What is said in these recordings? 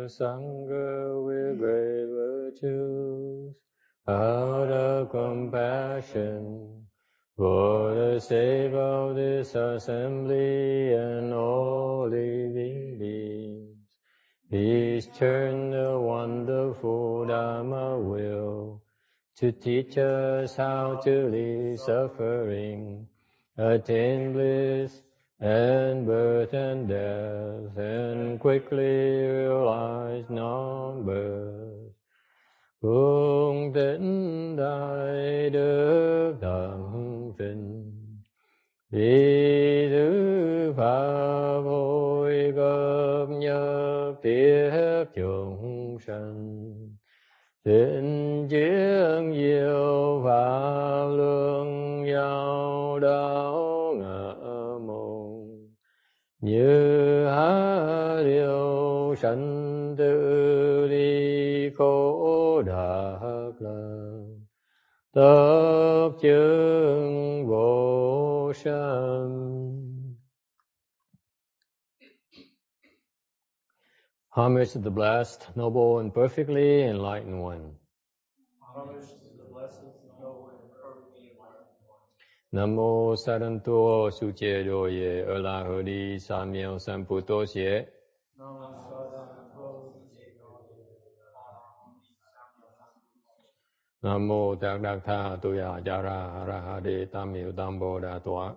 Sangha with great virtues, out of compassion for the sake of this assembly and all living beings. Please turn the wonderful Dharma wheel to teach us how to leave suffering, attain bliss, and birth and death, and quickly realize non-birth. Cung tĩnh đại đức thắng sinh, đi thứ pháp hội cấp nhất thiết chúng sanh. Thịnh chiến diệu pháp luân giao đạo ngã môn, như há liêu sanh tự đi khổ đắc lạc, tất chứng vô sanh. Homage to the blessed, noble, and perfectly enlightened one. Homage to the blessed, noble, and perfectly enlightened one. Namo Saranto Suche Doye Erla Hodi Samyel Samputo Xie. Namo Saranto Suche Doye. Namo Tạc Đạc Tha Tuya Jara Harahade Tamil Dambo Đà Tọa.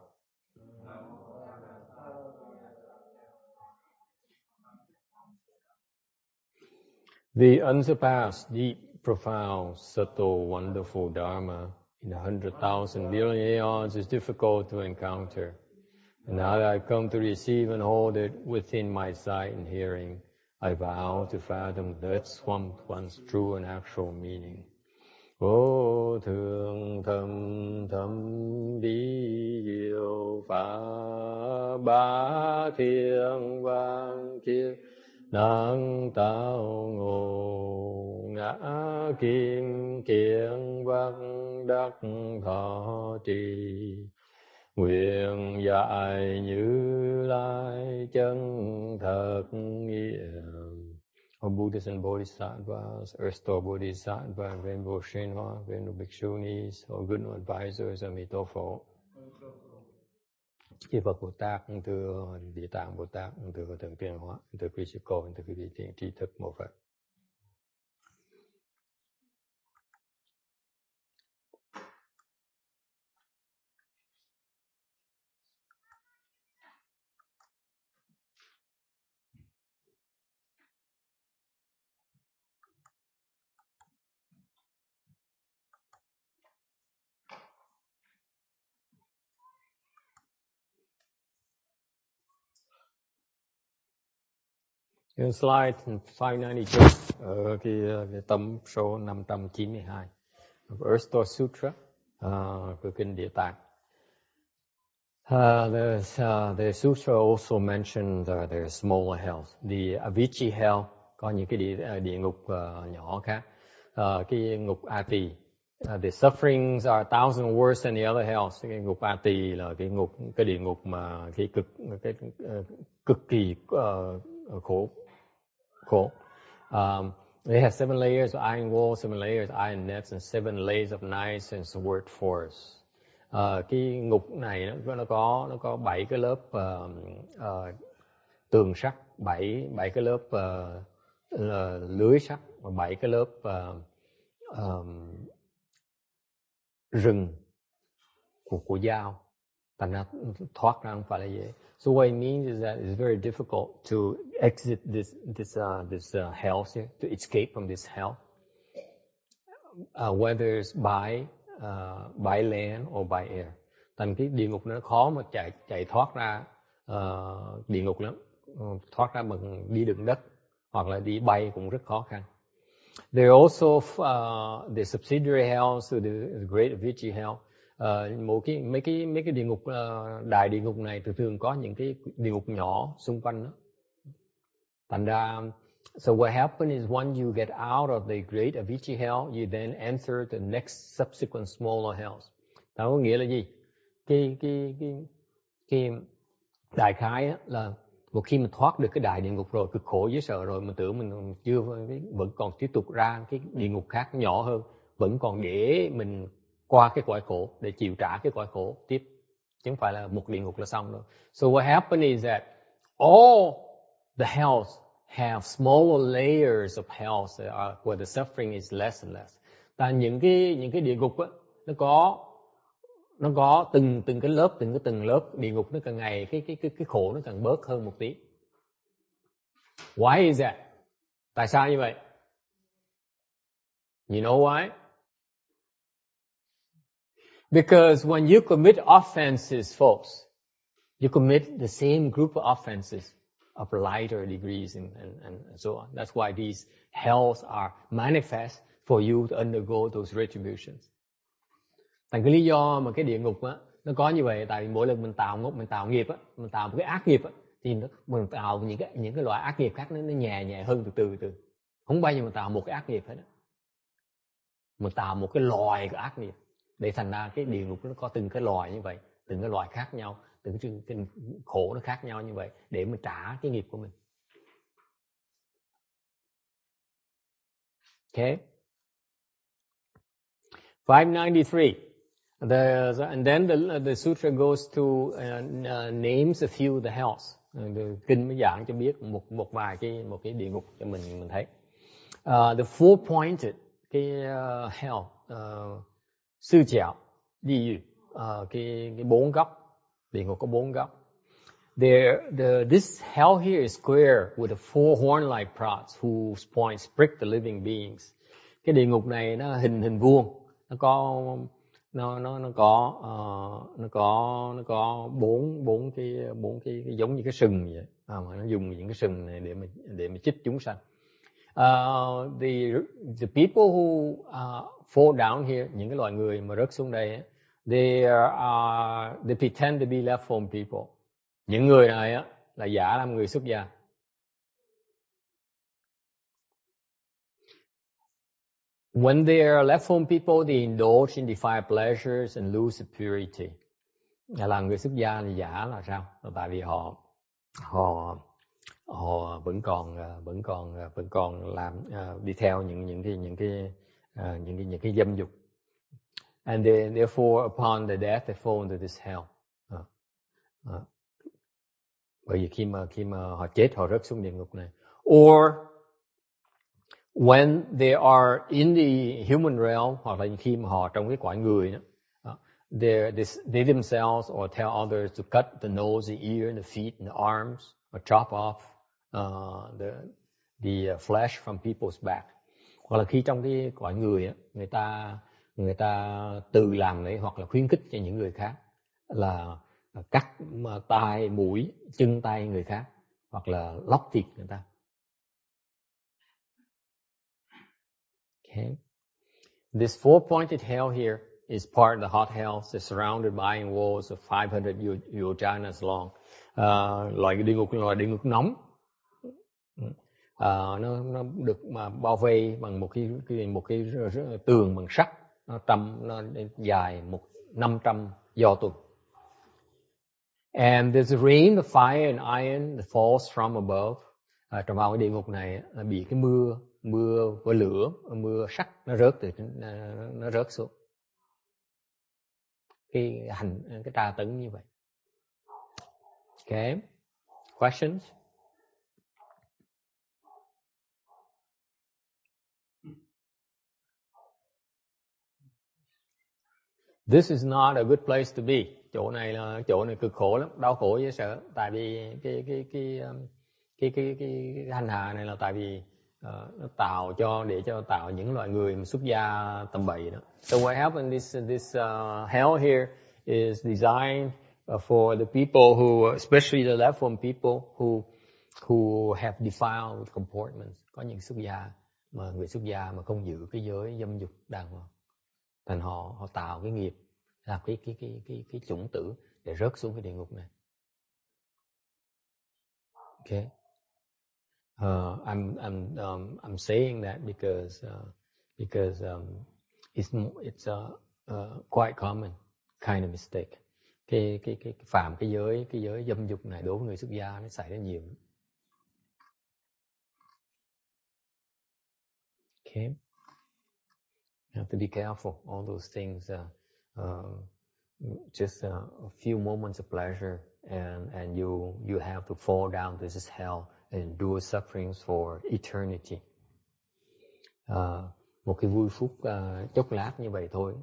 The unsurpassed, deep, profound, subtle, wonderful Dharma in 100,000 billion aeons is difficult to encounter. And now that I've come to receive and hold it within my sight and hearing, I vow to fathom that's one's true and actual meaning. Vô thượng thâm thâm bí diệu pháp bá thiên vang kiết năng tạo ngộ ngã kim kiên văn đắc thọ trì nguyện dạy Như Lai chân thật nghĩa. All Buddhas and Bodhisattvas, Earth Store Bodhisattva, Rainbow Shenhua, Rainbow Bhikshunis, all good advisors, Amitabha. Chư Phật Bồ Tát, thưa Địa Tạng Bồ Tát, thưa Thượng Tiên Hóa, thưa quý sư cô, thưa quý vị thiện tri thức một Phật. In slide 592, ở cái tấm số 592 of Earth Store Sutra, của kinh Địa Tạng. The sutra also mentioned their smaller hells. The Avicii hell, có những cái địa ngục nhỏ khác. Cái ngục Ati. The sufferings are 1,000 worse than the other hells. Cái ngục Ati là cái địa ngục mà cực kỳ khổ. They have 7 layers of iron walls, 7 layers of iron nets, and 7 layers of knives and sword force. Cái ngục này nó có 7 cái lớp tường sắt, 7 cái lớp lưới sắt và 7 cái lớp rừng của dao. Thành ra thoát ra không phải là dễ. So what it means is that it's very difficult to exit this hell here, to escape from this hell, whether it's by land or by air. Thành cái địa ngục nó khó mà chạy thoát ra địa ngục lắm, thoát ra bằng đi đường đất hoặc là đi bay cũng rất khó khăn. There are also the subsidiary hells to the Great Avicii hell. Mấy cái địa ngục đại địa ngục này thường có những cái địa ngục nhỏ xung quanh đó. Thành ra, so what happens is when you get out of the Great Avicii hell, you then enter the next subsequent smaller hells. Đó có nghĩa là gì? Cái đại khái là một khi mình thoát được cái đại địa ngục rồi, cực khổ dễ sợ rồi, mình tưởng mình chưa, vẫn còn tiếp tục ra cái địa ngục khác nhỏ hơn, vẫn còn để mình qua cái cõi khổ để chịu trả cái cõi khổ tiếp, chứ không phải là một địa ngục là xong đâu. So what happened is that all the hells have smaller layers of hells where the suffering is less and less. Tại những cái địa ngục á, nó có từng cái lớp, từng cái tầng lớp địa ngục, nó càng ngày cái khổ nó càng bớt hơn một tí. Why is that? Tại sao như vậy? You know why? Because when you commit offenses, folks, you commit the same group of offenses of lighter degrees and so on. That's why these hells are manifest for you to undergo those retributions. Thành cái lý do mà cái địa ngục á nó có như vậy, tại vì mỗi lần mình tạo nghiệp á, mình tạo một cái ác nghiệp á, thì mình tạo những cái loại ác nghiệp khác nó nhẹ hơn từ từ. Không bao giờ mình tạo một cái ác nghiệp hết á. Mình tạo một cái loài của ác nghiệp, để thành ra cái địa ngục nó có từng cái loài như vậy, từng cái loài khác nhau, từng cái khổ nó khác nhau như vậy, để mình trả cái nghiệp của mình. Okay. 593. And then the sutra goes to names a few of the hells. Kinh mới giảng cho biết một vài cái địa ngục cho mình thấy. The four-pointed cái hell, sư chảo, địa ngục, cái bốn góc, địa ngục có bốn góc. This hell here is square with the four horn-like prods whose points prick the living beings. Cái địa ngục này nó hình vuông, nó có bốn cái giống như cái sừng vậy, mà nó dùng những cái sừng này để mà chích chúng sanh. The people who fall down here, những cái loài người mà rớt xuống đây, they pretend to be left-form people. Những người này á là giả làm người xuất gia. When they are left-form people, they indulge in defiled pleasures and lose purity. Là người xuất gia thì giả là sao? Là tại vì họ vẫn còn làm đi theo những cái dâm dục. And therefore upon the death they fall into this hell. Bởi vì khi mà họ chết, họ rớt xuống địa ngục này. Or when they are in the human realm, hoặc là khi mà họ trong cái cõi người đó, they themselves or tell others to cut the nose, the ear, the feet, and the arms, or chop off the flesh from people's back. Hoặc là khi trong cái cõi người á, người ta tự làm đấy, hoặc là khuyến khích cho những người khác là cắt tai, mũi, chân tay người khác, hoặc là lóc thịt người ta. Okay. This four-pointed hell here is part of the hot hells. It's surrounded by iron walls of 500 yojanas long. Loại địa ngục nóng. Nó được mà bao vây bằng một cái tường bằng sắt, nó dài 500 do tuần. And there's a rain of fire and iron that falls from above. Trong cái địa ngục này bị cái mưa của lửa, mưa sắt nó rớt xuống. Cái tra tấn như vậy. Okay. Questions? This is not a good place to be. Chỗ này cực khổ lắm, đau khổ dễ sợ. Tại vì cái hành hạ này là tại vì nó để tạo những loại người mà xuất gia tầm bậy đó. So what happened? This hell here is designed for the people who, especially the left-form people who have defiled comportments. Có những người xuất gia mà không giữ cái giới dâm dục đàng hoàng. Thành họ tạo cái nghiệp, làm cái chủng tử để rớt xuống cái địa ngục này. Okay. I'm saying that because it's quite common kind of mistake. cái phạm cái giới dâm dục này đối với người xuất gia nó xảy ra nhiều. Okay, you have to be careful. All those things, just a few moments of pleasure, and you have to fall down to this hell and endure sufferings for eternity. Một cái vui phút chốc lát như vậy thôi,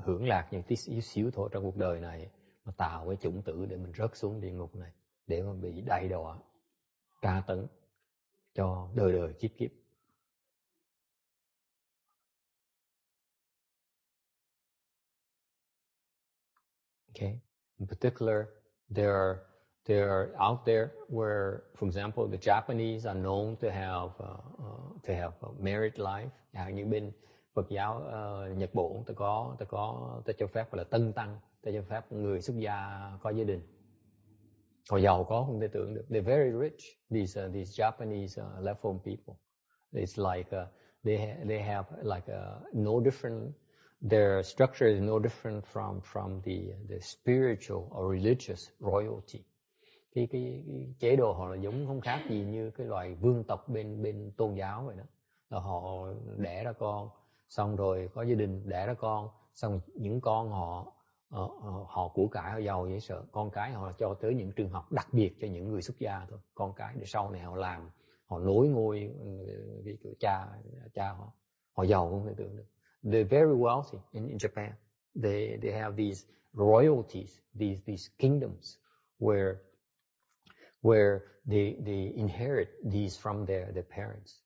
hưởng lạc những tí xíu thôi trong cuộc đời này, mà tạo cái chủng tử để mình rớt xuống địa ngục này, để mà bị đày đọa, tra tấn cho đời đời kiếp kiếp. Okay. In particular, there are out there where, for example, the Japanese are known to have a married life. Như bên Phật giáo Nhật Bản, ta cho phép gọi là tân tăng, ta cho phép người xuất gia có gia đình. Họ giàu có không thể tưởng được. They're very rich. These Japanese left-home people. It's like they have like no different. Their structure is no different from the spiritual or religious royalty. Cái chế độ họ là giống không khác gì như cái loài vương tộc bên tôn giáo vậy đó. Là họ đẻ ra con, xong rồi có gia đình đẻ ra con, xong những con họ của cải, họ giàu dễ sợ. Con cái họ cho tới những trường học đặc biệt cho những người xuất gia thôi. Con cái để sau này họ làm, họ nối ngôi cha họ giàu không thể tưởng được. They're very wealthy in Japan. They have these royalties, these kingdoms where they inherit these from their parents,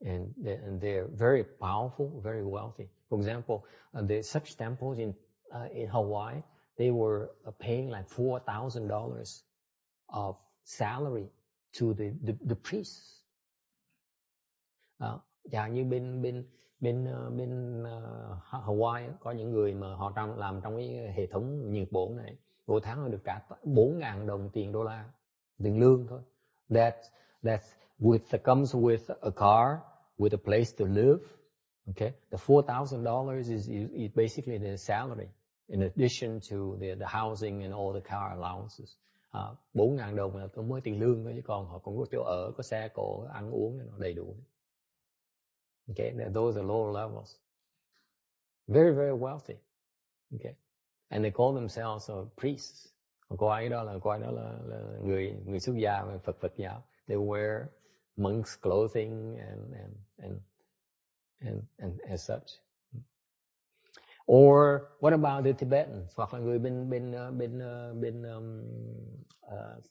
and they're very powerful, very wealthy. For example, there's such temples in Hawaii. They were paying like $4,000 of salary to the priests. Dạ như bên Hawaii có những người mà họ làm trong cái hệ thống Nhật Bản này, mỗi tháng họ được trả 4.000 đồng tiền đô la, tiền lương thôi. That comes with a car, with a place to live. Okay, the $4,000 is basically the salary in addition to the housing and all the car allowances. 4.000 đồng là mới tiền lương thôi, chứ còn họ cũng có chỗ ở, có xe cộ, ăn uống nó đầy đủ. Okay, those are lower levels. Very, very wealthy. Okay, and they call themselves priests. Coi đó là người xuất gia về Phật giáo. They wear monks' clothing and such. Or what about the Tibetans? Hoặc là người bên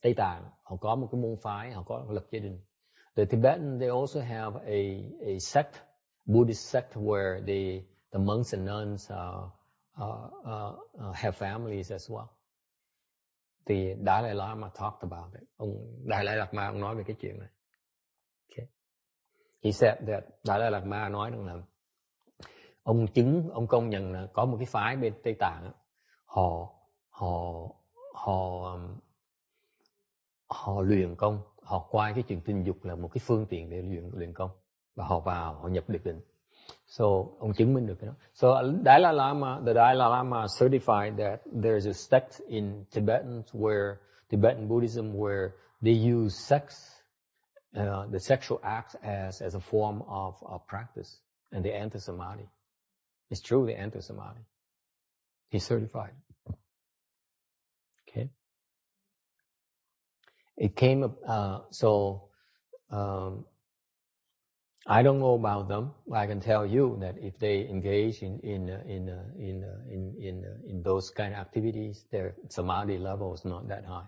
Tây Tạng, họ có một cái môn phái, họ có lập gia đình. The Tibetans, they also have a sect, Buddhist sect, where the monks and nuns have families as well. Thì Dalai Lama talked about it. Dalai Lama ông nói về cái chuyện này. Okay. He said that Dalai Lama nói rằng là ông công nhận là có một cái phái bên Tây Tạng, họ luyện công, họ coi cái chuyện tình dục là một cái phương tiện để luyện công, và họ vào họ nhập được định. So ông chứng minh được cái đó. So the Dalai Lama certified that there's a sect in Tibetan Buddhism where they use sex, the sexual act as a form of practice, and they enter samadhi. It's true, they enter samadhi. He's certified. Okay. It came up. I don't know about them, but I can tell you that if they engage in those kind of activities, their samadhi level is not that high.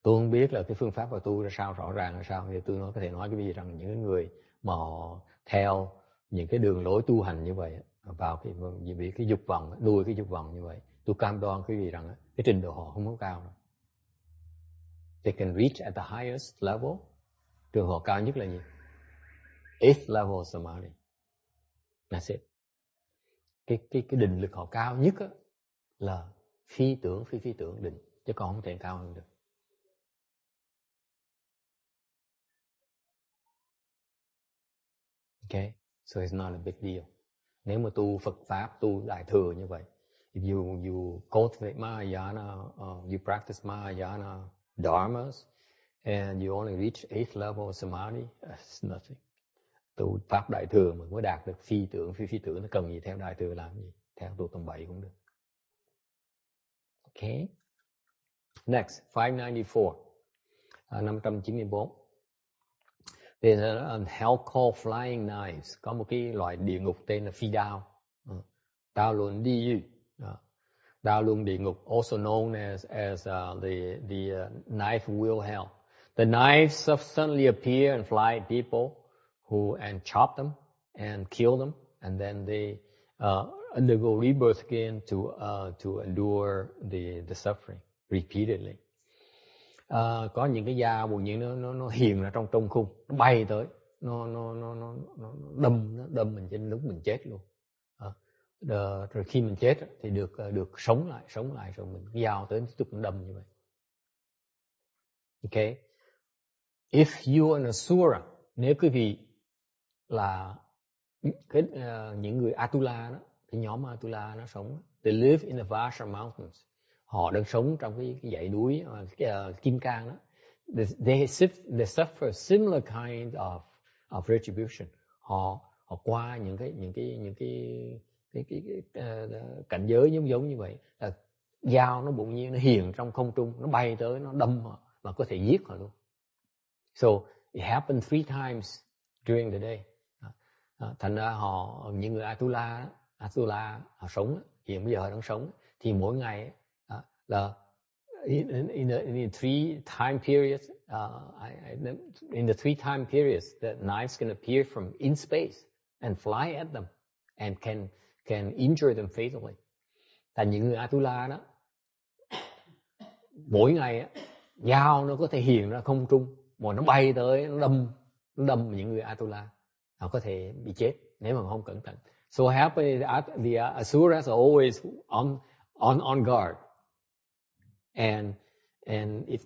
Tôi không biết là cái phương pháp của tu ra sao, rõ ràng là sao, thì tôi có thể nói cái gì rằng những người mà họ theo những cái đường lối tu hành như vậy, vào cái dục vọng, nuôi cái dục vọng như vậy, tôi cam đoan cái gì rằng cái trình độ họ không có cao đâu. They can reach at the highest level. Trường họ cao nhất là gì? 8th level samadhi. That's it. Cái định lực họ cao nhất á, là phi tưởng định, chứ còn không thể cao hơn được. Okay, so it's not a big deal. Nếu mà tu Phật pháp, tu đại thừa như vậy, if you cultivate Mahayana, you practice Mahayana dharmas, and you only reach 8th level of samadhi, it's nothing. Tu pháp đại thừa mà mới đạt được phi tưởng nó cần gì theo đại thừa làm gì? Theo tu tầm 7 cũng được. Okay. Next, 594. 594. There's a hell called flying knives. Có một cái loại địa ngục tên là phi đao. Đao luân đi yu. Đao luân địa ngục, also known as the knife wheel hell. The knives suddenly appear and fly at people and chop them and kill them, and then they undergo rebirth again to endure the suffering repeatedly. Có những cái dao bùn như nó hiền ra trong khung, nó bay tới, nó đâm mình trên lúc mình chết luôn. Rồi khi mình chết thì được sống lại rồi mình cái dao tới tiếp tục đâm như vậy. Okay. If you are an asura, nếu quý vị là những người Atula đó, cái nhóm Atula nó sống, they live in the Vajra Mountains. Họ đang sống trong cái dãy núi Kim Cang đó. They suffer similar kind of retribution. Họ qua những cái cảnh giới giống như vậy. Dao nó bỗng nhiên nó hiền trong không trung, nó bay tới, nó đâm họ mà có thể giết họ luôn. So it happened 3 times during the day. Thành ra những người Atula họ sống, hiện bây giờ họ đang sống, thì mỗi ngày là in the 3 time periods, in the 3 time periods, the knives can appear from in space and fly at them and can injure them fatally. Thành những người Atula đó, mỗi ngày dao nó có thể hiện ra không trung, mà nó bay tới, nó đâm những người Atula, họ có thể bị chết nếu mà không cẩn thận. So happens the asuras are always on guard, and if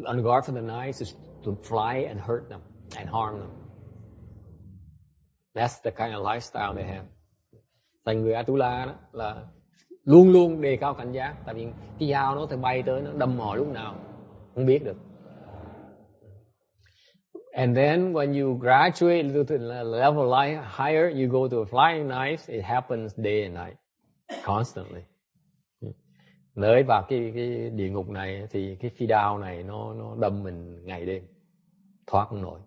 on guard for the knives is to fly and hurt them and harm them. That's the kind of lifestyle they have. Thành người Atula đó là luôn luôn đề cao cảnh giác, tại vì cái dao nó thể bay tới, nó đâm họ lúc nào không biết được. And then when you graduate to the level higher, you go to a flying knife. It happens day and night, constantly. Tới vào cái địa ngục này thì cái phi đao này nó đâm mình ngày đêm, thoát không nổi.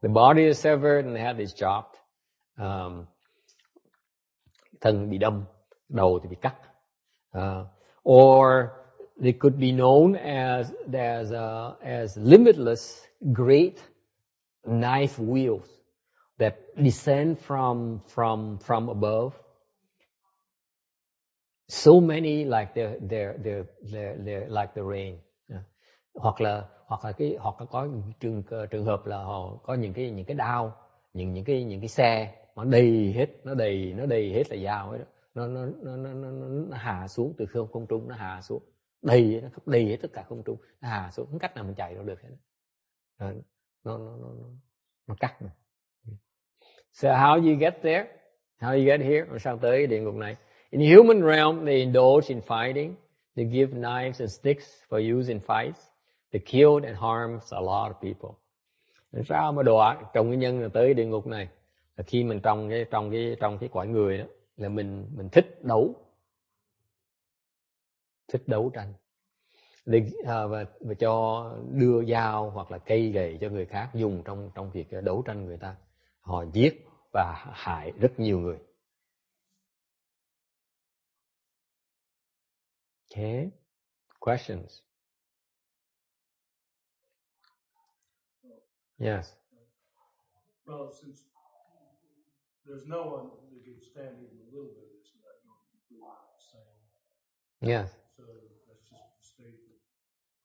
The body is severed and the head is chopped. Thân bị đâm, đầu thì bị cắt. Or they could be known as limitless great knife wheels that descend from above. So many like they're like the rain. Hoặc là có trường hợp là họ có những cái đao, những cái xe mà đầy hết là dao ấy đó. Nó hạ xuống từ không trung, nó hạ xuống đầy hết tất cả không trung, nó hạ xuống, không cách nào mình chạy đâu được hết. Nó cắt mình. So how you get there? How you get here? Sao tới địa ngục này? In the human realm, they indulge in fighting. They give knives and sticks for use in fights. They killed and harmed a lot of people. Sao mà đọa trong cái nhân là tới địa ngục này? Là khi mình trong cái cõi người đó, là mình thích đấu tranh. Và cho đưa dao hoặc là cây gậy cho người khác dùng trong việc đấu tranh người ta. Họ giết và hại rất nhiều người. Okay. Questions? Yes. Well, since there's no one that can stand even a little bit of this without going completely insane. Yes. So that's just the state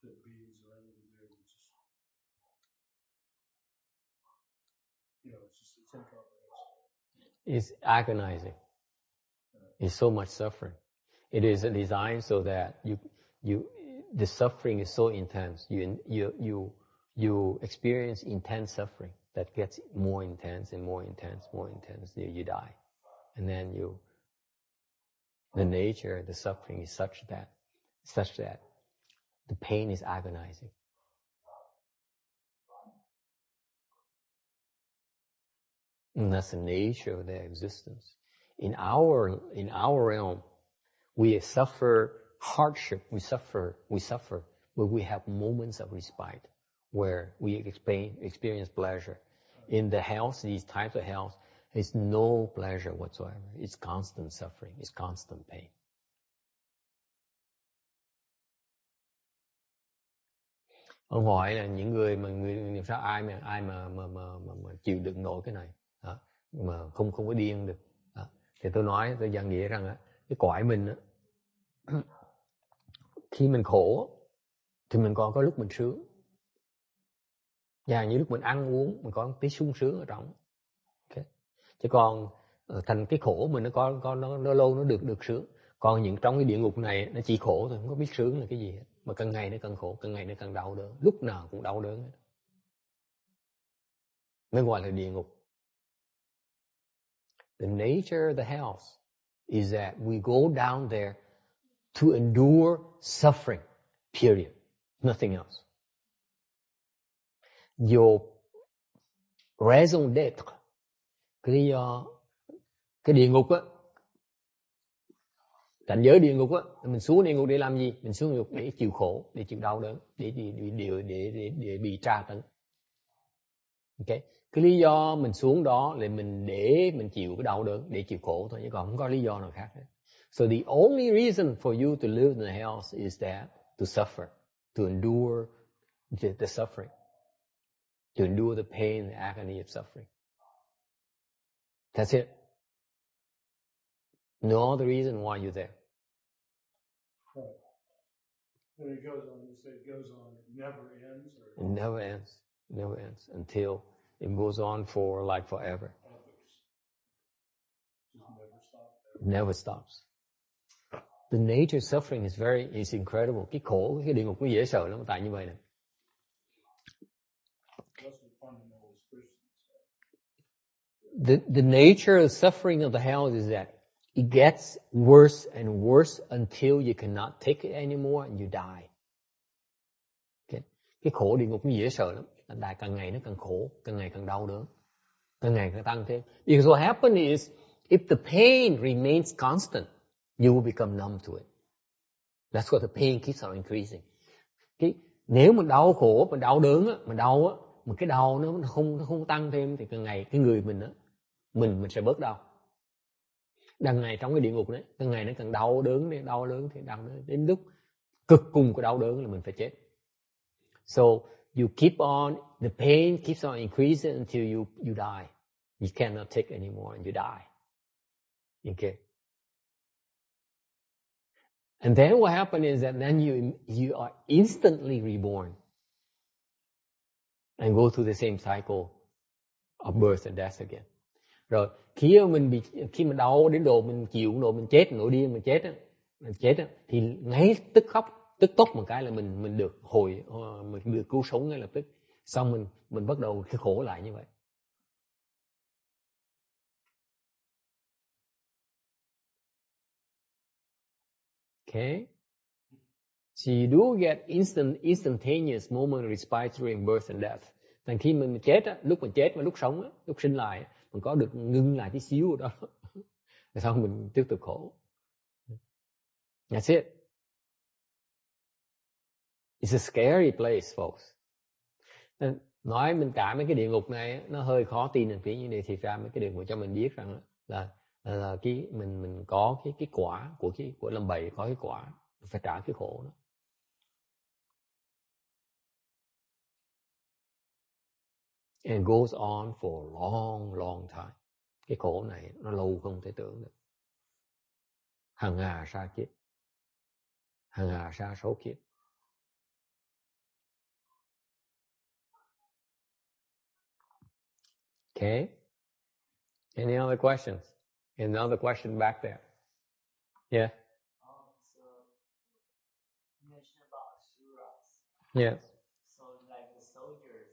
that beings are under there. It's incomprehensible. It's agonizing. It's so much suffering. It is designed so that the suffering is so intense. You experience intense suffering that gets more intense and more intense, more intense. You die, and then The nature, the suffering is such that the pain is agonizing. And that's the nature of their existence. In our realm, we suffer hardship, we suffer, but we have moments of respite where we experience pleasure. In the health, these types of health, it's no pleasure whatsoever. It's constant suffering, it's constant pain. Ông hỏi là những người sao ai mà chịu đựng nổi cái này mà không có điên được. Thì tôi giảng nghĩa rằng cái cõi mình khi mình khổ thì mình còn có lúc mình sướng. Và như lúc mình ăn uống mình có tí sung sướng ở trong. Okay. Chứ còn thành cái khổ mình nó lâu nó được sướng. Còn những trong cái địa ngục này nó chỉ khổ thôi, không có biết sướng là cái gì hết. Mà càng ngày nó càng khổ, càng ngày nó càng đau đớn, lúc nào cũng đau đớn hết. Mới gọi là địa ngục. The nature of the house is that we go down there to endure suffering, period. Nothing else. Your raison d'être, cái lý do, cái địa ngục á, cảnh giới địa ngục á, mình xuống địa ngục để làm gì? Mình xuống địa ngục để chịu khổ, để chịu đau đớn, để bị tra tấn. Okay. Cái lý do mình xuống đó là để mình chịu cái đau đớn, để chịu khổ thôi, chứ còn không có lý do nào khác hết. So the only reason for you to live in the house is that to suffer, to endure the suffering, to endure the pain, the agony of suffering. That's it. No other reason why you're there. Right. And it goes on. You say it goes on. It never ends. It never ends. It never ends until it goes on for like forever. Just never stops. Never stops. The nature of suffering is incredible. Cái khổ, cái địa ngục nó dễ sợ lắm, tại như vậy nè. The nature of suffering of the hell is that it gets worse and worse until you cannot take it anymore and you die. Okay. Cái khổ địa ngục nó dễ sợ lắm. Tại càng ngày nó càng khổ, càng ngày càng đau đớn, càng ngày càng tăng thêm. Because what happens is, if the pain remains constant, you will become numb to it. That's why the pain keeps on increasing. Nếu mình đau khổ, mình đau đớn á, mình đau á, mà cái đau nó không tăng thêm thì càng ngày cái người mình á, mình sẽ bớt đau. Đằng ngày trong cái địa ngục đấy, càng ngày nó càng đau đớn đến lúc cực cùng của đau đớn là mình phải chết. So you keep on, the pain keeps on increasing until you die. You cannot take anymore and you die. Okay. And then what happens is that then you are instantly reborn and go through the same cycle of birth and death again. Rồi khi mình đau đến độ mình chịu độ mình chết, nổi điên mình chết á, thì ngay tức tốc một cái là mình được mình được cứu sống ngay lập tức. Xong mình bắt đầu cái khổ lại như vậy. Okay. So you do get instantaneous moment of respite during birth and death. Thành khi mình chết á, lúc mình chết và lúc sống á, lúc sinh lại, mình có được ngưng lại tí xíu ở đó. Rồi xong mình tiếp tục khổ. That's it. It's a scary place, folks. Nói mình cả mấy cái địa ngục này nó hơi khó tin một tí, nhưng để thì ra mấy cái địa ngục cho mình biết rằng là cái mình có cái quả của lâm bầy, có cái quả phải trả cái khổ đó. And it goes on for a long, long time. Cái khổ này nó lâu không thể tưởng được. Hằng hà sa kiếp, hằng hà sa số kiếp. Okay. Any other questions? Another question back there. Yeah. So you mentioned about Asuras. Yeah. So like the soldiers,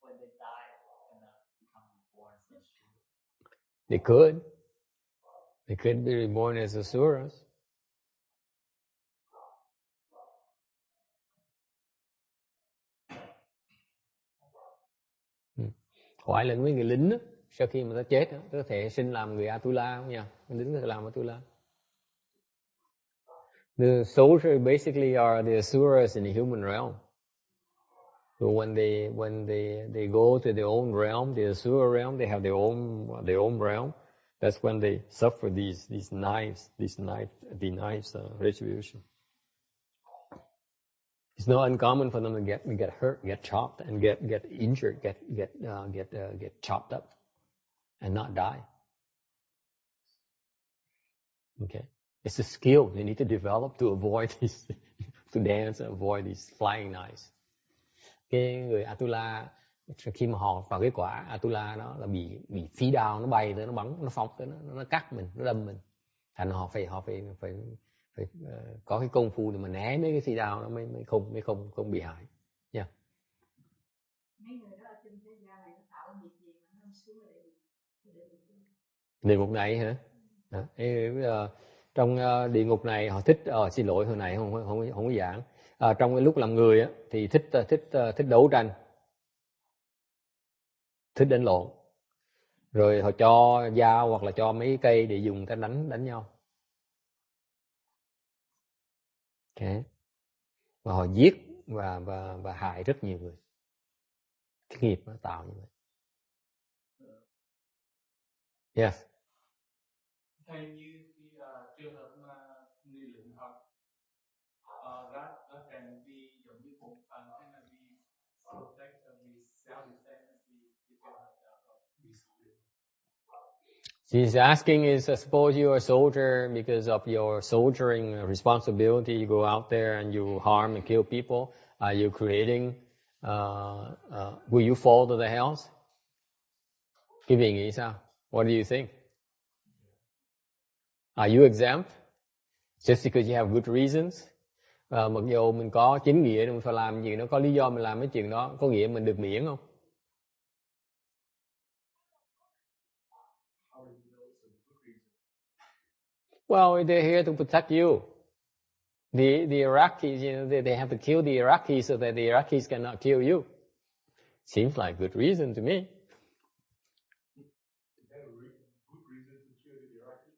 when they die, gonna become reborn as Ashura. They could. They could be reborn as asuras. Hỏi là mấy người lính đó, sau khi mà ta chết đó, có thể sinh làm người Atula không nha? Lính có thể làm Atula. The soldiers basically are the asuras in the human realm. So when they go to their own realm, the asura realm, they have their own realm. That's when they suffer these knives retribution. It's not uncommon for them to get hurt, get chopped, and get injured, get chopped up, and not die. Okay, it's a skill they need to develop to avoid these, to dance and avoid these flying knives. Cái người Atula khi mà họ vào cái quả Atula đó là bị phi đao nó bay tới, nó bắn, nó phóng tới, nó cắt mình, nó đâm mình. Thành họ phải có cái công phu để mà né mấy cái phi đao nó mới không bị hại. Yeah. Mấy người đó ở trên thế gian này nó tạo nghiệp gì mà nó xuống địa ngục này hả? Trong địa ngục này họ thích xin lỗi hồi này không có giảng. Trong cái lúc làm người á thì thích đấu tranh, thích đánh lộn, rồi họ cho dao hoặc là cho mấy cây để dùng ta đánh nhau. Okay. Và họ giết và hại rất nhiều người. Cái nghiệp nó tạo như vậy. Yes. Theo như cái trường hợp mà người lính học gác ở cảnh vì giống như bổn phận hay là vì protect vì self defense thì trường hợp đó bị xử lý. She's asking is, suppose you're a soldier, because of your soldiering responsibility, you go out there and you harm and kill people. Are you creating, will you fall to the hells? Quý vị nghĩ sao? What do you think? Are you exempt? Just because you have good reasons? Mặc dù mình có chính nghĩa mình phải làm gì, nó có lý do mình làm cái chuyện đó, có nghĩa mình được miễn không? Well, they're here to protect you. The Iraqis, you know, they have to kill the Iraqis so that the Iraqis cannot kill you. Seems like good reason to me. Is that a good reason to kill the Iraqis?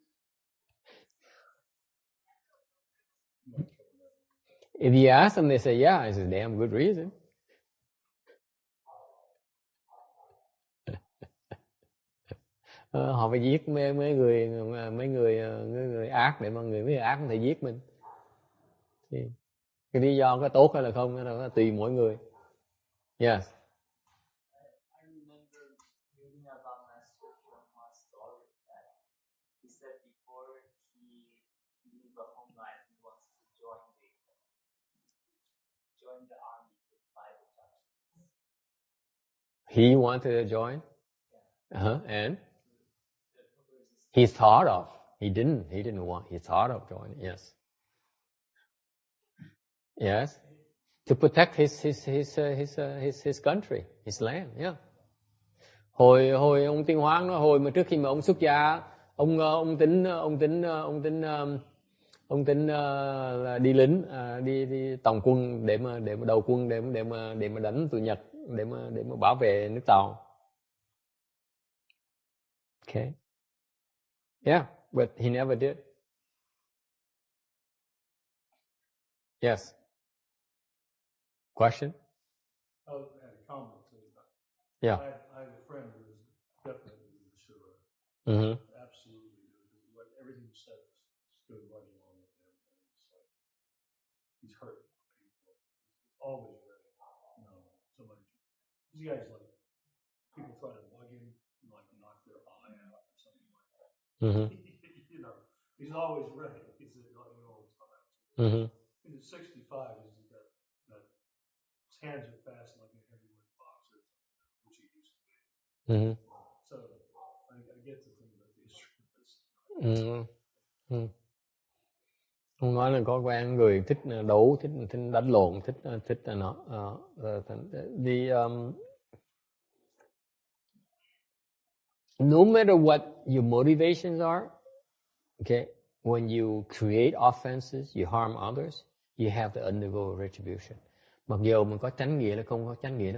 If you ask them, they say, yeah, it's a damn good reason. Họ phải giết mấy người ác để mà mấy người ác không thể giết mình. Thì cái lý do có tốt hay là không là tùy mỗi người. Yes. I remember reading about Master Sharma's story that he said before he leave a home life, he wants to join the army to fight the Japanese. He wanted to join? And? He thought of. He didn't want. He thought of joining. Yes. Yes. To protect his country, his land. Yeah. Hồi ông Tiên Hoang nói, hồi mà trước khi mà ông xuất gia, ông tính là đi lính, đi tòng quân để mà đầu quân để mà đánh tụi Nhật, để mà bảo vệ nước Tàu. Okay. Yeah, but he never did. Yes. Question? I had a comment to that. Yeah. I have a friend who is definitely a Shura. Mm-hmm. Absolutely. What everything you said just goes right along with him. And it's like he's hurt people. He's always ready. You know, somebody. These guys like people try to bug him, like knock their eye out or something like that. Mm-hmm. You know, he's always ready. He's all the time. Mm-hmm. In his 65, he's got his hands are fast like a heavyweight boxer, which he used to be. Mm-hmm. So I get the thing about the instruments. Ông nói là có quen người thích đấu, thích đánh lộn, thích nó. No matter what your motivations are, Okay, when you create offenses, you harm others, you have to undergo retribution. Mặc dù mình có chánh nghĩa, nó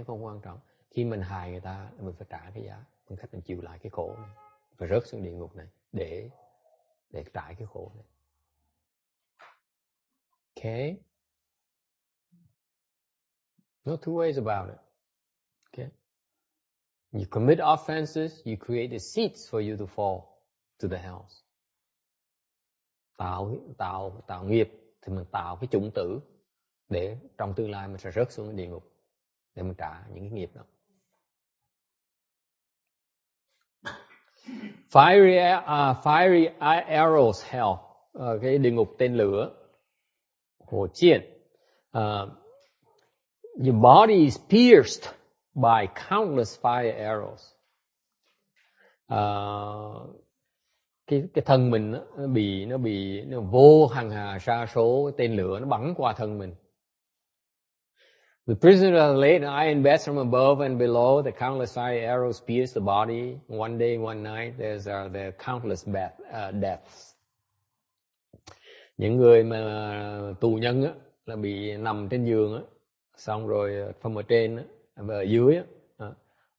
không quan trọng. Khi mình hại người ta, mình phải trả cái giá, bằng cách mình chịu lại cái khổ này, phải rớt xuống địa ngục này để trải cái khổ này. Okay, no two ways about it. Okay, you commit offenses, you create the seeds for you to fall to the hells. Tạo nghiệp thì mình tạo cái chủng tử để trong tương lai mình sẽ rớt xuống địa ngục để mình trả những cái nghiệp đó. Fiery arrows, hell, cái địa ngục tên lửa,火箭. Your body is pierced by countless fire arrows. Cái thân mình nó vô hàng hà sa số tên lửa nó bắn qua thân mình. The prisoners are laid in iron beds from above and below. The countless fire arrows pierce the body. One day, one night, there countless deaths. Những người mà tù nhân á, là bị nằm trên giường á, xong rồi phần ở trên á, và ở dưới á,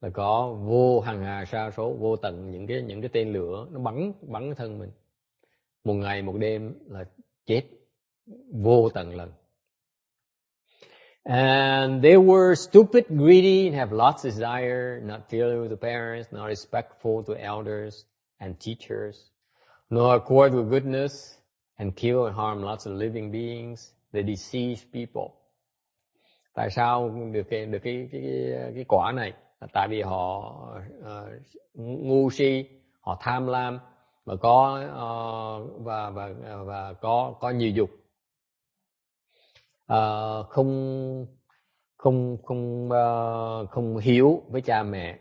là có vô hàng hà sa số, vô tận những cái tên lửa nó bắn thân mình. Một ngày một đêm là chết vô tận lần. And they were stupid, greedy, and have lots of desire, not filial with the parents, not respectful to elders and teachers, nor accord with goodness, and kill and harm lots of living beings. They deceive people. Tại sao được cái quả này? Tại vì họ ngu si, họ tham lam và có nhiều dục. Không hiếu với cha mẹ,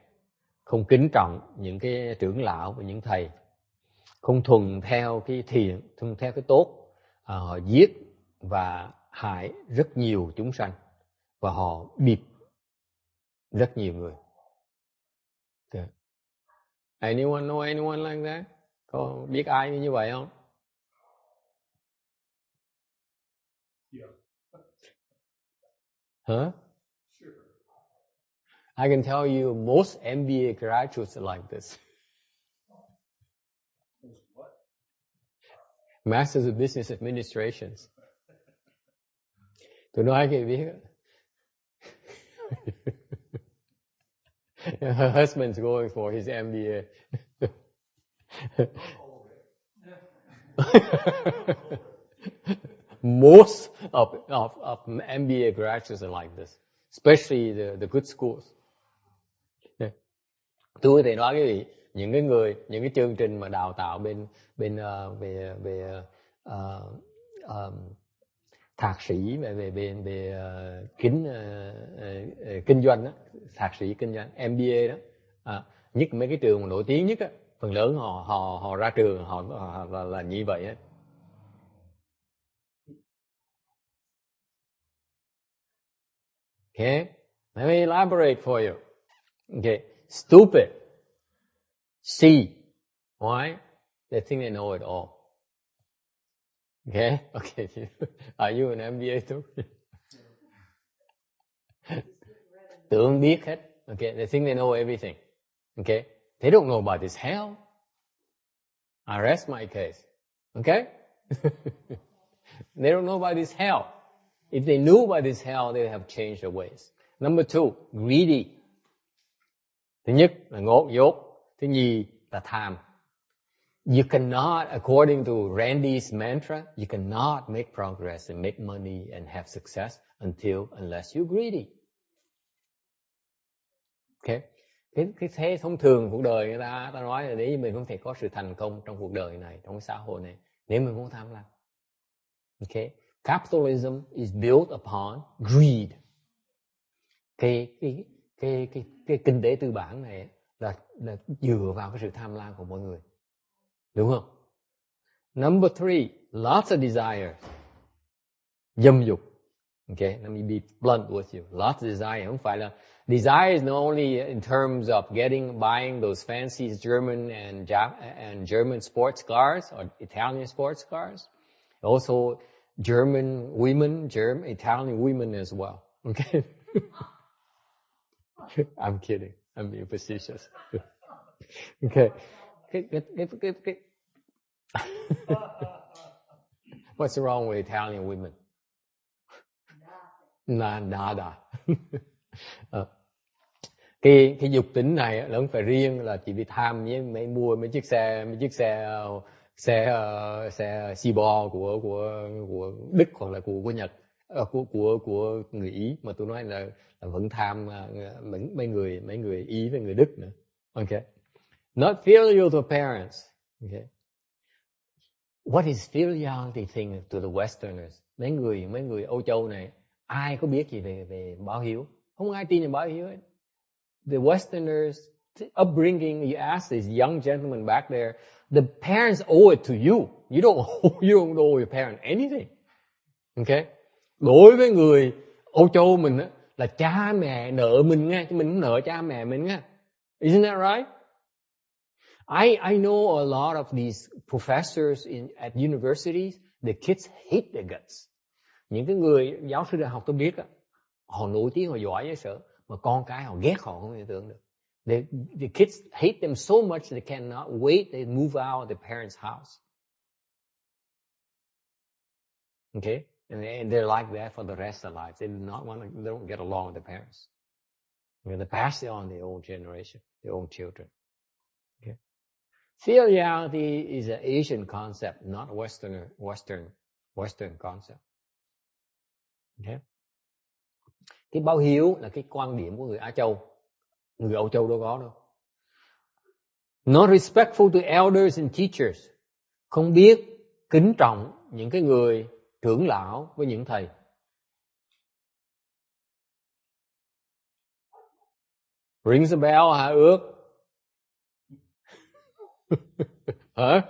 không kính trọng những cái trưởng lão và những thầy, không thuần theo cái thiện, thuần theo cái tốt. Họ giết và hại rất nhiều chúng sanh và họ bịp rất nhiều người. Okay. Anyone know anyone like that? Có biết ai như vậy không? Yeah. Huh? Sure. I can tell you most MBA graduates are like this. What? Masters of Business Administrations. Tôi nói cái biết. Her husband's going for his MBA. Most of MBA graduates are like this, especially the good schools. Tôi thì nói cái gì, những cái chương trình mà đào tạo về thạc sĩ về kinh doanh đó, thạc sĩ kinh doanh MBA đó, nhất mấy cái trường mà nổi tiếng nhất á, phần lớn họ ra trường họ là như vậy á. Okay, let me elaborate for you. Okay, stupid. C. Why? They think they know it all. Okay, okay. Are you an MBA too? Tưởng biết hết. Okay, they think they know everything. Okay, they don't know about this hell. I rest my case. Okay? They don't know about this hell. If they knew about this hell, they would have changed their ways. Number two, greedy. Thứ nhất là ngốt dốt. Thứ nhì là tham. You cannot, according to Randy's mantra, you cannot make progress and make money and have success unless you're greedy. Okay? Cái thế thông thường cuộc đời người ta nói là để mình không thể có sự thành công trong cuộc đời này, trong cái xã hội này, nếu mình không tham lam. Okay? Capitalism is built upon greed. Cái kinh tế tư bản này là dựa vào cái sự tham lam của mọi người. Đúng không? Number three, lots of desires. Dâm dục. Okay, let me be blunt with you. Lots of desire không phải là Desire is not only in terms of buying those fancy German and German sports cars or Italian sports cars. Also German women, Italian women as well. Okay. I'm kidding. I'm being facetious. Okay. What's wrong with Italian women? Nada. Cái dục tính này nó không phải riêng là chỉ vì tham với mua mấy chiếc xe Cibo của Đức hoặc là của Nhật, của người Ý, mà tôi nói là vẫn tham mấy người Ý với người Đức nữa. Okay. Not filial to parents. Okay. What is filiality thing to the Westerners? Mấy người Âu Châu này ai có biết gì về báo hiếu? Không ai tin về báo hiếu ấy. The Westerners upbringing, you ask these young gentlemen back there, the parents owe it to you. You don't owe your parents anything. Okay? Đối với người Âu Châu mình á, là cha mẹ nợ mình nha, chứ mình không nợ cha mẹ mình nha. Isn't that right? I know a lot of these professors at universities, the kids hate their guts. Những cái người giáo sư đại học tôi biết á, họ nổi tiếng, họ giỏi với sợ, mà con cái họ ghét họ không thể tưởng được. The kids hate them so much they cannot wait. They move out of their parents' house. Okay, and they're like that for the rest of their lives. They don't get along with their parents. They pass it on their own generation, their own children. Okay, filiality is an Asian concept, not Western concept. Okay. Cái báo hiếu là cái quan điểm của người Á Châu. Người Âu Châu đâu có đâu. Not respectful to elders and teachers. Không biết kính trọng những cái người trưởng lão với những thầy. Rings a bell hả Ước? Hả?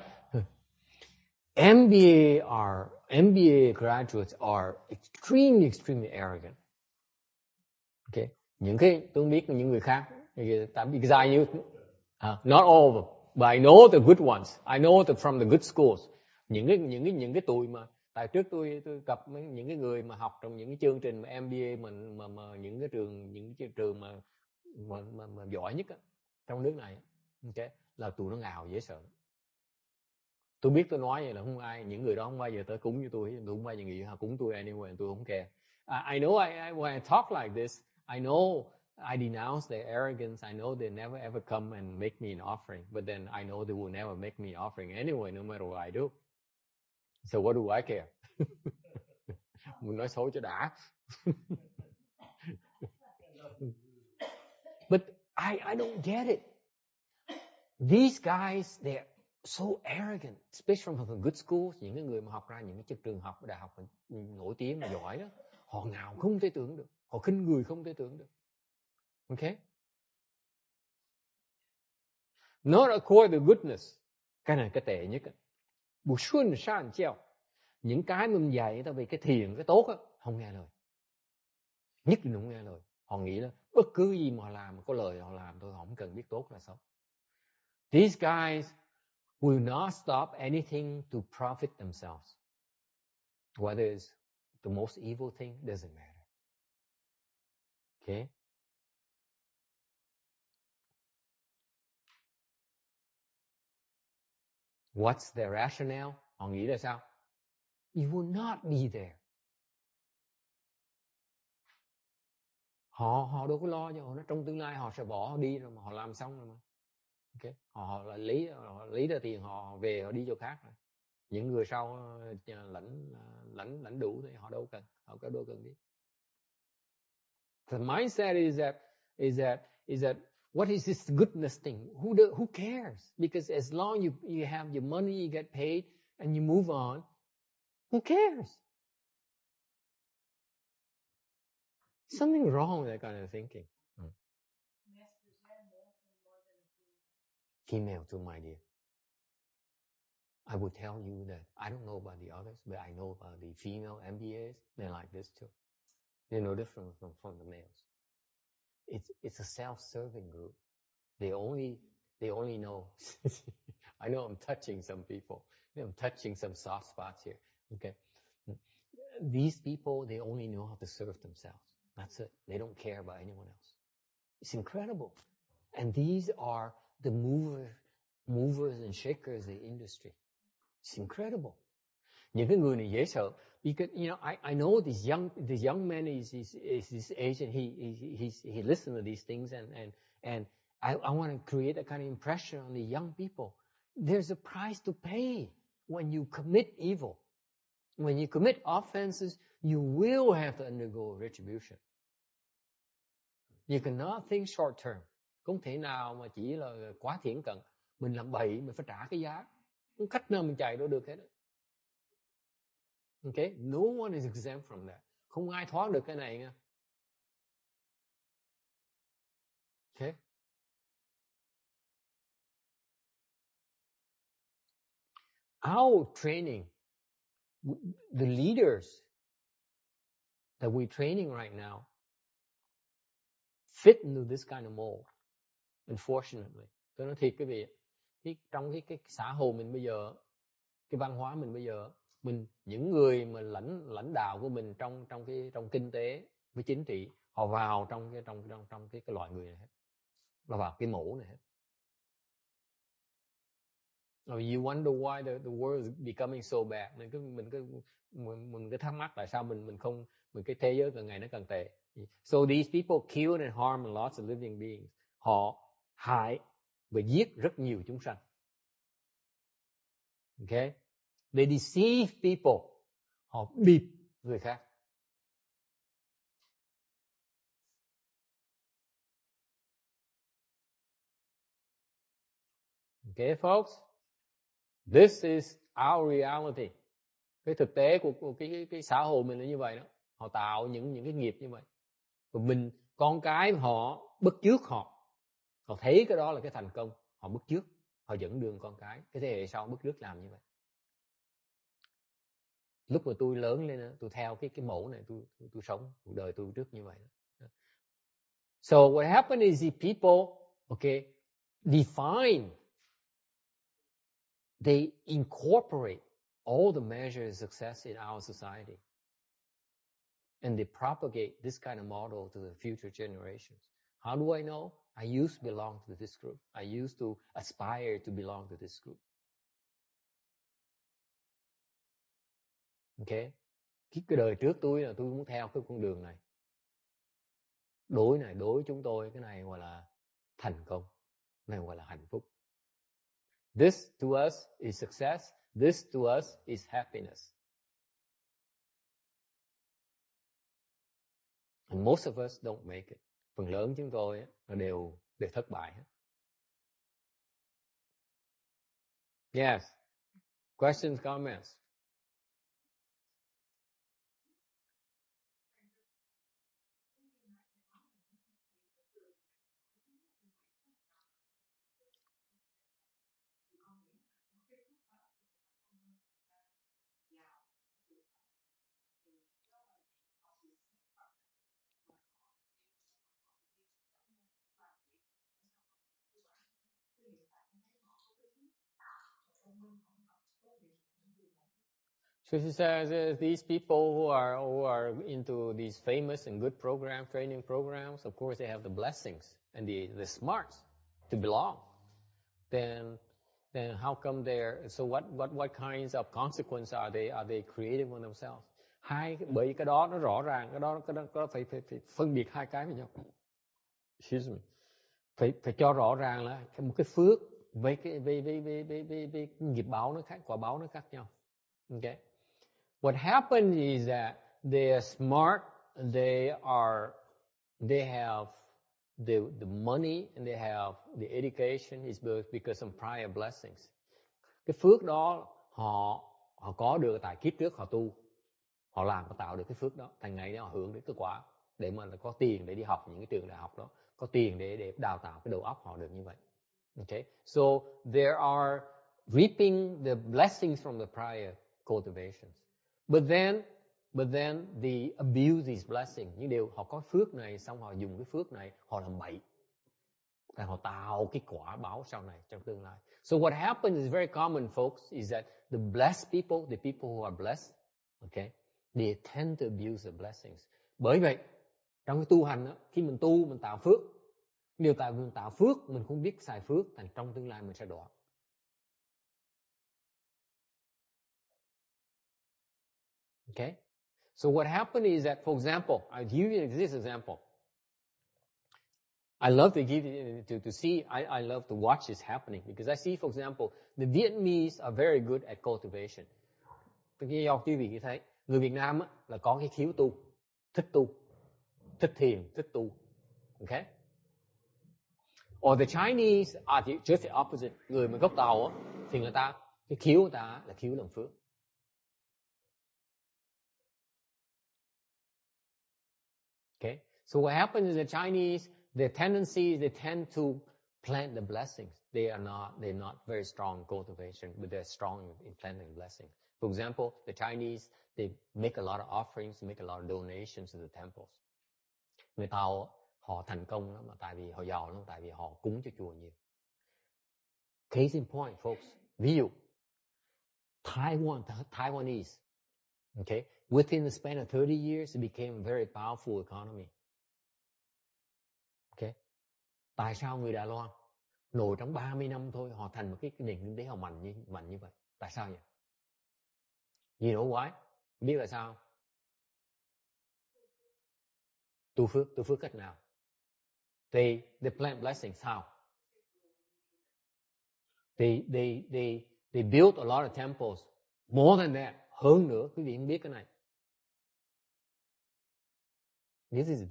MBA graduates are extremely arrogant. Okay. Những cái tôi không biết những người khác, dài như not all of them, but I know the good ones. I know from the good schools. Những cái tụi mà tại trước tôi gặp những cái người mà học trong những cái chương trình mà MBA mà những cái trường mà giỏi nhất á, trong nước này, okay, là tụi nó ngào dễ sợ. Tôi biết tôi nói vậy là không ai, những người đó không bao giờ tới cúng với tôi không bao giờ nghĩ họ cúng tôi anyway, tôi không care. I know when I talk like this, I know I denounce their arrogance. I know they never ever come and make me an offering, but then I know they will never make me an offering anyway, no matter what I do. So what do I care? Mình nói xấu cho đã. But I don't get it. These guys, they're so arrogant, especially from the good schools. Những cái người mà học ra những cái trường học, đại học nổi tiếng mà giỏi đó, họ ngạo không thể tưởng được, họ khinh người không thể tưởng được. Okay? Not according to goodness. Cái này cái tệ nhất. Bù xuân san treo. Những cái mình dạy người ta về cái thiền, cái tốt á, không nghe lời. Nhất định không nghe lời. Họ nghĩ là bất cứ gì mà họ làm, có lời họ làm thôi, họ không cần biết tốt là xấu. These guys will not stop anything to profit themselves. Whether it's the most evil thing, doesn't matter. Okay? What's their rationale? Họ nghĩ là sao? You will not be there. Họ đâu có lo cho họ, trong tương lai họ sẽ bỏ, họ đi rồi mà họ làm xong rồi mà. Okay. Họ lấy ra tiền, họ về, họ đi chỗ khác rồi. Những người sau lãnh đủ thì họ đâu cần biết. The mindset is that what is this goodness thing? Who cares? Because as long you have your money, you get paid, and you move on, who cares? Something wrong with that kind of thinking. Female too, my dear. I would tell you that I don't know about the others, but I know about the female MBAs. They're like this too. They're no different from the males. it's a self-serving group. They only know. I know I'm touching some people. I'm touching some soft spots here. Okay. These people, they only know how to serve themselves. That's it. They don't care about anyone else. It's incredible. And these are the movers and shakers of the industry. It's incredible. Những cái người này dễ sợ. Because I know this young man is his age, and he listens to these things, and I want to create a kind of impression on the young people. There's a price to pay when you commit evil. When you commit offenses, you will have to undergo retribution. You cannot think short term. Không thể nào mà chỉ là quá thiển cận. Mình làm bậy, mình phải trả cái giá. Không cách nào mình chạy đâu được hết. Okay? No one is exempt from that. Không ai thoát được cái này nha. Okay? Our training, the leaders that we're training right now fit into this kind of mold, unfortunately. Tôi nói thiệt quý vị, trong cái xã hội mình bây giờ, cái văn hóa mình bây giờ, những người mà lãnh đạo của mình trong kinh tế với chính trị, họ vào trong cái loại người này hết, nó vào cái mẫu này hết. You wonder why the world is becoming so bad. Mình cứ thắc mắc tại sao mình cái thế giới càng ngày nó càng tệ. So these people kill and harm lots of living beings. Họ hại và giết rất nhiều chúng sanh. Okay? They deceive people. Họ bịp người khác. Okay, folks? This is our reality. Cái thực tế của cái xã hội mình là như vậy đó. Họ tạo những cái nghiệp như vậy. Và con cái họ bắt chước họ. Họ thấy cái đó là cái thành công. Họ bắt chước. Họ dẫn đường con cái. Cái thế hệ sau bắt chước làm như vậy. Lúc mà tôi lớn lên, tôi theo cái mẫu này, tôi sống cuộc đời tôi trước như vậy. So what happened is the people, okay, define, they incorporate all the measures of success in our society. And they propagate this kind of model to the future generations. How do I know? I used to belong to this group. I used to aspire to belong to this group. Okay? Cái đời trước tôi là tôi muốn theo cái con đường này. Đối chúng tôi, cái này gọi là thành công. Cái này gọi là hạnh phúc. This to us is success. This to us is happiness. And most of us don't make it. Phần lớn chúng tôi đều thất bại hết. Yes. Questions, comments? So she says these people who are into these famous and good programs, training programs, of course they have the blessings and the smarts to belong. Then how come so what kinds of consequences are they creating for themselves? Bởi cái đó nó rõ ràng, cái đó phải phân biệt hai cái với nhau. Excuse me. Phải cho rõ ràng là một cái phước với cái nghiệp báo nó khác, quả báo nó khác nhau. Okay. What happens is that they are smart, they have the money and they have the education is because of prior blessings. Cái phước đó họ có được tại kiếp trước họ tu. Họ làm và tạo được cái phước đó, thành ngày đó họ hưởng được cái quả để mà có tiền để đi học những cái trường đại học đó, có tiền để đào tạo cái đầu óc họ được như vậy. Okay? So there are reaping the blessings from the prior cultivations. But but then they abuse these blessings. Những điều họ có phước này, xong họ dùng cái phước này, họ làm bậy. Và họ tạo cái quả báo sau này, trong tương lai. So what happens is very common, folks, is that the blessed people, the people who are blessed, okay, they tend to abuse the blessings. Bởi vậy, trong cái tu hành đó, khi mình tu, mình tạo phước, điều mình tạo phước, mình không biết xài phước, thành trong tương lai mình sẽ đọa. Okay? So what happened is that, for example, I'll give you this example. I love to give to see. I love to watch this happening because I see, for example, the Vietnamese are very good at cultivation. Tất nhiên do quý vị thấy người Việt Nam á, là có cái khiếu tu, thích thiền, thích tu. Okay? Or the Chinese are just the opposite. Người mà gốc Tàu á, thì người ta cái khiếu người ta là khiếu làm phước. Okay? So what happens is the Chinese, their tendency, they tend to plant the blessings. They're not very strong in cultivation, but they're strong in planting blessings. For example, the Chinese, they make a lot of offerings, make a lot of donations to the temples. Người Tàu, họ thành công lắm, mà tại vì họ giàu lắm, tại vì họ cúng cho chùa nhiều. Case in point, folks. Ví dụ, Taiwanese, okay, within the span of 30 years, it became a very powerful economy. Okay. Tại sao người Đài Loan nổi trong 30 năm thôi họ thành một cái nền kinh tế họ mạnh như vậy? Tại sao vậy? You know why? Biết là sao? Tu phước cách nào? They plant blessings. How? They built a lot of temples. More than that, hơn nữa, quý vị không biết cái này. This is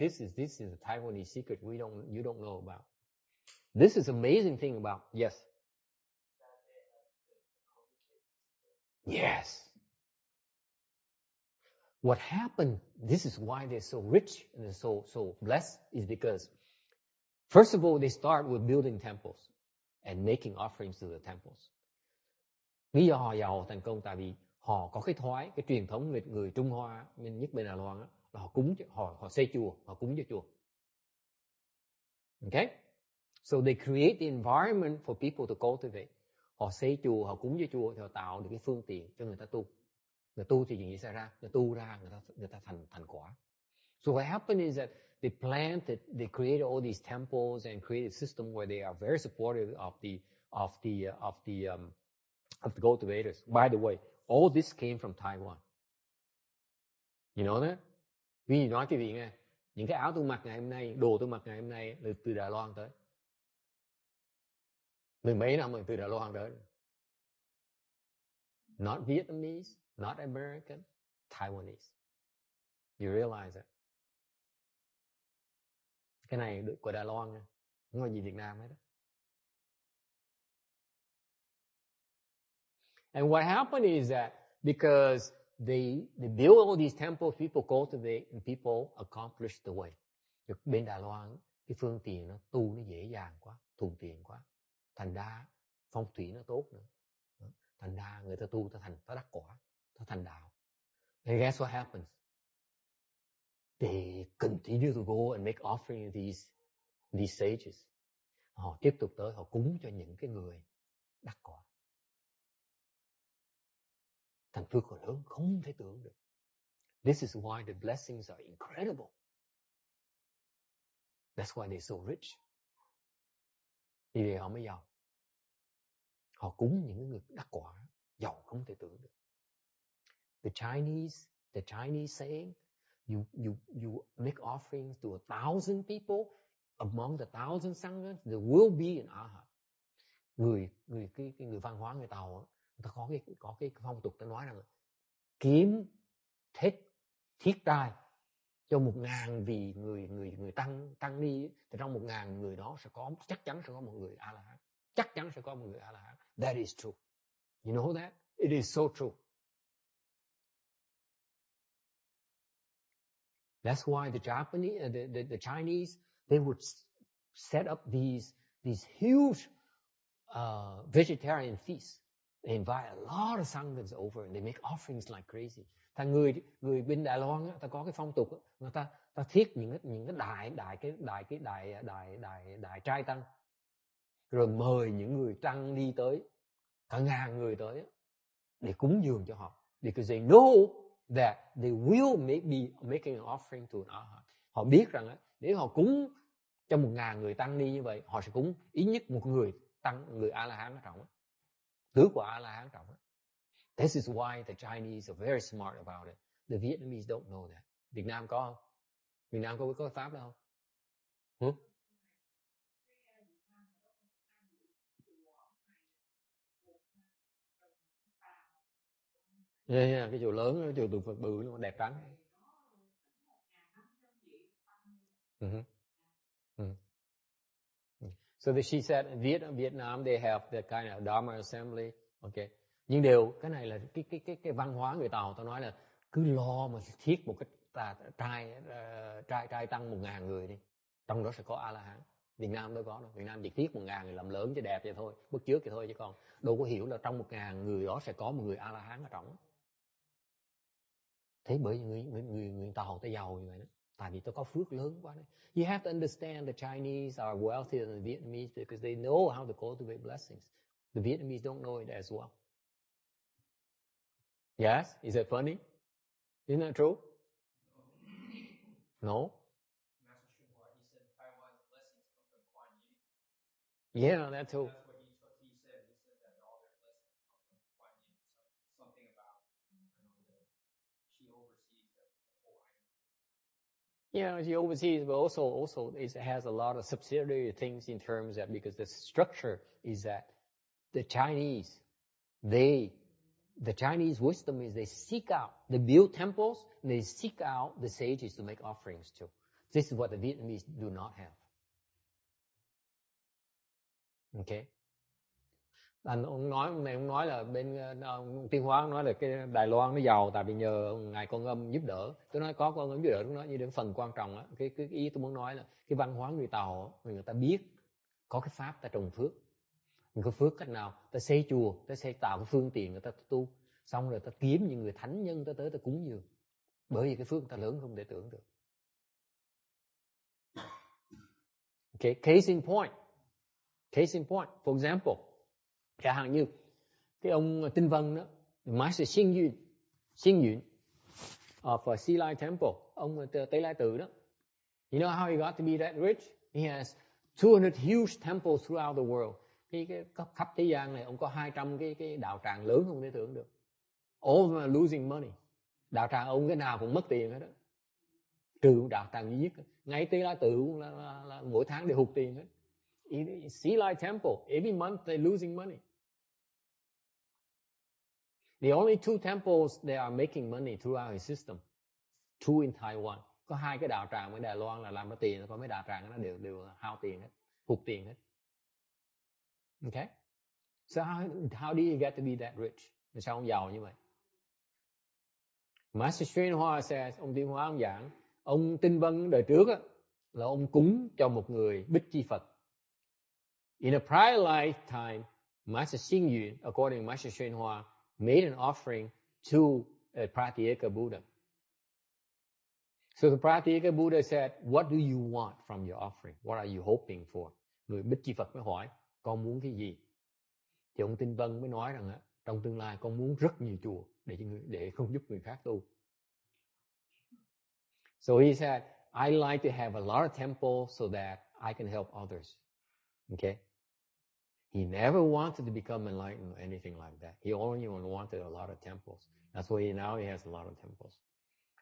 a Taiwanese secret you don't know about. This is amazing thing about, yes. Yes. What happened, this is why they're so rich and they're so blessed, is because, first of all, they start with building temples and making offerings to the temples. Lý do họ giàu thành công tại vì họ có cái truyền thống người Trung Hoa, nhất bên Đài Loan, là họ cúng, họ xây chùa, họ cúng cho chùa. Okay? So they create the environment for people to cultivate. Họ xây chùa, họ cúng cho chùa, thì họ tạo được cái phương tiện cho người ta tu. Người tu thì chuyện gì xảy ra? Người tu ra, người ta thành quả. So what happened is that they created all these temples and created a system where they are very supportive of the cultivators. By the way, all this came from Taiwan. You know that? Vì gì nói quý vị nghe, những cái áo tôi mặc ngày hôm nay, đồ tôi mặc ngày hôm nay là từ Đài Loan tới. Mười mấy năm rồi từ Đài Loan tới. Not Vietnamese, not American, Taiwanese. You realize that? Cái này được của Đài Loan nha, không có gì Việt Nam hết đó. And what happened is that because they build all these temples, people cultivate and people accomplish the way. Bên Đài Loan, cái phương tiện nó tu nó dễ dàng quá, thuận tiện quá. Thành ra phong thủy nó tốt nữa. Thành ra người ta tu ta đắc quả, ta thành đạo. And guess what happens? They continue to go and make offering these sages. Họ tiếp tục tới, họ cúng cho những cái người đắc quả. Thành phước họ lớn không thể tưởng được. This is why the blessings are incredible. That's why they're so rich. Vì vậy họ mới giàu. Họ cúng những người đắc quả, giàu không thể tưởng được. The Chinese saying, you make offerings to 1,000 people, among the 1,000 sanghas, there will be an arhat. Người văn hóa người Tàu, người ta có cái phong tục ta nói rằng kiếm thiết trai cho 1.000 vì người tăng ni, thì trong 1.000 người đó chắc chắn sẽ có một người A La Hán. Chắc chắn sẽ có một người A La Hán. That is true. You know that? It is so true. That's why the Chinese, they would set up these huge vegetarian feasts. They invite a lot of sanghas over and they make offerings like crazy. Thằng người bên Đài Loan á, ta có cái phong tục á, người ta thiết những cái đại trai tăng, rồi mời những người tăng đi tới cả ngàn người tới để cúng dường cho họ, because they know that they will be making an offering to an arhat. Họ biết rằng á, nếu họ cúng cho 1.000 người tăng ni như vậy, họ sẽ cúng ít nhất một người tăng, người A La Hán ở trọng, tứ quả A La Hán trọng. This is why the Chinese are very smart about it. The Vietnamese don't know that. Việt Nam có không? Việt Nam có cái pháp đó không? Yeah, cái chùa lớn, cái chùa tượng Phật bự luôn, đẹp trắng. So she said in Vietnam they have the kind of Dharma assembly. Okay. Nhưng cái này là cái văn hóa người Tàu, tao nói là cứ lo mà thiết một cái trai tăng 1.000 người đi, trong đó sẽ có A La Hán. Việt Nam đâu có đâu, Việt Nam chỉ thiết 1.000 người làm lớn cho đẹp vậy thôi, bước trước vậy thôi, chứ còn đâu có hiểu là trong 1.000 người đó sẽ có một người A La Hán ở trong. Thế bởi vì người Tàu ta giàu như vậy đó, tại vì ta có phước lớn quá đấy. You have to understand the Chinese are wealthier than the Vietnamese because they know how to cultivate blessings. The Vietnamese don't know it as well. Yes? Is that funny? Isn't that true? No? Master Shinhua, he said Taiwan's blessings come from Kuan Yin. Yeah, that's true. That's what he said. He said that all their blessings come from Kuan Yin. Something about, she oversees the whole island. Yeah, she oversees, but also it has a lot of subsidiary things in terms of, because the structure is that the Chinese wisdom is they build temples, and they seek out the sages to make offerings to. This is what the Vietnamese do not have. Okay. Ông nói là bên Tiên Hóa, ông nói là cái Đài Loan nó giàu tại vì nhờ ngài Con Âm giúp đỡ. Tôi nói có Con Âm giúp đỡ, tôi nói như đến phần quan trọng á, cái ý tôi muốn nói là cái văn hóa người Tàu, người ta biết có cái pháp ta trồng phước. Mình có phước cách nào? Ta xây chùa, ta xây tạo cái phương tiện người ta tu, xong rồi ta kiếm những người thánh nhân ta tới ta cúng dường. Bởi vì cái phước người ta lớn không thể tưởng được. Okay, case in point. For example, chẳng hạn như cái ông Tinh Vân đó, Master Xing Yun of Sea Lai Temple, ông Tây Lai Tự đó. You know how he got to be that rich? He has 200 huge temples throughout the world. Cái khắp thế gian này, ông có 200 cái đạo tràng lớn không thể tưởng được. All of them are losing money. Đạo tràng ông cái nào cũng mất tiền hết đó. Trừ đạo tràng duy nhất. Ngay Tây Lai Tự là mỗi tháng đều hụt tiền hết. Sea Lai Temple, every month they're losing money. The only 2 temples that are making money throughout his system, 2 in Taiwan. Có 2 cái đạo tràng ở Đài Loan là làm ra tiền, còn mấy đạo tràng nó đều hao tiền hết, hụt tiền hết. Okay? So how do you get to be that rich? Sao ông giàu như vậy? Master Shinhua says, ông Tiên Hóa ông giảng, ông Tinh Vân đời trước á, là ông cúng cho một người Bích Chi Phật. In a prior lifetime, Master Xing Yun, according to Master Shinhua, made an offering to a Pratyeka Buddha. So the Pratyeka Buddha said, what do you want from your offering? What are you hoping for? Người Bích Chi Phật mới hỏi, con muốn cái gì? Thì ông Tinh Vân mới nói rằng, trong tương lai con muốn rất nhiều chùa để không giúp người khác tu. So he said, I like to have a lot of temples so that I can help others. Okay? He never wanted to become enlightened or anything like that. He only wanted a lot of temples. That's why now he has a lot of temples.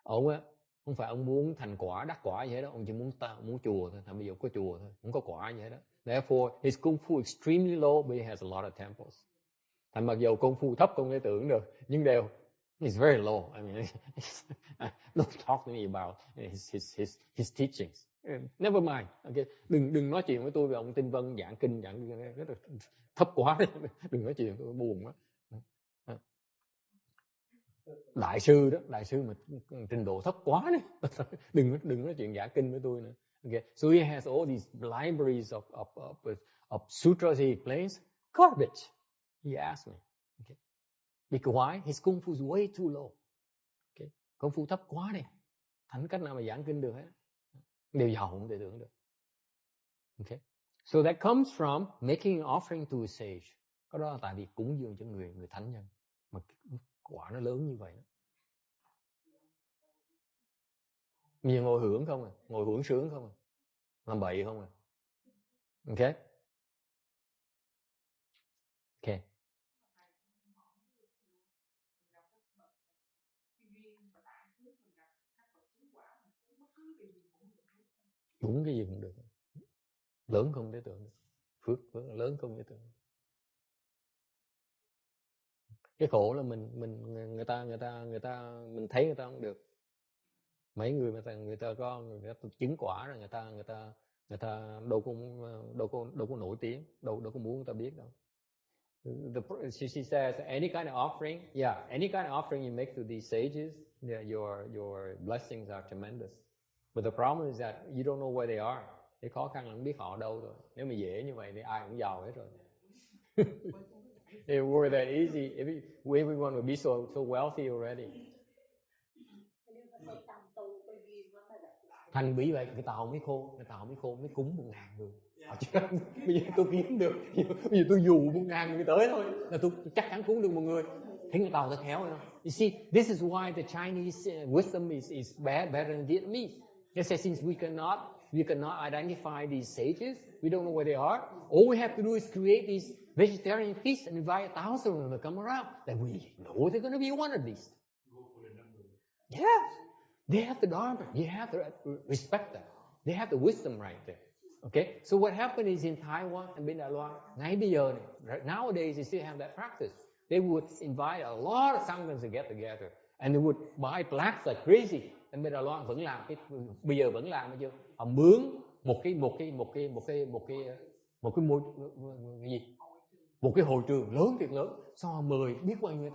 Ông á, không phải ông muốn thành quả, đắc quả gì hết đó. Ông chỉ muốn chùa thôi. Bây giờ có chùa thôi. Không có quả gì hết đó. Therefore, his kung fu extremely low, but he has a lot of temples. Thành mặc dù kung fu thấp không thể tưởng được, nhưng đều it's very low. I mean, don't talk to me about his teachings. Never mind. Okay, đừng nói chuyện với tôi về ông Tinh Vân giảng kinh rất là thấp quá đấy. Đừng nói chuyện, tôi buồn quá. Đại sư mà trình độ thấp quá đấy. đừng nói chuyện giảng kinh với tôi nữa. Okay, so he has all these libraries of sutras he explains. Garbage. He asked me. Okay. Because why? His kung fu is way too low. Okay. công phu thấp quá đi, thành cách nào mà giảng kinh được hết, đều giàu không thể tưởng được. Okay. So that comes from making an offering to a sage. Cái đó là tại vì cúng dường cho người thánh nhân, mà quả nó lớn như vậy đó. Nhiều ngồi hưởng không à, ngồi hưởng sướng không à, làm bậy không à. Okay. Okay. Đúng cái gì cũng được, lớn không thể tưởng được, phước lớn không thể tưởng được. Cái khổ là người ta mình thấy người ta không được. Mấy người mà người ta chứng quả rồi, người ta đâu có nổi tiếng, đâu có muốn người ta biết đâu. She says any kind of offering, any kind of offering you make to these sages, your blessings are tremendous. But the problem is that you don't know where they are. Cái khó khăn là không biết họ ở đâu rồi. Nếu mà dễ như vậy thì ai cũng giàu hết rồi. If it were that easy, everyone would be so wealthy already. Thành bí vậy, người ta không biết khôn, mới cúng 1.000 người. Bây giờ tôi kiếm được, bây giờ tôi dù 1.000 người tới thôi, là tôi chắc chắn cúng được 1 người. Thấy người Tàu ta khéo không? You see, this is why the Chinese wisdom is better than Vietnamese. They say since we cannot identify these sages, we don't know where they are. All we have to do is create these vegetarian feasts and invite 1,000 of them to come around. That we know they're going to be one of these. Yeah, they have the dharma. You have to respect that. They have the wisdom right there. Okay, so what happened is in Taiwan and bên Đài Loan, ngay bây giờ này, nowadays they still have that practice. They would invite a lot of Sanghas to get together, and they would buy plaques like crazy. And bên Đài Loan vẫn làm bây giờ vẫn làm chưa? Họ mướn một cái hội trường lớn thiệt lớn, sau họ mời biết bao nhiêu người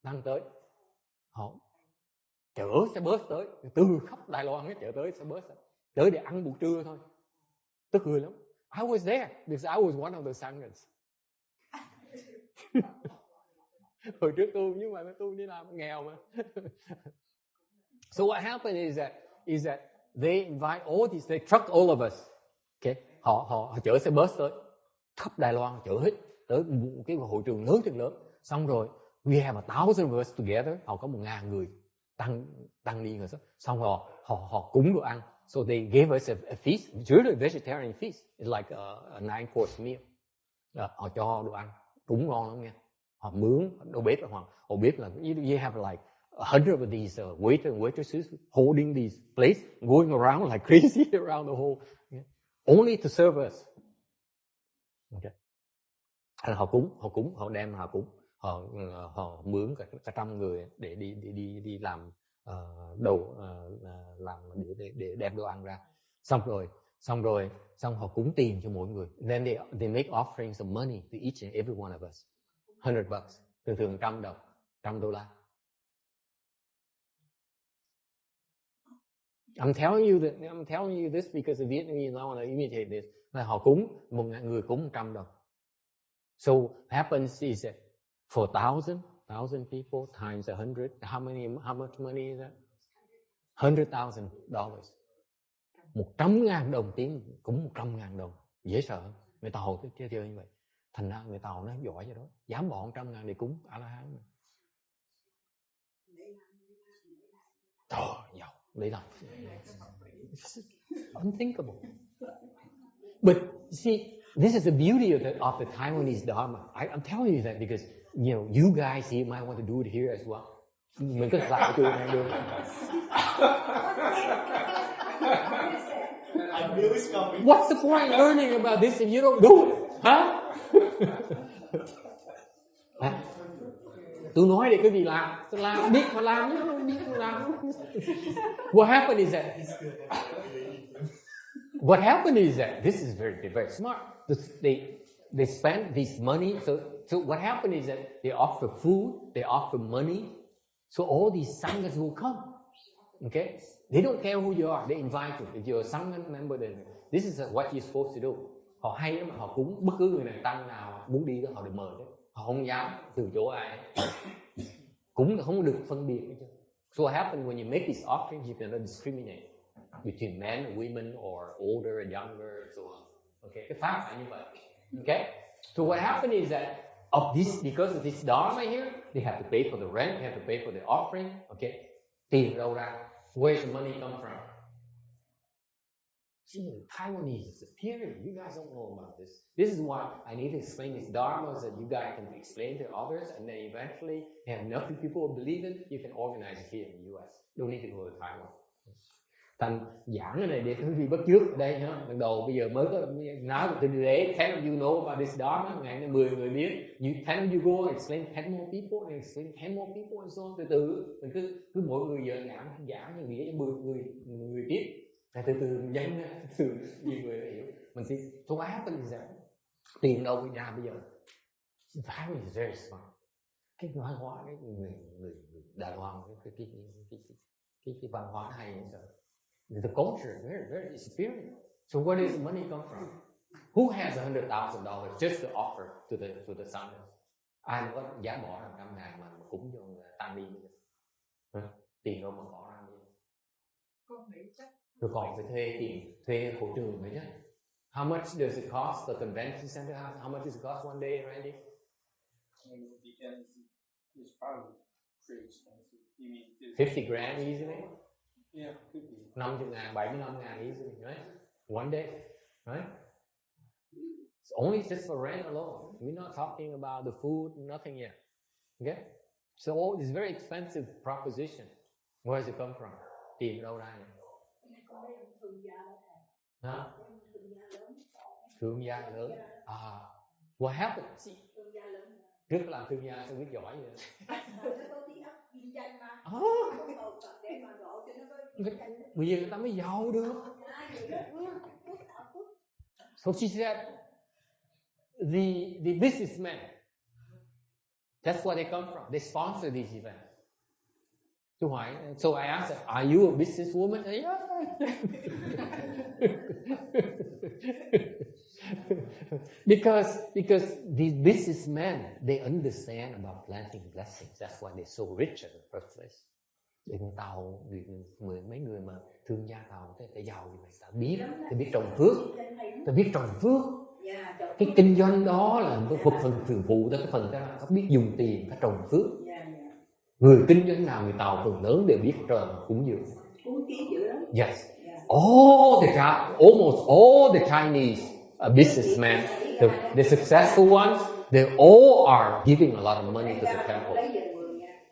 tăng tới, họ chở xe bus tới từ khắp Đài Loan, chở tới xe bus tới để ăn buổi trưa thôi. Tức cười lắm. I was there because I was one of the Sanghas. Hồi trước tu nhưng mà tu đi làm nghèo mà. So what happened is that they invite all these, they truck all of us. Okay, họ chở xe bus tới khắp Đài Loan, chở hết tới một cái hội trường lớn thiệt lớn. Xong rồi we have 1,000 of us together. Họ có 1.000 người tăng đi rồi. Xong họ cúng đồ ăn. So they gave us a feast. It's really a vegetarian feast. It's like a 9-course meal. Họ cho đồ ăn, đúng ngon lắm nha. Họ mướn đầu bếp, họ biết là you have like 100 of these waiters and waitresses holding these plates, going around like crazy around the whole, only to serve us. Okay. Họ cúng, họ mướn cả 100 người để đi làm làm để đem đồ ăn ra. Xong họ cúng tiền cho mỗi người. Then they make offerings of money to each and every one of us. $100, thường $100. I'm telling you this because the Vietnamese now want to imitate this. Là họ cúng, 1.000 người cúng $100. So happens is that for 1,000 people times 100, how much money is that? $100,000. 100.000 đồng tiếng, cúng 100.000 đồng. Dễ sợ. Người Tàu chơi như vậy. Thành ra người Tàu nó giỏi vậy đó. Dám bỏ 100.000 để cúng A-la-hán. Trời, giàu. Lấy lòng. Unthinkable. But see, this is the beauty of the Taiwanese Dharma. I'm telling you that because, you guys here might want to do it here as well. Mình có làm cho này được. What's the point learning about this if you don't do it? Huh? Tôi nói để cái gì làm? Tôi làm, biết mà làm chứ không biết mà làm. What happened is that this is very, very smart. They spend this money. So what happened is that they offer food, they offer money. So all these sanghas will come. Okay? They don't care who you are. They invite you. If you're a sangha member, then this is what you're supposed to do. Họ hay lắm, họ cúng bất cứ người này tăng nào muốn đi đó họ được mời đấy. Họ không dám từ chỗ ai. Cúng là không được phân biệt. So what happens when you make these offerings, you cannot discriminate between men and women or older and younger and so on. Okay, cái pháp phải như vậy. Okay, so what happened is that of this, because of this dharma here, they have to pay for the rent, they have to pay for the offering. Okay, tiền đâu ra? Where's the money come from? Taiwanese is superior. You guys don't know about this. This is why I need to explain these dharmas that you guys can explain to others, and then eventually, have enough people who believe it, you can organize it here in the U.S. Don't need to go to Taiwan. Thành giảng cái này để quý vị bắt chước ở đây nhá. Lần đầu bây giờ mới có nói từ đấy, 10 of you know about this dharma, ngày nay 10 người biết. 10 of you go and explain 10 more people and explain 10 more people and so on. Từ từ mình cứ mỗi người giờ giảng như nghĩa cho 10 người biết. Từ từ nhanh từ nhiều người hiểu. Mình sẽ so what happens is that tiền đâu ra bây giờ? Taiwan is very smart. Cái văn hóa cái người Đài Loan cái văn hóa hay như vậy. The culture is very, very superior. So where does the money come from? Who has $100,000 just to offer to the sun? Ai mà có giá bỏ 100.000 mà cúng cho tăng đi bây giờ? Tiền đâu mà bỏ ra bây giờ? Rồi còn phải thuê hội trường nữa chứ. How much does it cost the convention center? How much does it cost one day, Randy? It depends. It's probably pretty expensive. You mean 50 grand easily? Yeah, could be. 50.000, 75.000 easily, right? One day, right? It's only just for rent alone. We're not talking about the food, nothing yet. Okay? So it's a very expensive proposition. Where does it come from? Tiền đâu ra này? Hả? Thương gia lớn. What happened? Trước làm thương gia sao biết giỏi vậy? Bây giờ người ta mới giàu được. So she said, the businessmen, that's where they come from. They sponsor these events. So I asked her, are you a businesswoman? Yeah. Because these businessmen, they understand about planting blessings. That's why they're so rich in the first place. Người Tàu, mấy người mà thương gia Tàu, ta giàu như vậy, ta biết trồng phước, ta biết trồng phước. Cái kinh doanh đó là một phần thường phụ, cái phần ta biết dùng tiền, ta trồng phước. Người kinh doanh nào người Tàu phần lớn đều biết trồng cúng dường. Yes. Almost all the Chinese businessmen, the successful ones, they all are giving a lot of money to the temple.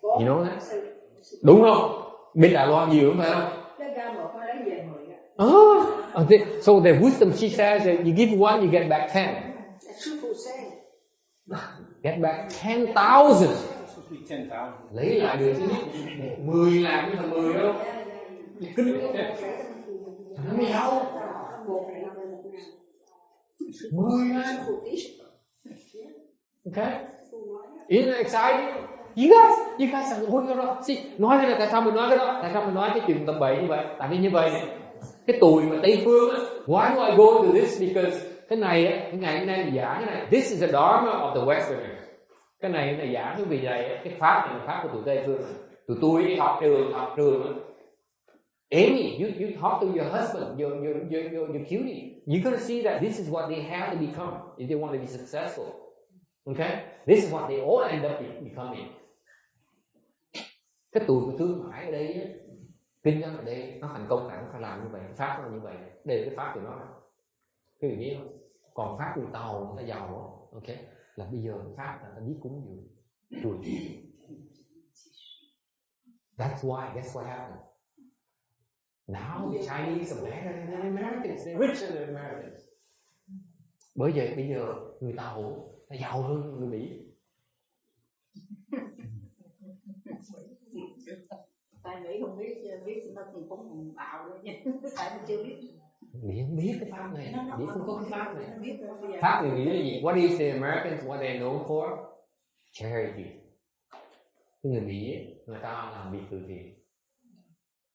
You know that? Đúng không? Bên Đài Loan nhiều không phải không? So the wisdom, she says that you give one, you get back 10. Get back 10,000. Lấy lại được chứ. 10 làm chứ là 10 đâu. Kinh nó mới giàu. 10 làm. Okay? Isn't it exciting? You guys are going đó. Nói cái này tại sao mình nói cái đó? Tại sao mình nói cái chuyện tầm bậy như vậy? Tại vì như vậy này, cái tuổi mà Tây phương á, why do I go to this? Because cái này á, cái ngày hôm nay giảng cái này, this is the dharma of the Westerners. Cái này giảng cái vì vậy, cái pháp này là pháp của tụi Tây phương. Tụi tôi đi học trường. Amy, you talk to your husband, your cutie. You're gonna see that this is what they have to become if they want to be successful. Okay? This is what they all end up becoming. Cái tuổi của thương mại ở đây á, kinh doanh ở đây nó thành công phải làm như vậy, pháp nó như vậy, đây là cái pháp của nó. Cái gì biết không? Còn pháp người Tàu người ta giàu đó, ok? Là bây giờ pháp là ta biết cúng dường, chùi. That's what happened. Now the Chinese are better than the Americans, they're richer than the Americans. Bởi vậy bây giờ người Tàu ta giàu hơn người Mỹ. Tại Mỹ không biết nó cũng có một bạo luôn nha. Tại mình chưa biết. Mỹ không biết cái pháp này, Mỹ không có cái pháp này. Pháp người Mỹ là gì? What is the Americans, what they known for? Charity. Cái người Mỹ, người ta làm việc từ thiện.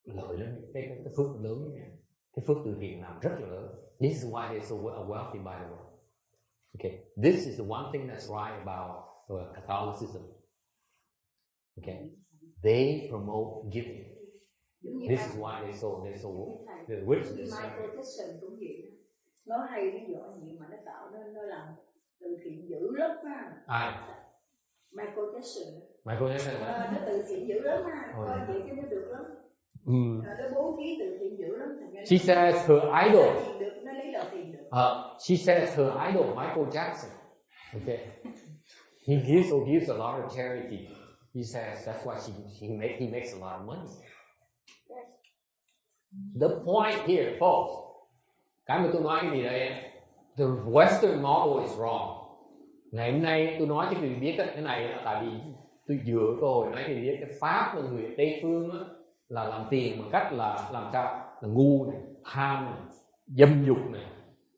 Lợi lắm, cái phước lớn như này. Cái phước từ thiện làm rất là lớn. This is why they're so wealthy by the way. Okay, this is the one thing that's right about Catholicism. Okay, they promote giving. This is why they're so the rich. Michael Jackson cũng vậy đó. Nó hay cái võ gì mà nó tạo nó làm từ thiện dữ lắm á. Ai? Michael Jackson. Michael Jackson. Nó từ thiện dữ lắm á. Coi vậy chứ nó được lắm. Nó bố trí từ thiện dữ lắm. She says her idol. Nó lấy đầu tiền được. She says her idol Michael Jackson. Okay. He gives a lot of charity. He says that's why he makes a lot of money. The point here, folks. Cái mà tôi nói cái gì đây? The Western model is wrong. Ngày hôm nay tôi nói cho quý vị biết cái này là tại vì tôi dựa cơ hội nói cho quý vị biết cái pháp mà người Tây phương á, là làm tiền bằng cách là làm sao? Là ngu này, tham này, dâm dục này,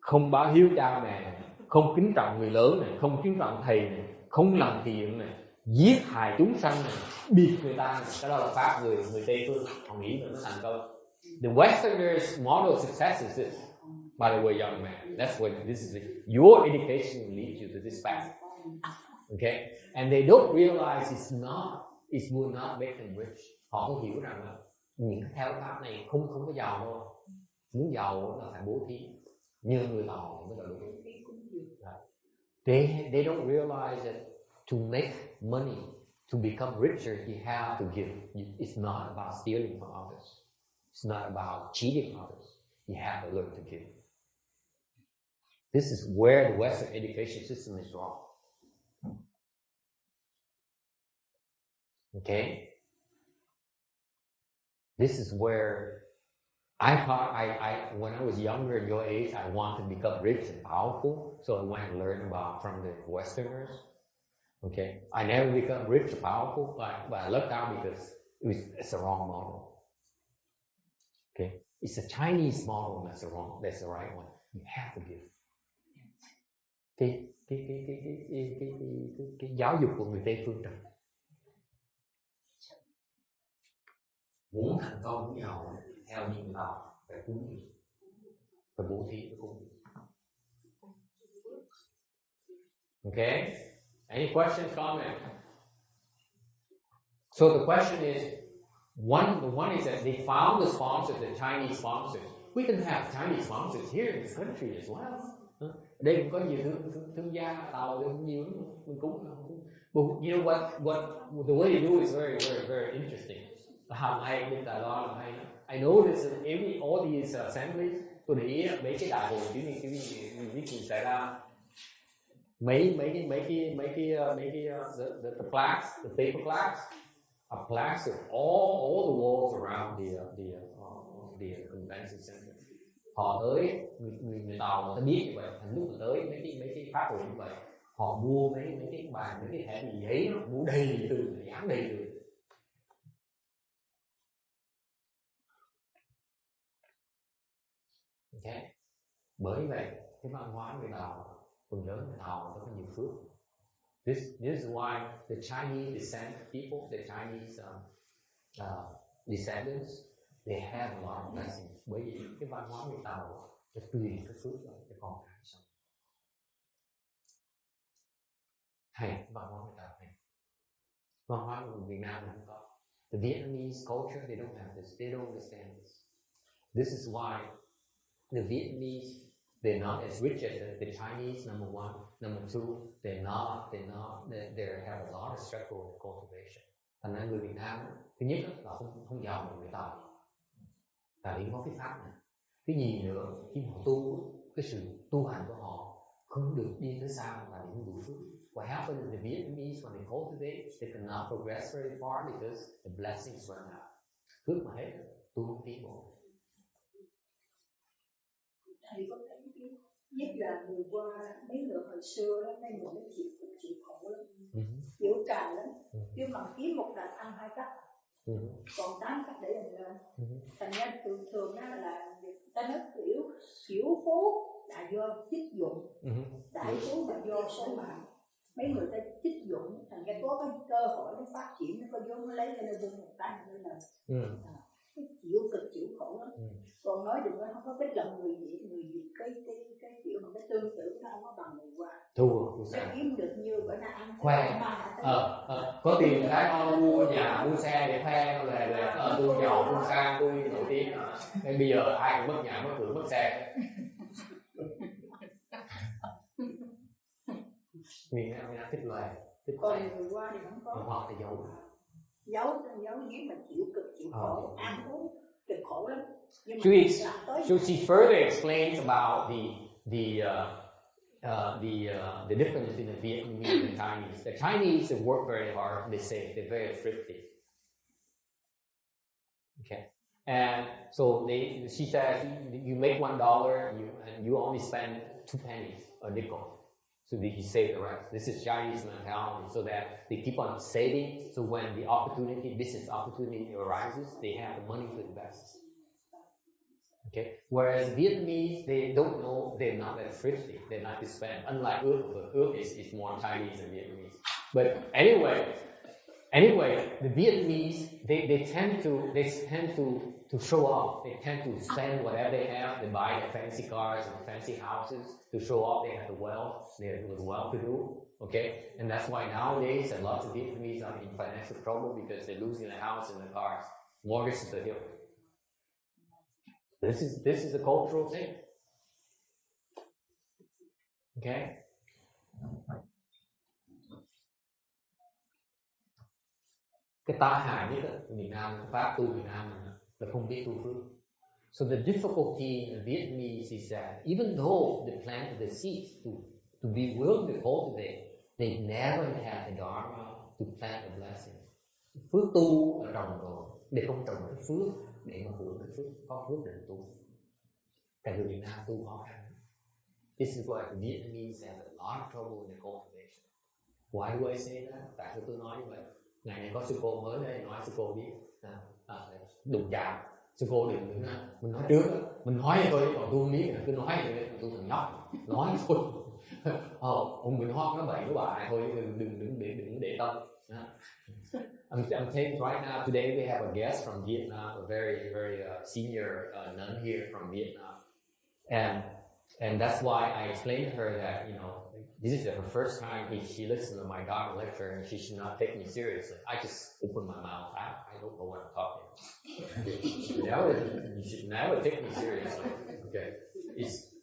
không báo hiếu cha mẹ này, không kính trọng người lớn này, không kính trọng thầy này, không làm thiện này, giết hại chúng sanh này, biệt người ta này. Cái đó là pháp người Tây phương họ nghĩ là nó thành công. The Westerners' model of success is this. By the way, young man, that's what this is. Your education will lead you to this path. Okay? And they don't realize it will not make them rich. Họ không hiểu rằng là những theo pháp này không có giàu đâu. Muốn giàu là phải bố thí. Như người Tàu mới là đúng. They don't realize that to make money, to become richer, you have to give. It's not about stealing from others. It's not about cheating others. You have to learn to give. This is where the Western education system is wrong. Okay? This is where I thought when I was younger, your age, I wanted to become rich and powerful. So I went and learned from the Westerners. Okay? I never become rich or powerful, but I left out because it's the wrong model. Okay? It's a Chinese model that's the right one. You have to give. Cái giáo dục của người Tây phương Trần. Muốn thành công muốn giàu theo như người Tàu phải cúng dường, phải bố thí, phải cúng dường. Okay? Any questions, comments? So the question is, the one is that they found the sponsors, the Chinese sponsors. We can have Chinese sponsors here in this country as well. Đây cũng có nhiều thương gia Tàu, đây cũng nhiều mình cúng. But you know what the way they do is very, very, very interesting. Làm hay bên Đài Loan hay. I notice that all these assemblies, tôi để ý mấy cái đại hội cái gì xảy ra, mấy cái the plaques, the paper plaques, are plaques of all the walls around the convention center. Họ tới người Tàu người ta biết như vậy, thành lúc mà tới mấy cái pháp hội như vậy, họ mua mấy cái bàn, mấy cái thẻ bì giấy nó mua đầy từ, dán đầy từ. Okay. Bởi vậy cái văn hóa người Tàu, phần lớn người Tàu nó có nhiều phước. This is why the Chinese descendant people, the Chinese descendants, they have a lot of blessings. Bởi vì cái văn hóa người Tàu nó tùy cái phước ở cái con cái sống. Hay văn hóa người Tàu này. Văn hóa người Việt Nam không có. The Vietnamese culture, they don't have this. They don't understand this. This is why the Vietnamese, they're not as rich as the Chinese, number one. Number two, they have a lot of struggle with cultivation. Thành ra người Việt Nam, thứ nhất là không giàu bằng người Tàu. Tại vì có cái pháp này. Cái gì nữa, khi họ tu, cái sự tu hành của họ không được đi tới xa và không đủ phước. What happens in the Vietnamese when they cultivate, they cannot progress very far because the blessings run out. Phước mà hết, tu không tiến bộ. Thầy có thấy nhất là người qua mấy người hồi xưa đó, mấy người nó chịu khổ lắm, chịu cày lắm, chứ mà kiếm một đàn ăn 2 cách, còn 8 cách để làm lên. Thành ra thường đó là ta nói kiểu phố là do chích dụng, đại số là do số mạng. Mấy người ta chích dụng, thành ra có cái cơ hội nó phát triển, nó có vốn nó lấy lên nó một tay nên là chịu khổ lắm. Còn nói đừng có không có biết lòng người Việt cái kiểu mà cái tương tự nó không có bằng người qua. Nó kiếm được như bởi nó ăn khoe Có tiền cái mua nhà mua xe để khoe là tôi giàu tôi sang tôi nổi tiếng. Nên bây giờ ai cũng mất nhà mất cửa mất xe. Mình thích loài thích còn người qua thì không có. hoặc là giấu dưới mà chịu khổ, ăn uống cực khổ lắm. So she further explains about the difference in the Vietnamese and Chinese. The Chinese, they work very hard. They say they're very thrifty. Okay, and so she says you make $1, and you only spend 2 pennies, a nickel. So that you save the rest. This is Chinese mentality, so that they keep on saving. So when the business opportunity arises, they have the money to invest. Okay. Whereas Vietnamese, they don't know, they're not that thrifty. They like to spend. Unlike Ước is more Chinese than Vietnamese. But anyway, the Vietnamese, they tend to show off. They tend to spend whatever they have. They buy the fancy cars and fancy houses to show off they have the wealth. They're well-to-do. Okay, and that's why nowadays a lot of Vietnamese are in financial trouble because they're losing the house and the cars. Mortgages are here. This is a cultural thing. Okay. Cái tai hại nhất ở miền Nam, Pháp tu miền Nam là không biết tu phước. So the difficulty in Vietnamese is that even though they planted the seeds to be willing to cultivate, they never had the dharma to plant a blessing. Phước tu là trồng rồi, để không trồng cái phước để mà hưởng cái phước, có phước để tu. Cả người Việt Nam tu khó khăn. This is why the Vietnamese have a lot of trouble in the cultivation. Why do I say that? Tại sao tôi nói như vậy? Ngày này có sư cô mới đây nói sư cô biết đụng chạm. Sư cô đừng mình nói trước, mình nói thôi còn tôi không biết, cứ nói tôi thằng nhóc nói thôi. Ông mình hót nó bậy nó bại thôi, đừng để tâm. I'm taking right now. Today we have a guest from Vietnam, a very senior nun here from Vietnam, and that's why I explained to her that this is her first time she listened to my Dharma lecture, and she should not take me seriously. I just open my mouth. I don't know what I'm talking about. You should never take me seriously. Okay,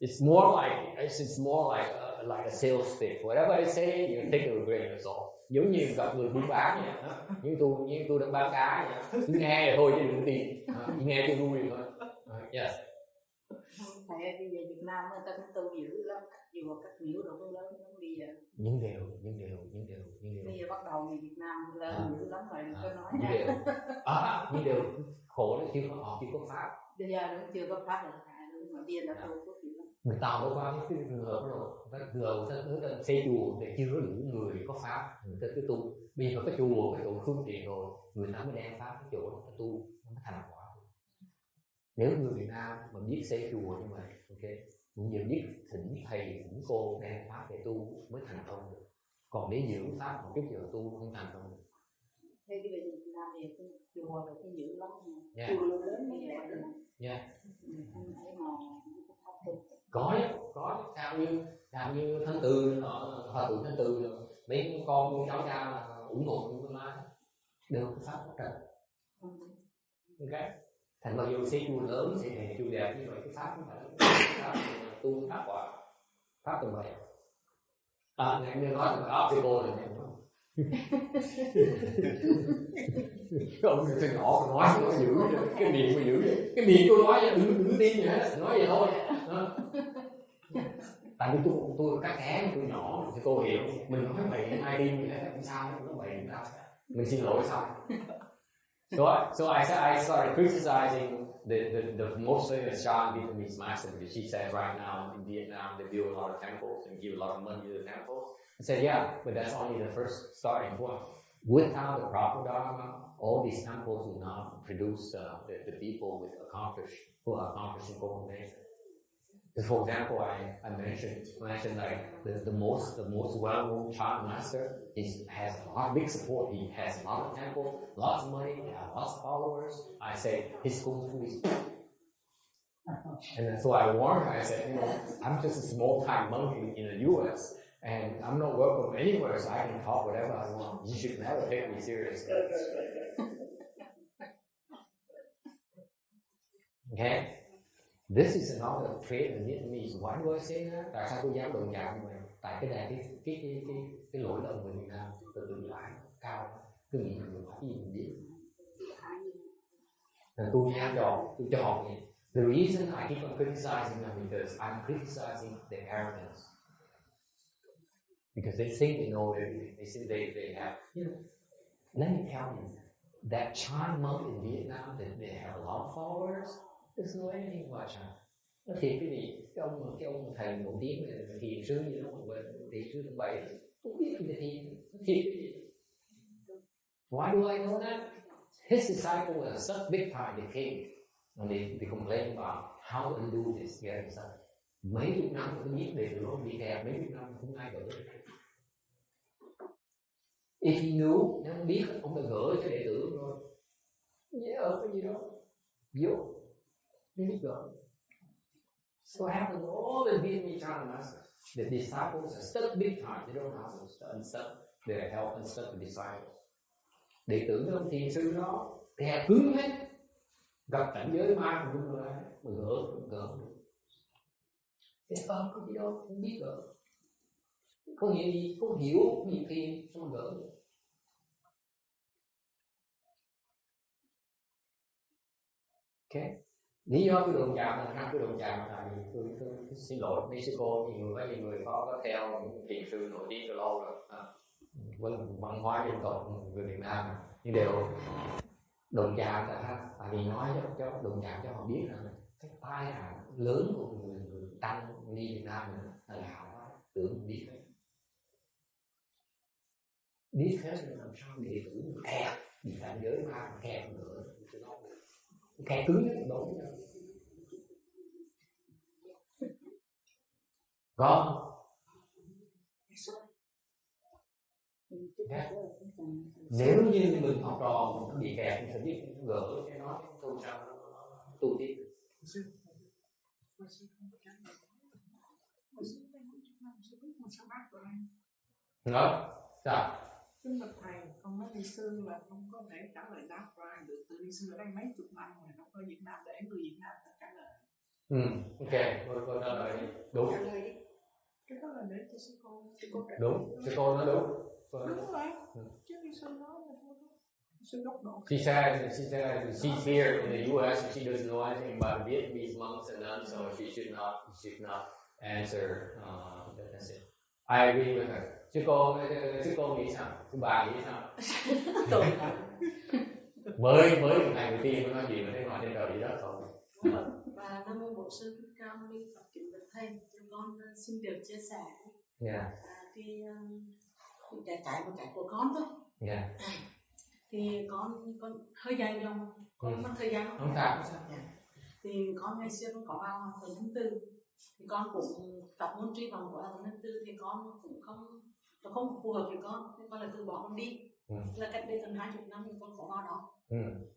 it's more like a sales pitch. Whatever I say, you take it with a grain of salt. Giống như gặp người buôn bán vậy đó. Như tôi đang bán cá vậy. Cứ nghe thôi chứ đừng tin. Chỉ nghe tôi vui thôi. Yes. Thầy bây giờ Việt Nam người ta cũng tu dữ lắm, dù các miếu đồ cũng lớn lắm bây giờ. Nhưng đều. Bây giờ bắt đầu người Việt Nam lớn dữ lắm rồi, tôi nói nha. Nhưng đều khổ đấy, chưa có pháp. Bây giờ cũng chưa có pháp được mà bây giờ đã tu có kiểu lắm. Người ta đã qua cái trường hợp rồi, người ta xây chùa để chưa có đủ người có pháp, người ta cứ tu. Bây giờ có chùa, cái chỗ phương tiện rồi, người ta mới đem pháp cái chỗ người ta tu, nó mới thành quả. Nếu người Việt Nam mà biết xây chùa như vậy, ok, cũng như biết thỉnh thầy, thỉnh cô đem pháp để tu mới thành công được. Còn để giữ pháp một chút giờ tu không thành công được. Thế bây giờ Việt Nam thì chùa rồi cái dữ lắm, chùa lớn như vậy lắm. Có theo như Thánh Tư, Hòa thượng Thánh Tư, mấy con cháu cha mà ủng hộ tương lai đều có pháp hỗ trợ. Ok. Thành mặc dù xây chùa lớn, xây thành chùa đẹp như vậy, cái pháp không phải tu pháp quả, pháp tầm bậy. Ngày như nói là áp sư cô rồi nè. Ông từ nhỏ nói nó dữ vậy, cái miệng mà dữ vậy, cái miệng tôi nói vậy đừng tin gì hết, nói vậy thôi. Tại vì tôi các kém tôi nhỏ thì cô hiểu, mình nói bậy ai tin thì không sao, nó bậy sao, mình xin lỗi sao. So I started criticizing the most famous Chan Vietnamese master because she said right now in Vietnam they build a lot of temples and give a lot of money to the temples. I said yeah, but that's only the first starting point. Without the proper dharma, all these temples will not produce the people who are accomplishing cultivation. For example, I mentioned like the most well-known Chan master has a lot of big support. He has a lot of temples, lots of money, lots of followers. I say his kung fu is, and so I warned her. I said, I'm just a small-time monk in the U.S. And I'm not welcome anywhere, so I can talk whatever I want. You should never take me seriously. Okay? This is another trait in Vietnamese. Why do I say that? Tại sao tôi dám đụng chạm mà? Tại cái này cái lỗi lầm của Việt Nam tự lại cao, cứ nghĩ mình phải gì mình biết. And tôi cho họ nghe. The reason I keep on criticizing them because I'm criticizing their arrogance. Because they think they know everything. They think they have, let me tell you, that Chan monk in Vietnam, that they have a lot of followers, doesn't know anything about China. Nó thiệt cái gì? Cái ông thầy nổi tiếng này, thiền sư gì đó, thiền sư thứ bảy, không biết cái gì, nó thiệt cái gì? Why do I know that? His disciples were such big time they came and they complain about how to do this. Mấy chục năm tôi biết đệ tử nó bị kẹt, mấy chục năm không ai gỡ. If he knew, nếu không biết, ông đã gỡ cho đệ tử rồi. Cái gì đó, vô, biết gỡ. So what happens all the Vietnamese Chan masters, the disciples are stuck big time. They don't know how to unstuck their help and stuck the disciples. Đệ tử của ông thiền sư đó kẹt cứng hết, gặp cảnh giới ma cũng rồi, mà gỡ. Thế không có gì đâu, không biết gỡ. Có nghĩa gì, không hiểu gì thiền, không gỡ. Okay. Lý do cái đụng chạm là cái đụng chạm là tôi xin lỗi Mexico, nhiều người có theo thiền sư nổi tiếng từ lâu rồi, vẫn văn hóa dân tộc người Việt Nam, nhưng đều đụng chạm là tại vì nói cho đụng chạm cho họ biết rằng cái tai nạn lớn của người tăng đi Việt Nam là lạ, tưởng biết hết. Biết hết là làm sao đệ tử kẹt, bị cảnh giới ma kẹt nữa, kẹt cứng nhất đối với nhau. Có. Nếu như mình học trò mình bị kẹt mình sẽ biết gỡ cái nó tu sao tu tiếp. Đó, sao? Kính bạch thầy, con nói ni sư là không có thể trả lời đáp ra được. Từ ni sư ở đây mấy chục năm rồi, không có Việt Nam để người Việt Nam trả lời. Ok, cô trả lời đi. Đúng. Cái đó là để cho sư cô. Đúng, sư cô nói đúng. Đúng rồi. Chứ ni sư nói là thôi. Sư góc độ. She said she's here in the U.S. and she doesn't know anything about Vietnamese monks and nuns, so she should not answer. That's it. I agree with her. Sư cô nghĩ sao? Sư bà nghĩ sao? mới một ngày đầu tiên mới nói gì mà thấy ngoài trên trời gì đó thôi. Và Nam mô Bổn Sư Thích Ca Mâu Ni Phật. Kính bạch thầy, con xin được chia sẻ cái của con thôi. Thì con hơi dài dòng, con mất thời gian không? Thì con ngày xưa con có vào Hòa Thượng Thứ Tư, thì con cũng tập môn tri vọng của Hòa Thượng Thứ Tư, thì con cũng không phù hợp với con, nên con là từ bỏ con đi. Là cách đây gần 20 năm thì con có vào đó.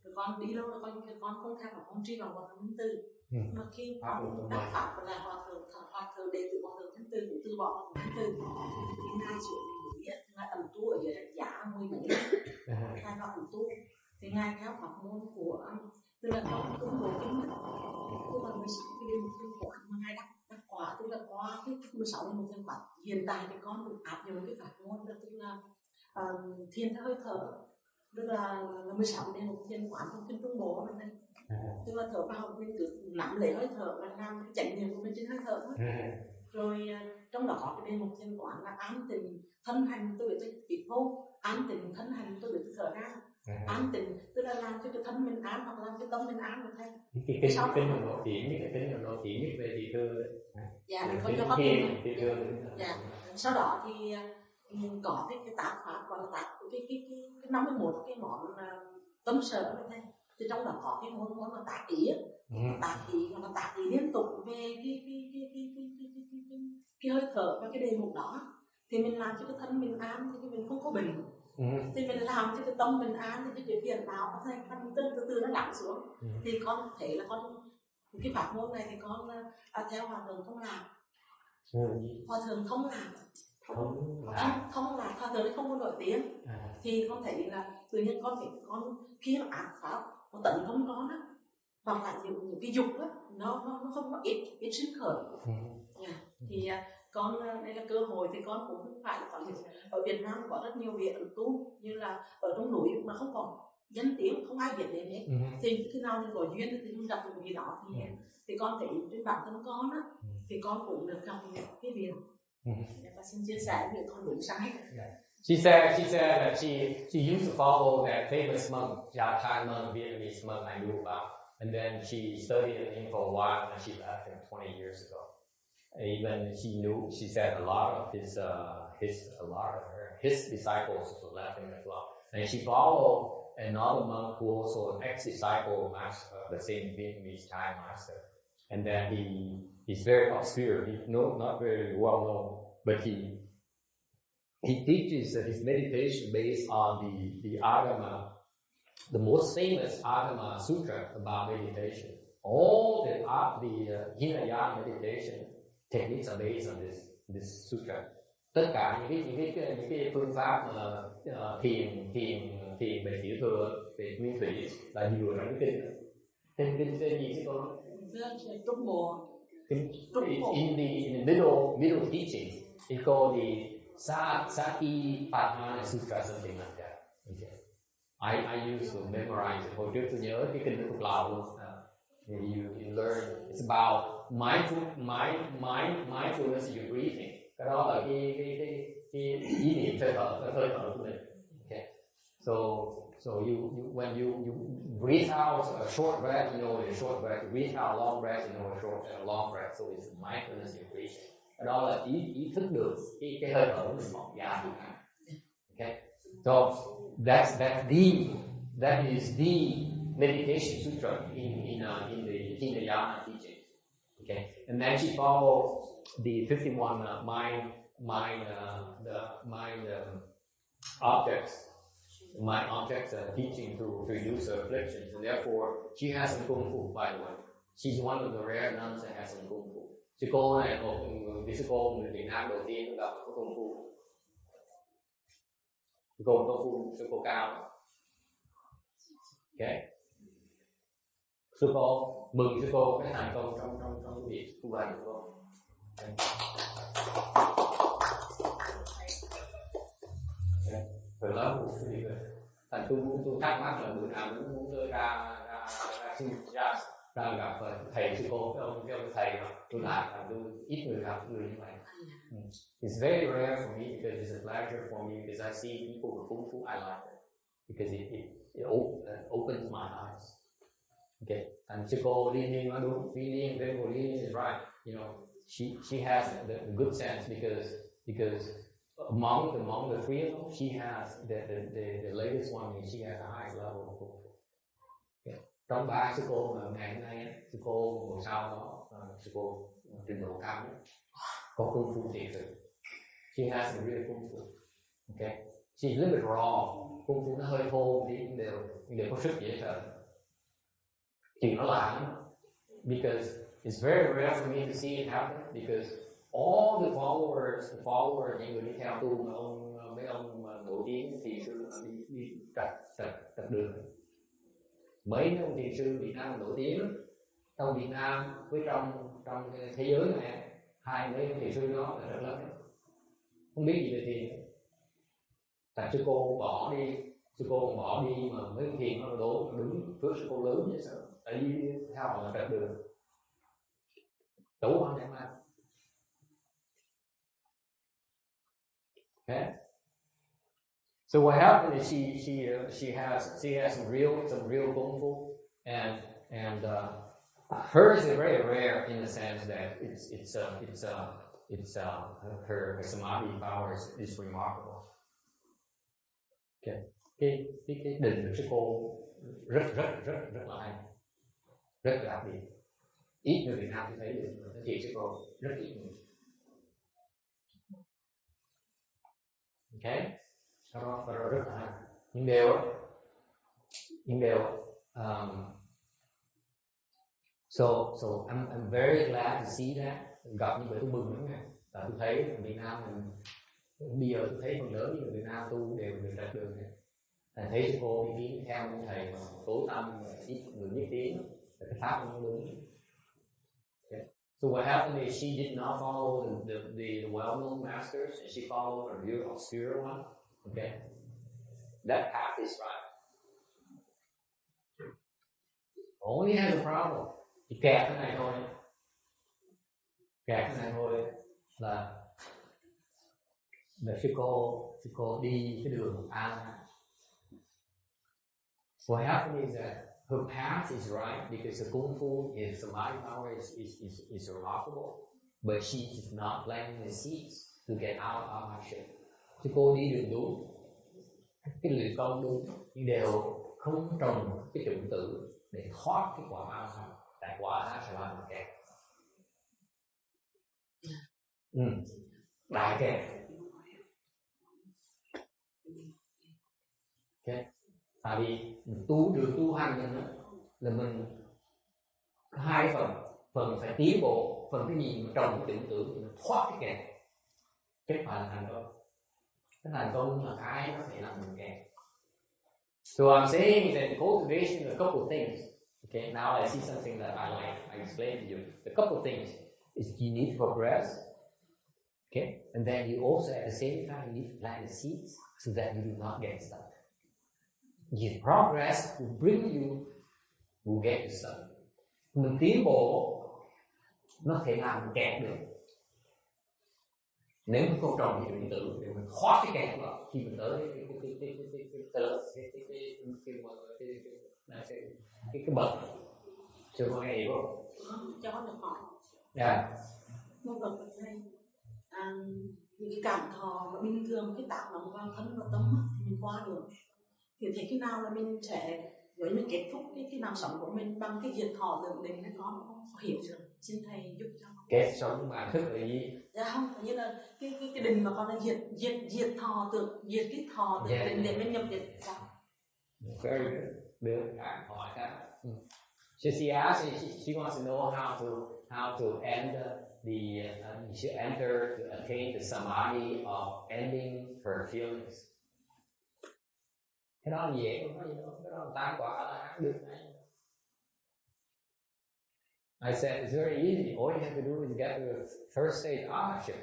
Rồi con đi lâu rồi con không theo vào môn tri vọng của Hòa Thượng Thứ Tư. Mà khi con đắc pháp là Hòa Thượng đệ tử Hòa Thượng Thứ Tư cũng từ bỏ Hòa Thượng Thứ Tư, thì ngài xuống biết ngài ẩn tu ở dưới đánh giá mười mấy năm, ngài vào ẩn tu thì ngài theo pháp môn của tức là con cũng bộ kinh nhất, tức là 16 cái đêm một thiên quả mà ngài đắc quả, tức là qua cái 16 đêm một thiên quả. Hiện tại thì con được áp dụng cái pháp môn đó, tức là thiền theo hơi thở, tức là 16 đêm một thiên quả trong kinh Trung Bộ này. Tức là thở vào mình cứ nắm lấy hơi thở và làm cái chánh niệm của mình trên hơi thở thôi. Rồi trong đó có cái đề mục thiền quán là an tịnh thân hành, tôi biết tôi hít vô, an tịnh thân hành tôi biết tôi thở ra. An tịnh tức là làm cho cái thân mình an hoặc làm cho tâm mình an được thôi. Cái kinh là nổi tiếng nhất về thị thư đấy. Dạ, mình không cho có thị thư. Dạ. Sau đó thì có cái tác pháp gọi là cái 51 cái món tâm sở này thôi. Thì trong đó có cái môn là tác ý, tác ý liên tục về cái hơi thở và cái đề mục đó. Thì mình làm cho cái thân mình an thì mình không có bệnh. Thì mình làm cho cái tâm mình an thì cái phiền não nó thành phần từ từ nó lắng xuống. Thì con thấy là con cái pháp môn này thì con theo Hòa Thượng Thông Lạc. Hòa Thượng Thông Lạc Thông lạc Hòa thượng không có nổi tiếng. Thì con thấy là tự nhiên con khi nó ác pháp nó tấn công con á, hoặc là những cái dục á, nó không có ít sinh khởi. Thì con đây là cơ hội thì con cũng không phải là có những ở Việt Nam có rất nhiều vị ẩn tu như là ở trong núi mà không có danh tiếng, không ai biết đến hết. Thì khi nào mình có duyên thì mình gặp những vị đó thì con thấy trên bản thân con á, thì con cũng được gặp những cái việc. Và xin chia sẻ với con đúng sai. She said that she used to follow that famous monk, Thai monk, Vietnamese monk I knew about, and then she studied with him for a while, and she left him 20 years ago. Even she said a lot of his disciples left him as well, and she followed another monk who also an ex-disciple of the same Vietnamese Thai master, and then he's very obscure. He's not very well known, but he teaches his meditation based on the Agama, the most famous Agama Sutra about meditation. All the Hinayana meditation techniques are based on this sutra. Tất cả những cái phương pháp thiền về tiểu thừa, về nguyên thủy là dựa vào cái kinh gì chứ con? Trung Bộ. In the middle teachings, it called the Satipatthana Sutra, something like that. Okay. I used to memorize it. Hồi trước tôi nhớ cái kinh thuộc lòng luôn. You learn. It's about mindfulness of your breathing. Cái đó là cái ý niệm hơi thở của mình. Okay. So when you breathe out a short breath, you know a short breath. Breathe out a long breath, you know a long breath. So it's mindfulness of your breathing. Đó là ý thức được cái hơi thở của mình mỏng dài. Okay, so that is the meditation sutra in the Hinayana teaching. Okay, and then she followed the 51 objects teaching to reduce her afflictions, and therefore she has some kung fu. By the way, she's one of the rare nuns that has some kung fu. Sư cô này một sư cô người Việt Nam đầu tiên gặp có công phu. Sư cô cao. Okay. Sư cô mừng sư cô cái thành công trong cái việc tu hành của cô. Rồi lớn một cái việc rồi. Thành tôi thắc mắc là bữa nào muốn ra gặp thầy sư cô cái ông thầy tôi lại tôi ít người gặp người như vậy. It's very rare for me because it's a pleasure for me because I see people with kung fu. I like it because it opens my eyes. Okay, and sư cô Liên nói đúng, Liên is right. You know, she has the good sense because among the three of them, she has the latest one, and she has the highest level of kung fu. Trong ba sư cô mà ngày hôm nay sư cô ngồi sau đó sư cô trình độ cao nhất có kung fu thiệt sự. She has some real kung fu. Okay, she's a little bit raw. Kung fu nó hơi thô thì đều có sức dễ sợ. Thì nó lạ because it's very rare for me to see it happen because all the followers những người đi theo tu mà mấy ông nổi tiếng thì sư đi trật đường. Mấy ông thiền sư Việt Nam nổi tiếng trong Việt Nam với trong thế giới này, mấy ông thiền sư đó là rất lớn, không biết gì về thiền. Tại sư cô bỏ đi mà mấy ông thiền nó đứng trước sư cô lớn vậy sao? Tại vì theo họ là trật đường, đủ anh em ạ. Okay. So what happened is she has some real kung fu and hers is very rare in the sense that her samadhi powers is remarkable. Okay. Cái định của sư cô rất là hay, rất là đặc biệt. Ít người Việt Nam tôi thấy được, mà chị sư cô rất ít người. Okay. Đó rất là hay. Nhưng đều so I'm very glad to see that. Gặp như vậy tôi mừng lắm nha. Tại tôi thấy ở Việt Nam Bây giờ tôi thấy phần lớn những người Nam tu đều trật đường này. Thầy thấy sư cô đi kiến theo những thầy mà tối tâm, ít người biết tiếng, cái pháp không đúng. Okay. So what happened is she did not follow the well-known masters, and she followed a real obscure one. Okay, that path is right. Only has a problem. Chỉ kẹt cái này thôi. Kẹt cái này thôi là sư cô đi cái đường an. What happened is that her path is right because the kung fu is samadhi power is remarkable, but she is not planting the seeds to get out of hardship. Sư cô đi đường đúng, cái luyện công đúng, nhưng đều không trồng cái chủng tử để thoát cái quả ma sát. Tại quả nó sẽ làm kẹt. Đại kẹt. Okay. Tại vì đường tu hành là mình hai phần phải tiến bộ, phần cái gì mà trồng cái chủng tử mình thoát cái kẹt, chứ phải là thành công. Cái thành công là cái nó phải làm mình kẹt. So I'm saying that cultivation a couple of things. Okay, now I see something that I like. I explain to you. A couple of things is you need to progress. Okay, and then you also at the same time you need to plant the seeds so that you do not get stuck. Your progress will get you stuck. Mình tiến bộ nó thể làm mình kẹt được. Nếu mình không trồng thì mình tự để mình thoát cái kẹt đó khi mình tới cái bậc. Chưa có nghe hiểu không? Cho được hỏi. Yeah. Một lần này, những cái cảm thọ mà bình thường cái tác động vào thân và tâm thì mình qua được. Thì thấy cái nào là mình sẽ với mình kết thúc cái năm sống của mình bằng cái diệt thọ lượng định nó có hiểu chưa? Xin thầy giúp cho. Kết sống bản thức là gì? Dạ không, như là cái định mà con là diệt thọ tượng, diệt cái thọ tượng định để mình nhập diệt sao? Very good. Được, hỏi các. So she asked, she wants to know how to end she should enter to attain the samadhi of ending her feelings. Cái đó là dễ, không có gì đâu, cái đó là tam quả là được này. I said, it's very easy. All you have to do is get to the first stage arhatship.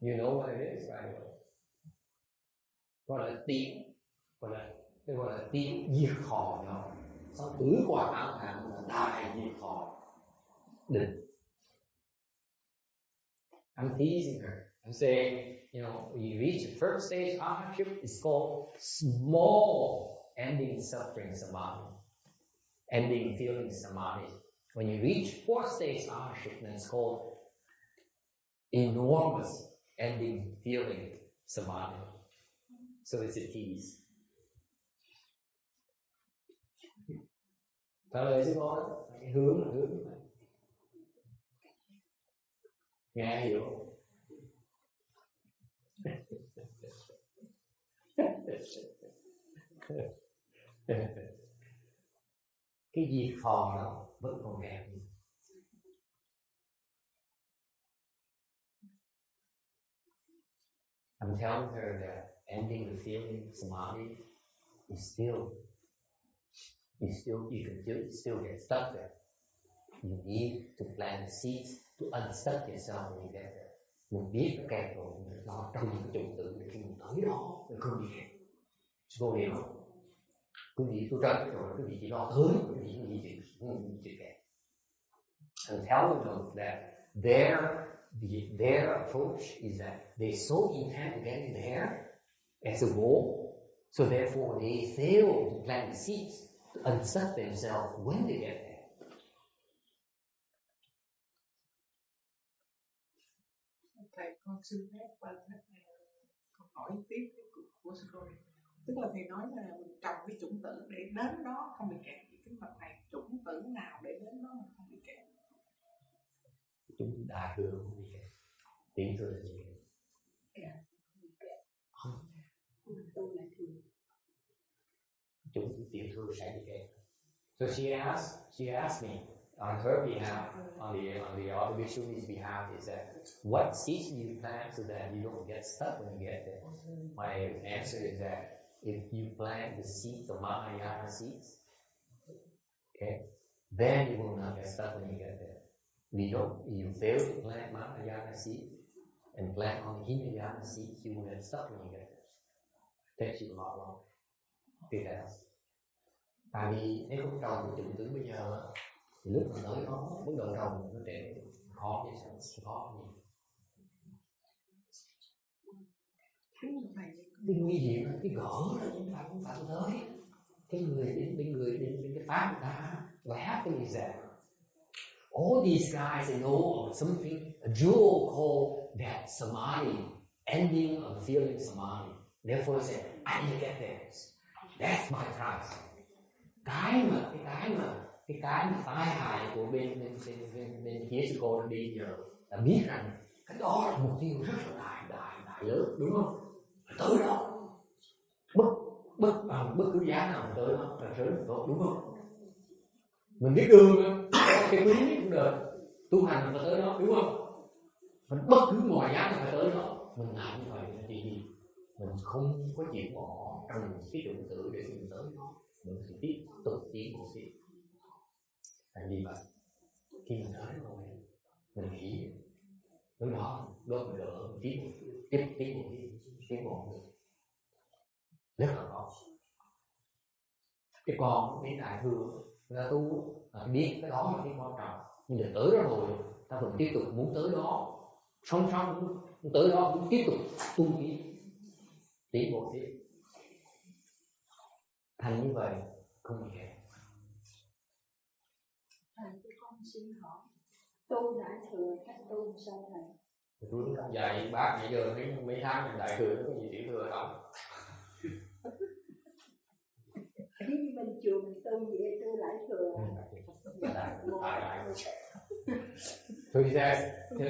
You know what it is, right away. Gọi là tiện diệt thọ đó. Sau tứ quả áo hàm là đại diệt thọ. Định. I'm teasing her. I'm saying, when you reach the first stage arhatship, it's called small ending suffering samadhi, ending feeling samadhi. When you reach fourth stage arhatship, then it's called enormous ending feeling samadhi. So it's a tease. Trả lời chứ con, cái hướng này. Nghe hiểu. Cái diệt thọ đó vẫn còn kẹt. I'm telling her that ending the feeling samadhi is still you can still get stuck there. You need to plant the seeds to unstuck yourself when you get there. Mình biết nó kẹt rồi, mình lo trồng cái chủng tử để khi mình tới đó, mình không bị kẹt. Cô hiểu không? Quý vị tôi tránh rồi, quý vị chỉ lo tới, quý vị không bị kẹt. And telling them that their approach is that they so intend to getting there as a goal, so therefore they fail to plant the seeds to unstuck themselves when they get there. Thầy con xin phép và con hỏi tiếp của sư cô. Tức là thầy nói là mình trồng cái chủng tử để đến đó không bị kẹt. Cái mặt này chủng tử nào để đến đó mình không bị kẹt? Chủng tử đại thừa không bị kẹt. Tiểu thừa là gì? Không. Chủng tử tiểu thừa sẽ bị kẹt. So she asked me, on her behalf, on the other Vishnu's behalf, is that what seeds do you plant so that you don't get stuck when you get there? My answer is that if you plant the seeds of Mahayana seeds, okay, then you will not get stuck when you get there. You fail to plant Mahayana seeds and plant on Hinayana seeds, you will get stuck when you get there. It takes you a lot longer. Vì thế, tại vì nếu không trồng cái chủng tử bây giờ thì lúc mà tới nó bắt đầu trồng nó trẻ khó chứ sao khó gì. Cái nguy hiểm là cái gỡ là chúng ta cũng phải tới cái người đến cái pháp của ta. What happened is that all these guys they know of something, a jewel called that samadhi, ending of feeling samadhi. Therefore say, I need to get there. That's my prize. Cái mà tai hại của bên phía sư cô đi giờ là biết rằng cái đó là mục tiêu rất là đại lớn, đúng không? Tới đó bất cứ giá nào tới đó là sớm tốt, đúng không? Mình biết đường cái quý cũng được, tu hành mà tới đó, đúng không? Mình bất cứ mọi giá nào phải tới đó, mình làm như vậy là gì? Mình không có chịu bỏ trồng cái chủng tử để mình tới đó, mình sẽ tiếp tục tiến một tiếp. Tại vì vậy, khi mình tới rồi, mình nghĩ lúc đó mình đỡ tiến một được rất là khó. Cái con mấy đại thừa người ta tu biết cái đó là cái quan trọng, nhưng đừng tới đó rồi ta vẫn tiếp tục muốn tới đó, song muốn tới đó muốn tiếp tục tu tiến bộ tiếp. Thành như vậy không dễ. Thầy cho con xin hỏi, tu đại thừa cách tu sao thầy? Tôi dạy bác bây giờ mấy tháng đại thừa nó có gì tiểu thừa không? Khi mình chùa mình tu vậy tu đại thừa. So he says,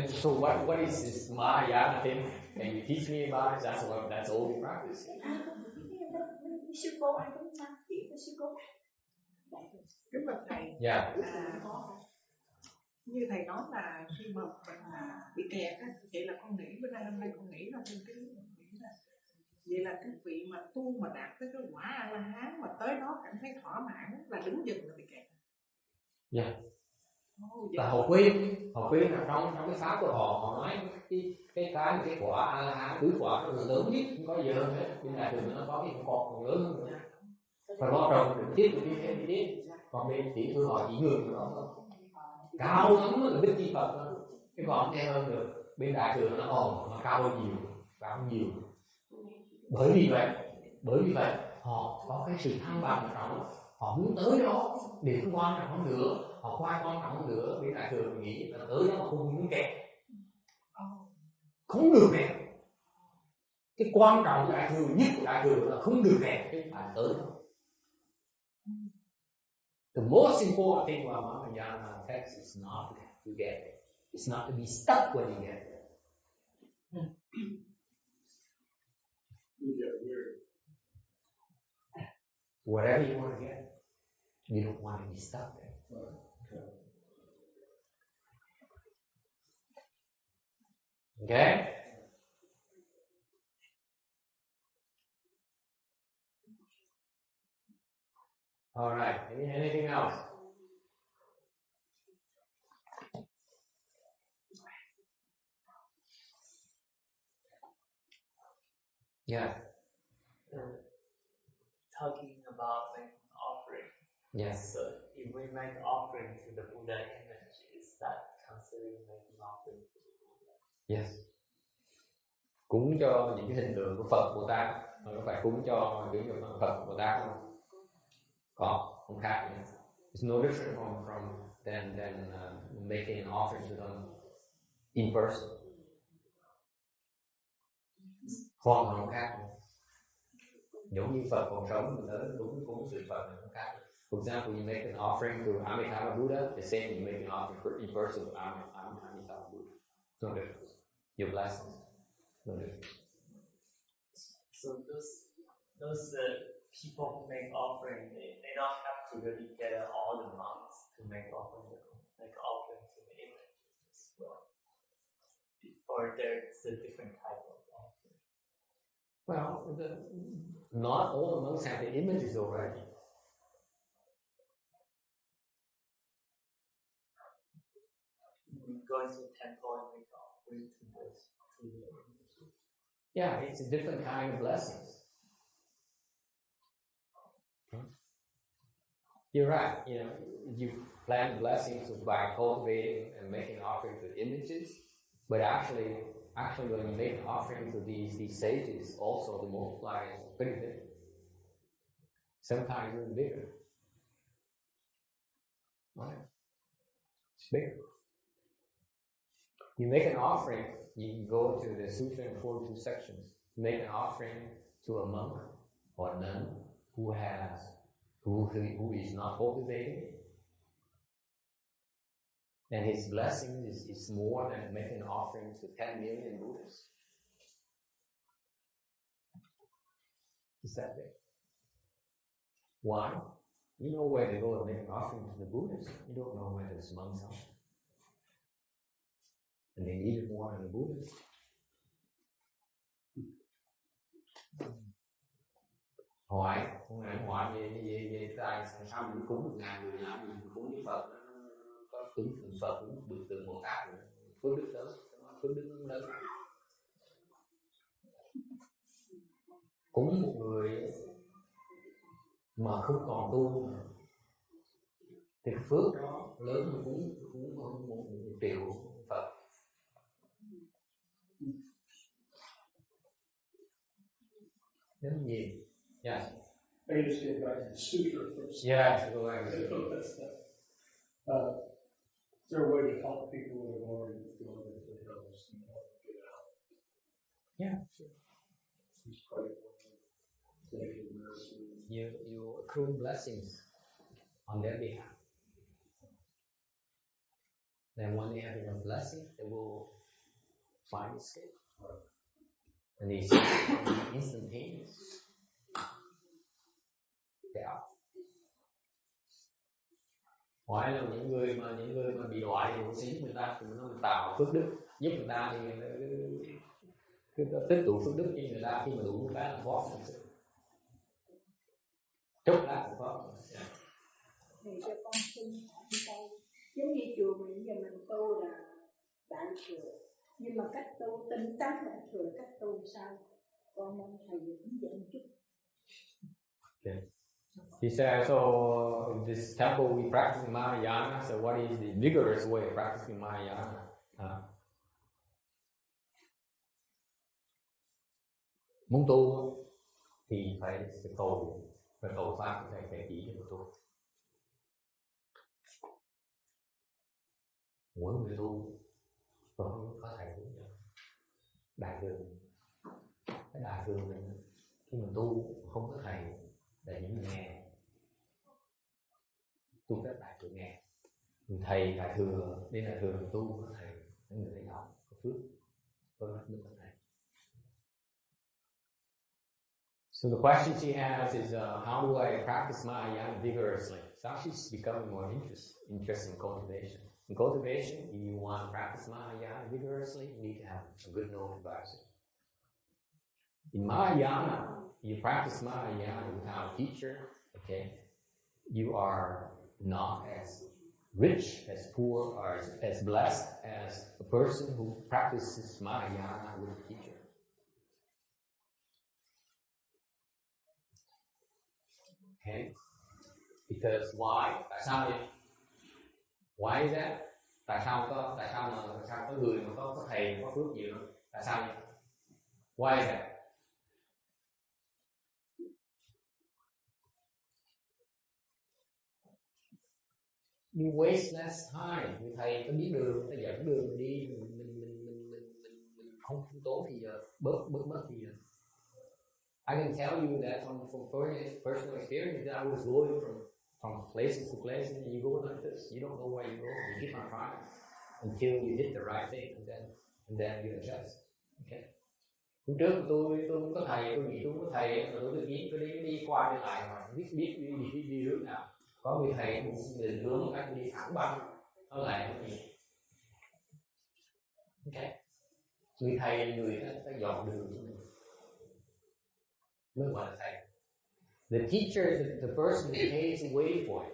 so what is this Mahayana thing? Can you teach me about it? That's all we practice. Sư cô ai cũng nói chuyện với sư cô. Kính bạch thầy. Yeah. Như thầy nói là khi mà mình bị kẹt á, vậy là con nghĩ bữa nay hôm nay con nghĩ là trên cái vậy là cái vị mà tu mà đạt tới cái quả A La Hán mà tới đó cảm thấy thỏa mãn là đứng dừng là bị kẹt. Dạ. Và họ quên là trong cái pháp của họ nói cái quả A La Hán tứ quả nó lớn nhất, không có gì hơn hết. Bên đại thừa nó có cái còn lớn hơn nữa. Và lo trồng được tiếp tục đi tiếp. Còn bên tiểu thừa họ chỉ ngừng đó thôi. Cao lắm là Đức Chi Phật thôi. Cái còn nghe hơn được. Bên đại thừa nó cao hơn nhiều. Bởi vì vậy họ có cái sự tham vọng ở trong, họ muốn tới đó để không quan trọng hơn nữa, họ quan trọng hơn nữa. Bên đại thừa nghĩ là tới đó mà không muốn kẹt, không được kẹt. Cái quan trọng đại thừa nhất của đại thừa là không được kẹt, cái phải tới đó. The most important thing about Mahayana text is not to get there. It's not to be stuck when you get there. Whatever you want to get, you don't want to be stuck there. Okay? All right. Anything else? Yeah. Talking about making offering. Yes. So if we make offering to the Buddha image, is that considered making offering to the Buddha? Yes. Cúng cho những cái hình tượng của Phật Bồ Tát, mà có phải cúng cho kiểu như Phật Bồ Tát không? Không khác. It's no different from than making an offering to them in person. Không khác. Giống như Phật còn sống mình tới đúng cúng sự Phật là không khác. For example, you make an offering to Amitabha Buddha, the same you make an offering in person to Amitabha Buddha. No difference. Your blessings. No difference. So those people who make offering, they don't have to really get all the monks to make offering. like offering to the images as well? Or there's a different type of offering? Well, not all the monks have the images already. Going to a temple and make offering to this. Yeah, it's a different kind of blessings. You're right. You plan blessings by cultivating and making offering to images, but actually when you make an offering to these sages, also the multiplier is pretty big. Sometimes even bigger. Right? It's bigger. You make an offering, you can go to the Sutra in 42 sections. You make an offering to a monk or a nun who is not cultivating, and his blessing is more than making an offering to 10 million Buddhas. Is that big? Why? You know where to go and make an offering to the Buddhas. You don't know where those monks are. And they need it more than the Buddhas. Hỏi về tại sao mình cúng được ngàn người làm gì mình cúng với Phật, có cúng tượng Phật cũng được tượng Bồ Tát rồi, phước đức lớn, phước đức lớn. Cúng một người mà không còn tu thì cái phước đó lớn hơn cúng một triệu Phật. Nếu gì? Yes. I can just get back to the sutra first. Yes, go ahead. Is there a way to help people who have already gone into the hills and help them get out? Yeah, sure. Just pray for them. Thank you, mercy. You accrue blessings on their behalf. Then when they have enough blessing, they will find escape. And it's instantaneous. Yeah. Hỏi là những người mà bị đọa thì sẽ giúp người ta thì nó tạo phước đức, giúp người ta thì cứ tích tụ phước đức cho người ta, khi mà đủ một cái là thoát thật sự. Chốc lát là thoát. Thì cho con xin hỏi câu, giống như chùa mình giờ mình tu là đại thừa, nhưng mà cách tu tinh tấn đại thừa, cách tu sao? Con mong thầy hướng dẫn chút. Okay. He said, so in this temple we practice Mahayana, so what is the vigorous way of practicing Mahayana? Muốn tu thì phải cầu pháp, phải chỉ cho tu. Mỗi người tu có thầy hướng dẫn. Đại thừa mình khi mình tu không có thầy là những người nghe, tu các đại thừa nghe. Thầy đại thừa, đây là thừa mình tu có thầy, những người thầy học có phước, có đức có thầy. So the question she has is, how do I practice Mahayana vigorously? So she's becoming more interested in cultivation. In cultivation, if you want to practice Mahayana vigorously, you need to have a good knowing advisor. In Mahayana, you practice Mahayana without a teacher, okay? You are not as rich, as poor, or as blessed as a person who practices Mahayana with a teacher. Okay? Because why? Tại sao vậy? Why is that? Tại sao có người mà có thầy có phước nhiều? Tại sao vậy? Why is that? You waste less time. Người thầy có biết đường, người ta dẫn đường mình đi, mình không tốn thì bớt thì I can tell you that from personal experience that I was going from places to places, and you go like this. You don't know where you go. You keep on trying until you hit the right thing, and then you adjust. Okay. Hôm trước tôi không có thầy, tôi nghĩ tôi không có thầy, rồi tôi tự nhiên tôi đi qua lại mà biết đi hướng nào. Có người thầy định hướng cách đi thẳng băng, nó lại cái gì? Ok, người thầy người ta dọn đường mới gọi là thầy. The teacher, the person who paves the way for it.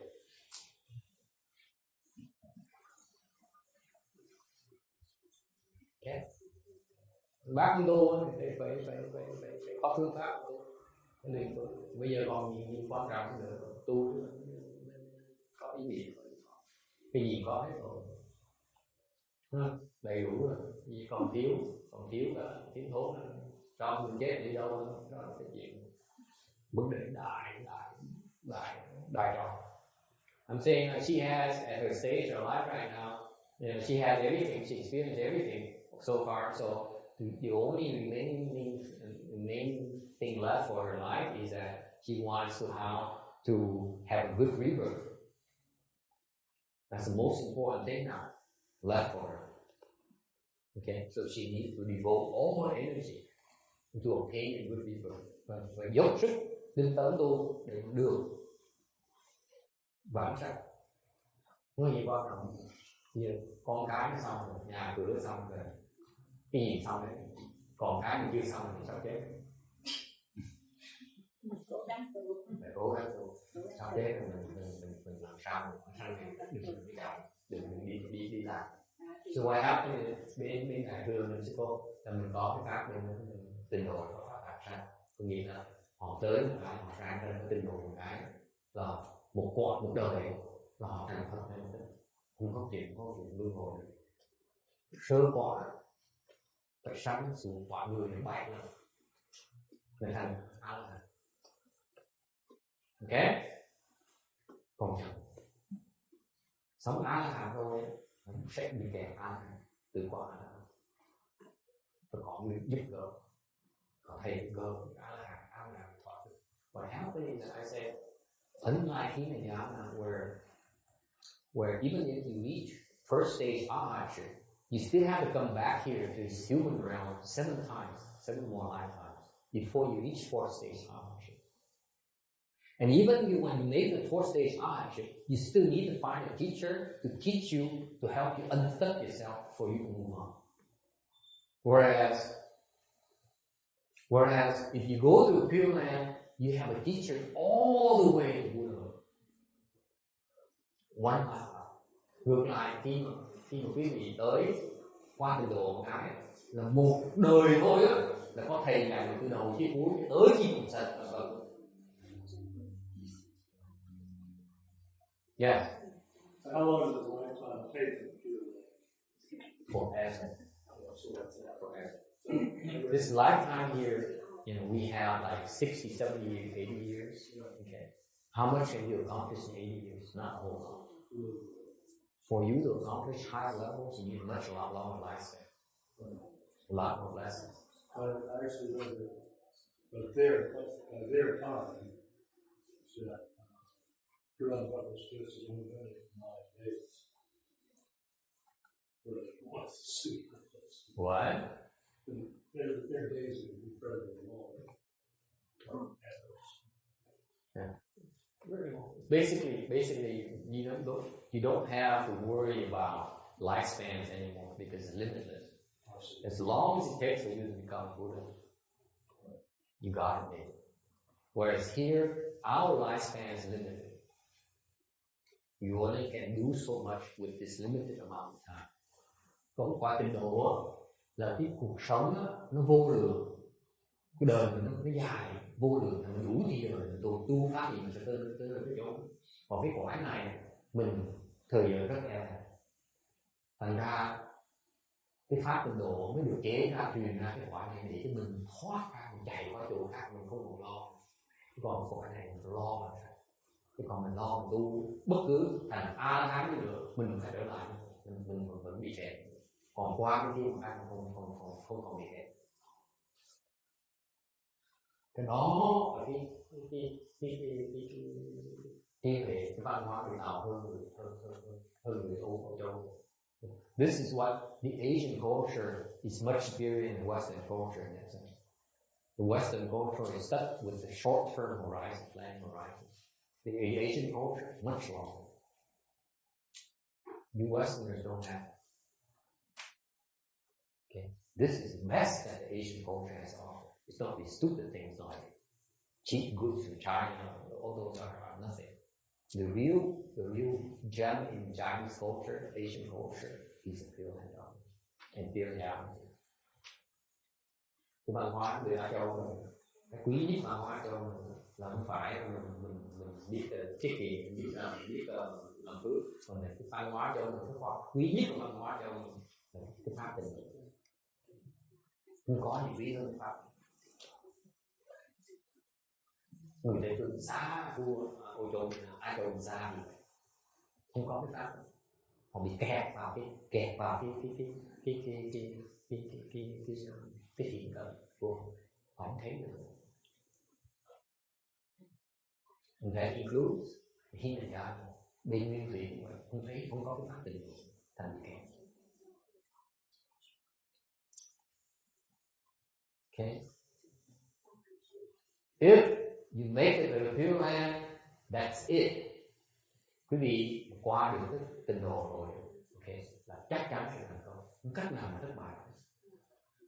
Okay. Bác tu phải có phương pháp tu. Bây giờ còn nhiều quan trọng nữa, tu có ý nghĩa, cái gì có hết rồi, đầy đủ rồi, gì còn thiếu là thiếu thốn, cho mình chết đi đâu, đó là cái chuyện vấn đề đại trò. I'm saying she has at her stage of life right now, you know, she has everything, she experienced everything so far. So the only remaining thing left for her life is that she wants to have a good rebirth. That's the most important thing now left for her. Okay, so she needs to devote all her energy to obtain a good rebirth. Và dốc sức tinh tấn tu để được vãng sanh. Nó gì quan trọng? Như con cái nó xong rồi, nhà cửa xong rồi, cái gì xong rồi, còn cái mình chưa xong thì sao chết? Phải cố gắng tu, sao chết rồi mình làm sao mình sau này đừng đi làm, đừng đi làm. So what happened is bên đại thừa mình sẽ có là mình có cái pháp để mình tình độ của pháp đạt sanh. Có nghĩa là họ tới một cái họ sang trên tình độ một cái là một đời là họ thành Phật nên không có chuyện luân hồi. Sơ quả phải sanh xuống quả người đến 7 lần để thành A-la-hán. Ok, còn sống A-la-hán thôi sẽ bị kẹt A-la-hán từ quả là phải có người giúp đỡ, có thầy gỡ A-la-hán thoát được. What happened is, I said, unlike him in the A-la-hán where even if you reach first stage Arahantship, you still have to come back here to this human realm 7 more lifetimes before you reach fourth stage Arahantship. And even when you make the fourth stage Arahantship, you still need to find a teacher to teach you, to help you unstuck yourself for you to move on. Whereas if you go to Pure Land, you have a teacher all the way to Buddha. One lifetime. Ngược lại khi mà quý vị tới qua trình độ một cái là một đời thôi á, là có thầy dạy từ đầu chí cuối tới khi cùng sạch là vâng. Yeah. So how long does the lifetime take to do that? Forever. This lifetime here, you know, we have like 60, 70 years, 80 years. Okay. How much can you accomplish in 80 years? Not a whole lot. For you to accomplish higher levels, you need a lot longer lifespan. A lot more blessings. Actually, their time, Huron Buck was just as invented in 9 days. What? Their days would be incredibly long. Yeah. Basically, you don't have to worry about lifespans anymore because it's limitless. As long as it takes for you to become Buddha, you got it made. Whereas here, our lifespan is limited. You only can do so much with this limited amount of time. Còn qua trình độ là cái cuộc sống đó, nó vô lượng, cái đời mình nó dài vô lượng, mình đủ gì rồi mình tu pháp gì mình sẽ tới cái chỗ. Còn cái cõi này mình thời giờ rất eo hẹp, thành ra cái pháp trình độ mới được chế ra truyền ra cái cõi này để cho mình thoát ra, mình chạy qua chỗ khác mình không còn lo. Còn cõi này mình lo mà sao? Chứ còn mình lo mình tu bất cứ thành A-la-hán đi được, mình phải trở lại, mình vẫn bị kẹt. Còn qua cái kia mà anh không còn bị kẹt. Cái đó là cái văn hóa người Tàu hơn người Âu Châu. This is what the Asian culture is much superior than the Western culture in that sense. The Western culture is stuck with the short-term horizon, planning horizon. The Asian culture is much longer. You Westerners don't have that. Okay, this is the best that the Asian culture has to offer. It's not these stupid things like cheap goods from China. All those are nothing. The real gem in Chinese culture, Asian culture, is the pure and pure reality. Cái văn hóa người Á Châu mình, cái quý nhất văn hóa Châu mình là không phải mình biết tiết kiệm, mình biết làm phước, còn là cái văn hóa Châu mình, cái quý nhất của văn hóa Châu mình là cái pháp tình. Không có gì quý hơn pháp. Người Tây phương xa vua Âu Châu, Á Châu xa thì không có cái pháp, họ bị kẹt vào cái hiện tượng của họ không thấy được. And that includes human God. Bên nguyên thủy không thấy, không có cái pháp tình thành bị kẹt. Okay. If you make it a pure land, that's it. Quý vị qua được cái tình độ rồi, okay, là chắc chắn sẽ thành công. Không cách nào mà thất bại.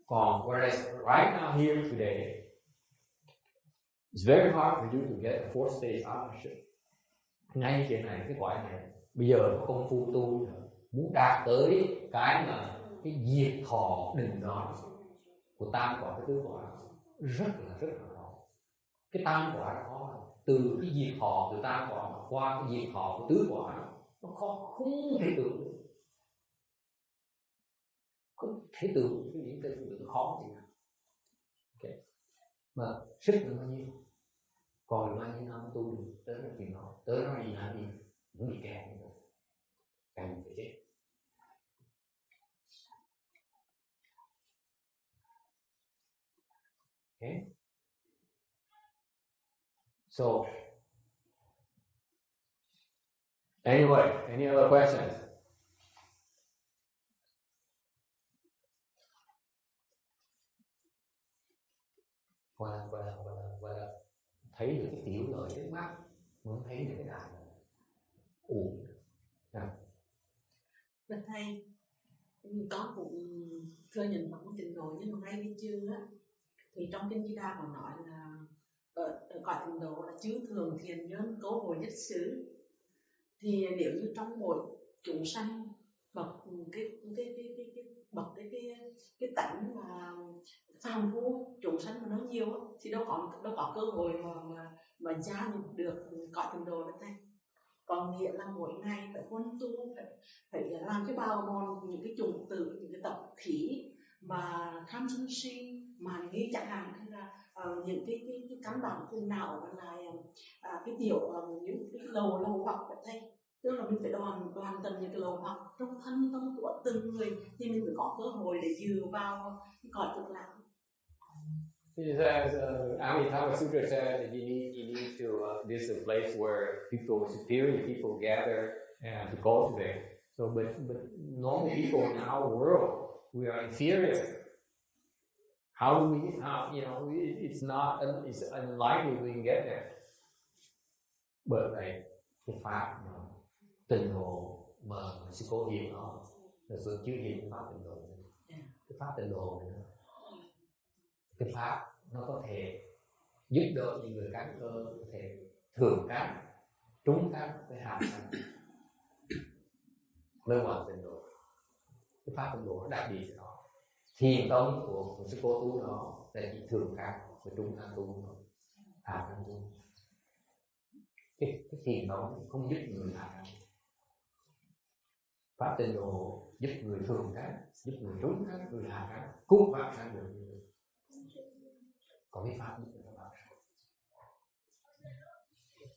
Còn whereas right now here today, it's very hard for you to get a fourth stage partnership. Ngay chuyện này, cái quả này, bây giờ có công phu tu muốn đạt tới cái mà cái diệt thọ đừng nói của tam quả, cái tứ quả rất là khó. Cái tam quả là khó, từ cái diệt thọ từ tam quả qua cái diệt thọ của tứ quả nó khó, không thể tưởng được. Không thể tưởng những cái tưởng khó gì cả. Okay. Mà sức là bao nhiêu, còn bao nhiêu năm tu được tới là chuyện đó, tới đó đi làm gì cũng bị kẹt nữa, càng phải chết. Okay. So anyway, any other questions? Qua thấy được cái tiểu lợi trước mắt, muốn thấy được cái đại lợi. Thưa thầy, con cũng thừa nhận bằng trình độ, nhưng mà ngay cái chương á, thì trong kinh Di Đà còn nói là ở cõi trình độ là chư thường thiền nhân cố hồi nhất xứ. Thì nếu như trong mỗi chúng sanh bậc cái tánh mà phàm phu chúng sanh mà nó nhiều thì đâu có cơ hội mà gia nhập được cõi trình độ đó thầy. Còn nghĩa là mỗi ngày phải huân tu, phải làm cái bào mòn những cái chủng tử, những cái tập khí mà tham sân si mà nghĩ chẳng hạn, hay là những cái căn bản phiền não, và lại cái tiểu những cái lầu hoặc vậy thầy. Tức là mình phải đoàn tận những cái lầu hoặc trong thân tâm của từng người thì mình mới có cơ hội để dựa vào cái cõi cực lạc. He says, Amitabha Sutra says that you need to, this is a place where superior people gather and to cultivate. So, but normal people in our world, we are inferior. How do we, it's unlikely we can get there. Bởi vậy, cái pháp tình độ mà sư cô hiểu nó, là sự chưa hiểu cái pháp tình độ. Cái pháp tình độ này, cái pháp nó có thể giúp đỡ những người căn cơ, có thể thường căn, trúng căn với hạ căn, mới hoàn tình độ. Cái pháp tình độ nó đặc biệt đó. Thiền tông của sư cô tu nó là chỉ thường căn và trung căn tu thôi, hạ căn tu. Cái thiền tông không giúp người hạ căn. Pháp tình độ giúp người thường căn, giúp người trúng căn, người hạ căn, cũng pháp sang được. Có cái pháp giúp người ta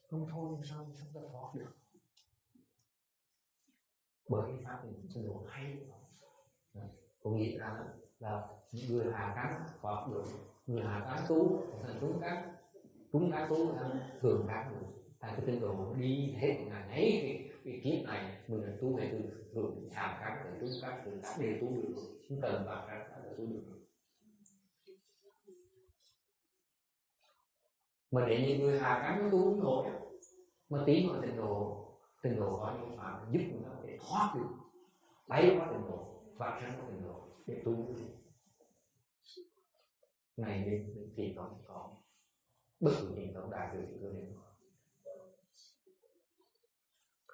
không thôi sao ta thoát được. Bởi cái pháp tình độ hay, có nghĩa là người hạ căn thoát được, người hạ căn tu thành trúng căn tu là thường căn được. Tại cái tình độ đi hết ngày ấy cái kiếp này mình là tu về từ thường hạ căn từ trúng căn từ các đều tu được, không cần bạc căn là tu được. Mà để những người hạ căn nó tu không nổi, mà tiến vào tình độ có những pháp giúp người ta để thoát được đáy quá trình độ, vạch ra quá trình độ để tu này đến thì có bất cứ trình độ đạt được cơ điểm.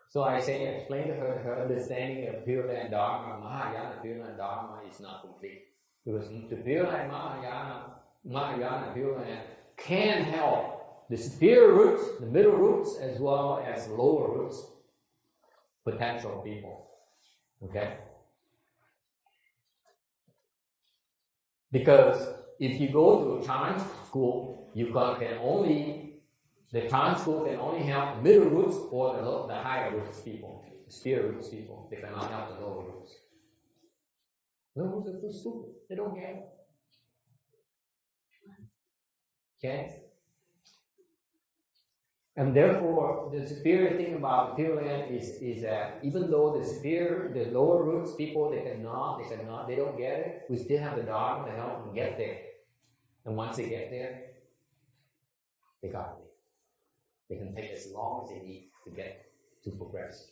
So I say, explain to her, her understanding of Pure Land Dharma, Mahayana Pure Land Dharma is not complete. Because the Pure Land Mahayana Pure Land can help the superior roots, the middle roots, as well as lower roots, potential people. Okay? Because if you go to a Chan school, you can only the Chan school can only help the middle roots or the higher roots people, the spirit roots people. They cannot help the lower roots. Lower roots are too stupid. They don't get it. Okay? And therefore, the superior thing about Pure Land is that even though the lower roots people, they don't get it, we still have the Dharma to help them get there. And once they get there, they got it. They can take as long as they need to get to progress.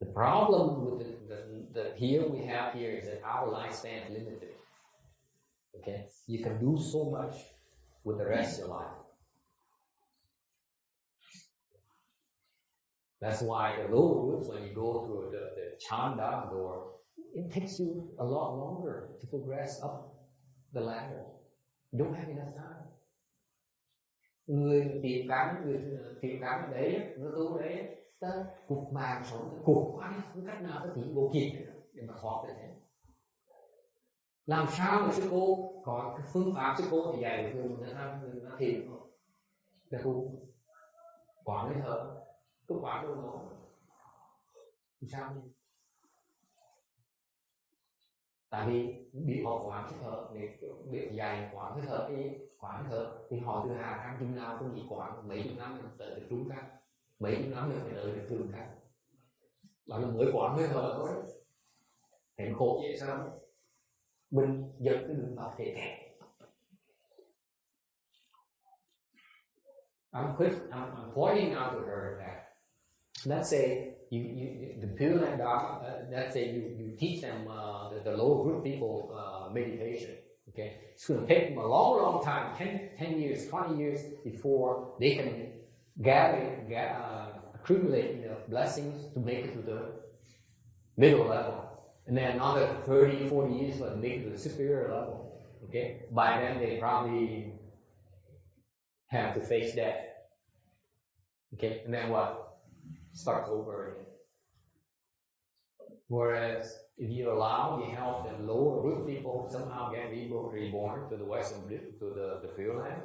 The problem with the here we have here is that our lifespan is limited. Okay? You can do so much with the rest of your life. That's why the lower roots, when you go through the Chanda door, it takes you a lot longer to progress up the ladder. You don't have enough time. Người tìm cắn đấy, nó tu đấy, ta cục màng sống, cục quá đi, không cách nào ta tìm vô kịp để mà thoát được thế. Làm sao mà sư cô có cái phương pháp sư cô thì dạy được người ta thiền không? Để tu quản cái thở, cứ quản đâu nó, làm sao đi? Tại vì bị họ quản cái thở, bị dạy quản cái thở thì họ từ hàng tháng chừng nào cũng bị quản mấy chục năm mình tới được trúng các, mấy chục năm mình phải tới được trúng các, đó là mới quản cái thở thôi, thành khổ vậy sao? Mình giật cái đường vào thể kẹt. I'm pointing out to her that let's say the Pure Land Dharma, let's say you teach them the lower group people meditation. Okay, it's going to take them a long time, 10 years, 20 years before they can accumulate enough blessings to make it to the middle level. And then another 30, 40 years to make it to the superior level. Okay, by then they probably have to face death. Okay, and then what? Starts over again. Whereas if you help the lower root people somehow get reborn to the Western Blue, to the Pure Land,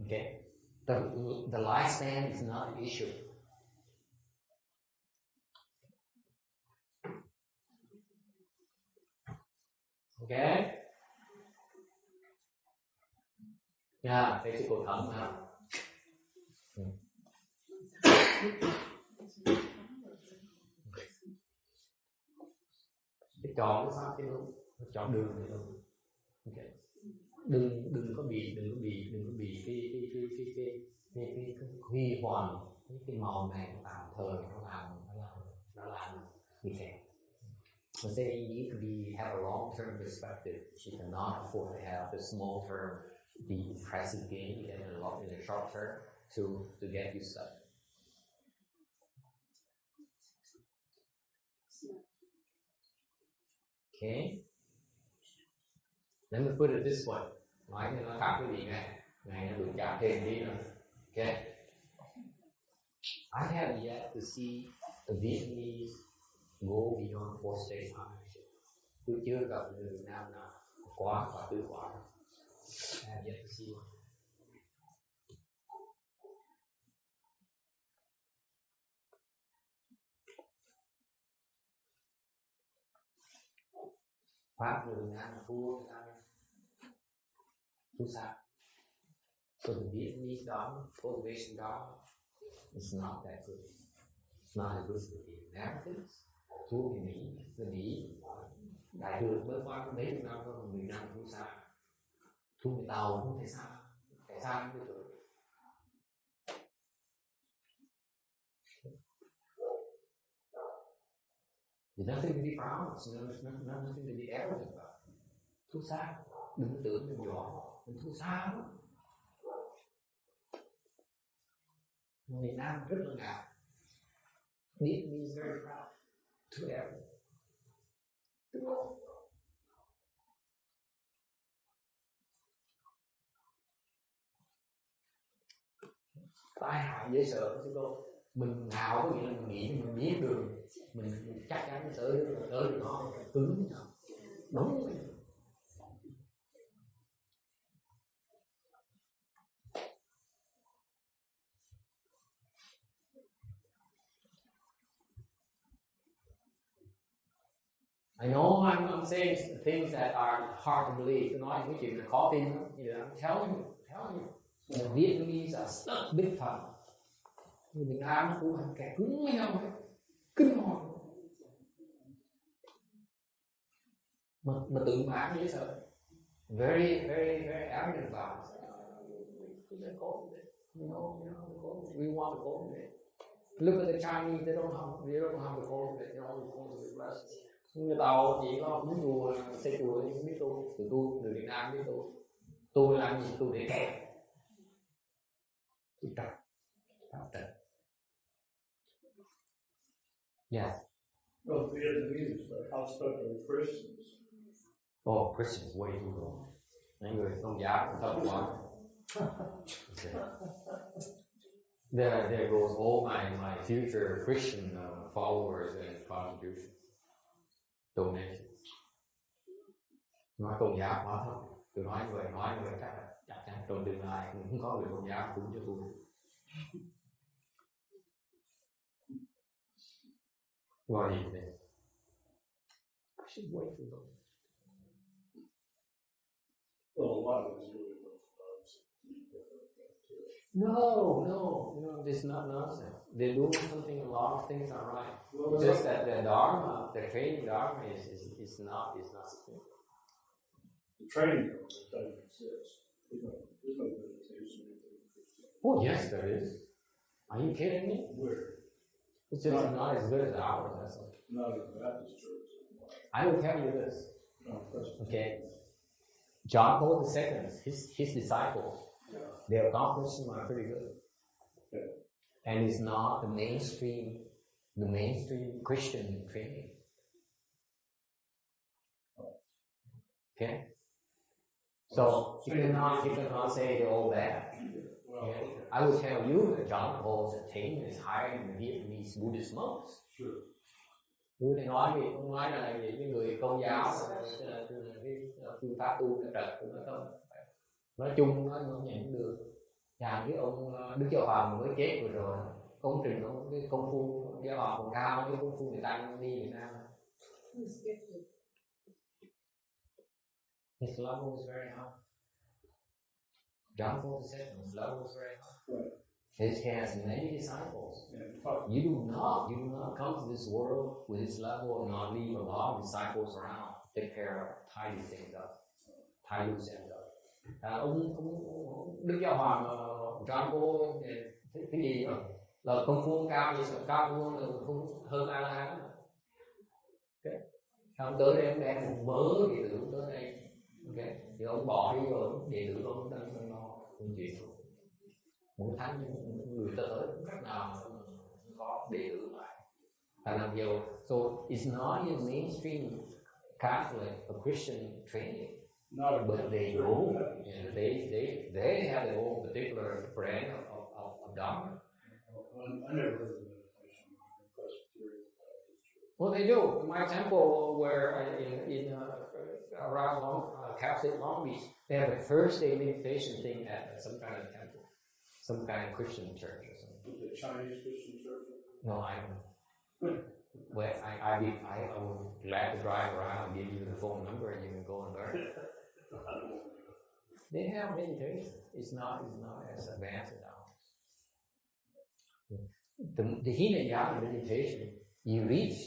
okay, the lifespan is not an issue. Okay? Yeah, thấy sự cổ thận ha. Cái chọn cái pháp cái đúng, chọn đường này luôn. Okay. Đừng có bị cái huy hoàng cái màu này nó tạm thời nó làm như thế. But they need to have a long-term perspective. She cannot afford to have the small-term, the impressive gain in the short term to get you stuck. Okay. Let me put it this way. Nói cho nó khác cái gì này nó đừng trả thêm đi nữa. Okay. I have yet to see a Vietnamese go beyond 4 stage partnership. Tôi chưa gặp người Việt Nam nào quá và tự quả. I have yet to see one. Pháp người Việt Nam là thua xa. So the Vietnamese Dharma, cultivation Dharma, is not that good. It's not as good as the Americans. Thua thì Mỹ, đại thừa mới qua mấy chục năm thôi, 10 năm thua xa. Thua người Tàu không thể xa, tại sao không được? There's nothing to be proud of. There's nothing to be arrogant about. Thu xa, đừng tưởng đừng giỏi, đừng thu xa lắm. Người Nam rất là ngạo. Vietnamese is very proud. Too arrogant. Đúng không? Tai hại dễ sợ chứ cô. Mình ngạo có nghĩa là mình nghĩ mình biết đường, mình chắc chắn tới được nó cứng nhau. Đúng rồi. I know I'm saying things that are hard to believe. Tôi nói những cái chuyện là khó tin lắm. I'm telling you. The Vietnamese are stuck big time. Người Việt Nam cũng là kẻ cứng với nhau ấy. Kinh hoàng. Mà tự mãn dễ sợ. Very, very, very arrogant about it. We want to go with it. Look at the Chinese, they don't have the gold with it. They only go to the West. Người Tàu chỉ có muốn chùa, xây chùa nhưng không biết tu. Từ tu, người Việt Nam biết tu. Tu làm gì? Tu để kẹt. Tu trật. Yes. No, Vietnamese, but how stuck are Christians? Oh, Christians, way too long. Những người công giáo cũng thấp quá. There goes all my future Christian followers and contributions, donations. Nói công giáo quá thấp. Tôi nói như vậy chắc chắn trong tương lai cũng không có người công giáo cũng cho tôi. What do you think? Christians way too long. Well, a lot of it is really No, this is not nonsense. They're doing something, a lot of things are right. Well, just that the Dharma, the training Dharma is not sufficient. The training doesn't exist. There's no meditation. Oh, yes, there is. Are you kidding me? Where? It's just not as good as ours, that's all. Not in the Baptist church. I will tell you this. Okay. John Paul II, his disciples, their accomplishments are pretty good. Okay. And it's not the mainstream Christian training. Okay? So you cannot say they're all bad. Okay? I will tell you that John Paul's attainment is higher than the Vietnamese Buddhist monks. Sure. Tôi này nói gì, không nói là những người công giáo cái phương pháp tu là trật, tôi nói không. Nói chung nó nhận được. Và cái ông Đức Giáo Hoàng mới chết vừa rồi, công trình ông cái công phu Giáo Hoàng còn cao, cái công phu người ta đi Việt Nam. His level is very high. John Paul II, his level is very high. He has many disciples. You do not come to this world with this level and not leave a lot of disciples around to take care of, tie these things up, tie loose ends up. Ông Đức Giáo Hoàng John Paul cái gì là công phu cao gì sợ cao hơn A-la-hán. Okay. Xong tới đây ông đem một mớ đệ tử tới đây. Okay. Thì ông bỏ đi rồi đệ tử ông đang lo công chuyện. Mỗi tháng người ta tới cách nào không có đệ tử lại. Ta làm nhiều. So it's not a mainstream Catholic or Christian training. But they go, and they have their own particular brand of Dharma. I never heard of meditation in Presbyterian Baptist Church. Well, they do. My temple, where in around Catholic Long Beach, they have a Thursday meditation thing at some kind of temple, some kind of Christian church or something. The Chinese Christian church? No, I don't. Well, I will glad to drive around and give you the phone number and you can go and learn. They have meditation. It's not as advanced as ours. The Hinayana meditation, you reach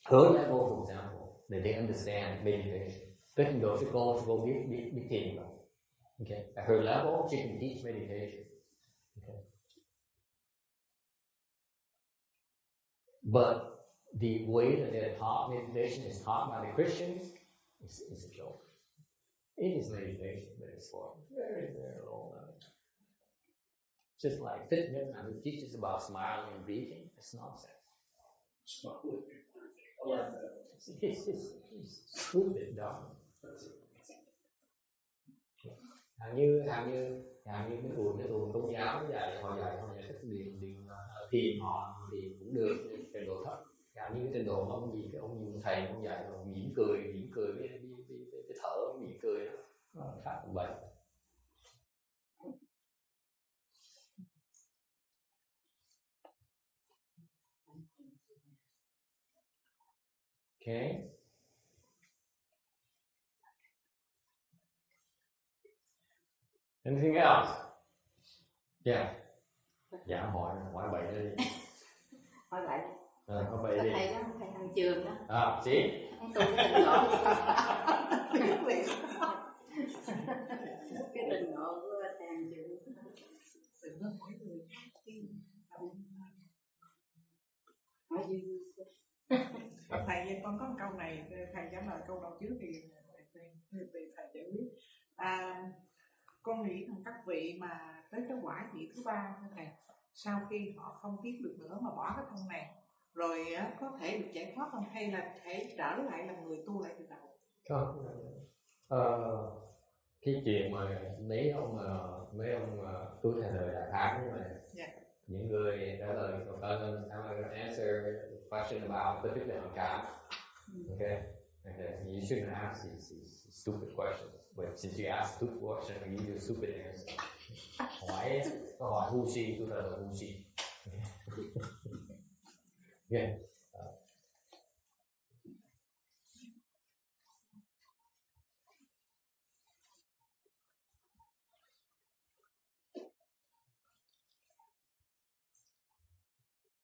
her level, for example, that they understand meditation. Tất nhiên rồi cô biết thiền rồi. Okay. At her level, she can teach meditation. Okay. But the way that they're taught meditation is taught by the Christians is a joke. It is meditation, but it's for very, very long time. Just like fitness, and it teaches about smiling and breathing. It's nonsense. It's stupid, dumb. Hẳn như cái tuồng tôn giáo dạy họ dạy thích luyện thiền họ thì cũng được trình độ thấp. Hẳn như cái trình độ ông gì cái ông thầy ông dạy họ mỉm cười với cái thở mỉm cười đó khác bệnh. Okay. Anything else? Yeah. Dạ hỏi bậy đi. Hỏi bậy. Hỏi bậy đi. Thầy đó, thầy thằng trường đó. See? Tôi cái tình ngộ. Cái tình ngộ của thầy thằng trường. Đừng có hỏi người khác chứ. Hỏi gì? Thầy ơi, con có một câu này, thầy trả lời câu đầu trước thì thầy giải quyết. Con nghĩ rằng các vị mà tới cái quả vị thứ ba thưa thầy, sau khi họ không biết được nữa mà bỏ cái thân này, rồi có thể được giải thoát không, hay là thể trở lại làm người tu lại từ đầu? Cái chuyện mà mấy ông tu thành đời đại khái như vậy, những người trả lời answer the question about particular God. Okay, you shouldn't ask these stupid questions. But since you asked stupid questions, you give stupid answer. Câu hỏi ngu si, tôi là ngu si. Yeah.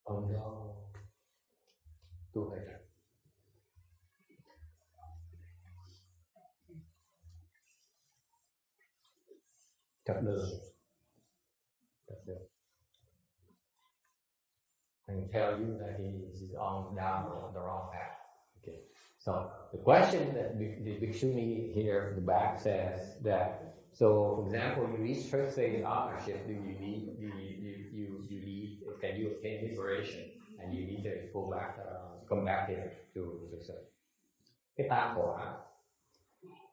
Ông đó tu phải rằng thật đường and tell you that he's on down the wrong path. Okay. So the question that the Bhikshuni here in the back says that, so for example, you reach first stage ownership, can you obtain liberation, and you need to go back, come back here to cái tam quả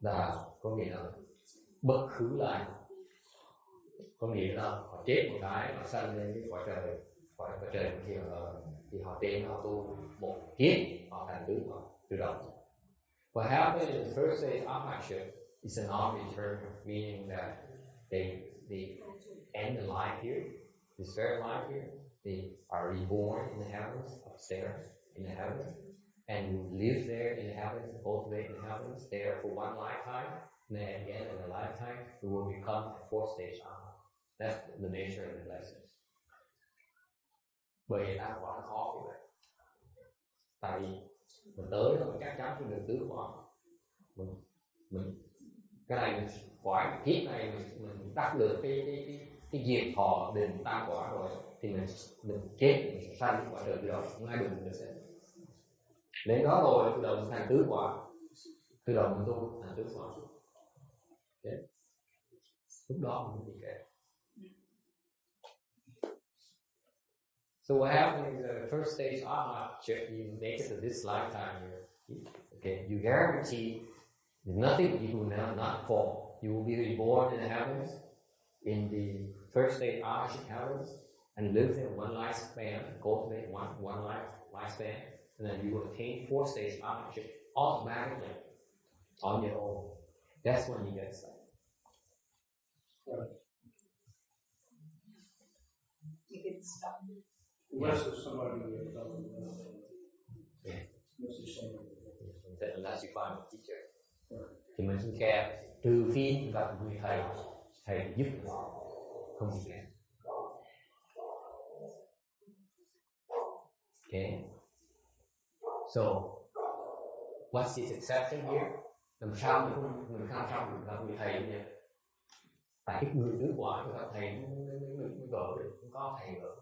là có nghĩa là bất khứ lại, có nghĩa là họ chết một cái họ sanh lên cái cõi trời kia thì họ tên họ tu một kiếp họ thành tứ quả tự động. What happened in the first stage Ahmadship is a non-return, meaning that they end the life here, this very life here. They are reborn in the heavens, upstairs in the heavens, and live there in the heavens, cultivate in the heavens there for one lifetime. And then again in a lifetime, it will become a fourth stage Ahmad. That's the nature of the lessons. Bởi tam quả nó khó như vậy. Tại vì mình tới đó mình chắc chắn phải được tứ quả. Mình cái này mình quả kiếp này mình đắc được cái diệt thọ định tam quả rồi thì mình chết mình sẽ sanh quả trời đó, không ai đụng được. Đến đó rồi từ đầu mình thành tứ quả, từ đầu mình tu thành tứ quả. Okay. Lúc đó mình đi kể. So what happens in the first stage Ahmadship, you make it to this lifetime here. Okay, you guarantee nothing, you will not fall. You will be reborn in the heavens, in the first stage Ahmadship heavens, and live there one lifespan, cultivate one lifespan, and then you will attain fourth stage Ahmadship automatically on your own. That's when you get saved. You can stop. Unless there's somebody that doesn't know. Unless you find a teacher. Thì mình xin kèm trừ khi gặp người thầy giúp không thì kèm. Okay. So what's this exception here? Làm sao mình không được gặp người thầy nhỉ? Tại cái người nước ngoài người thầy mới gỡ được, không có thầy gỡ.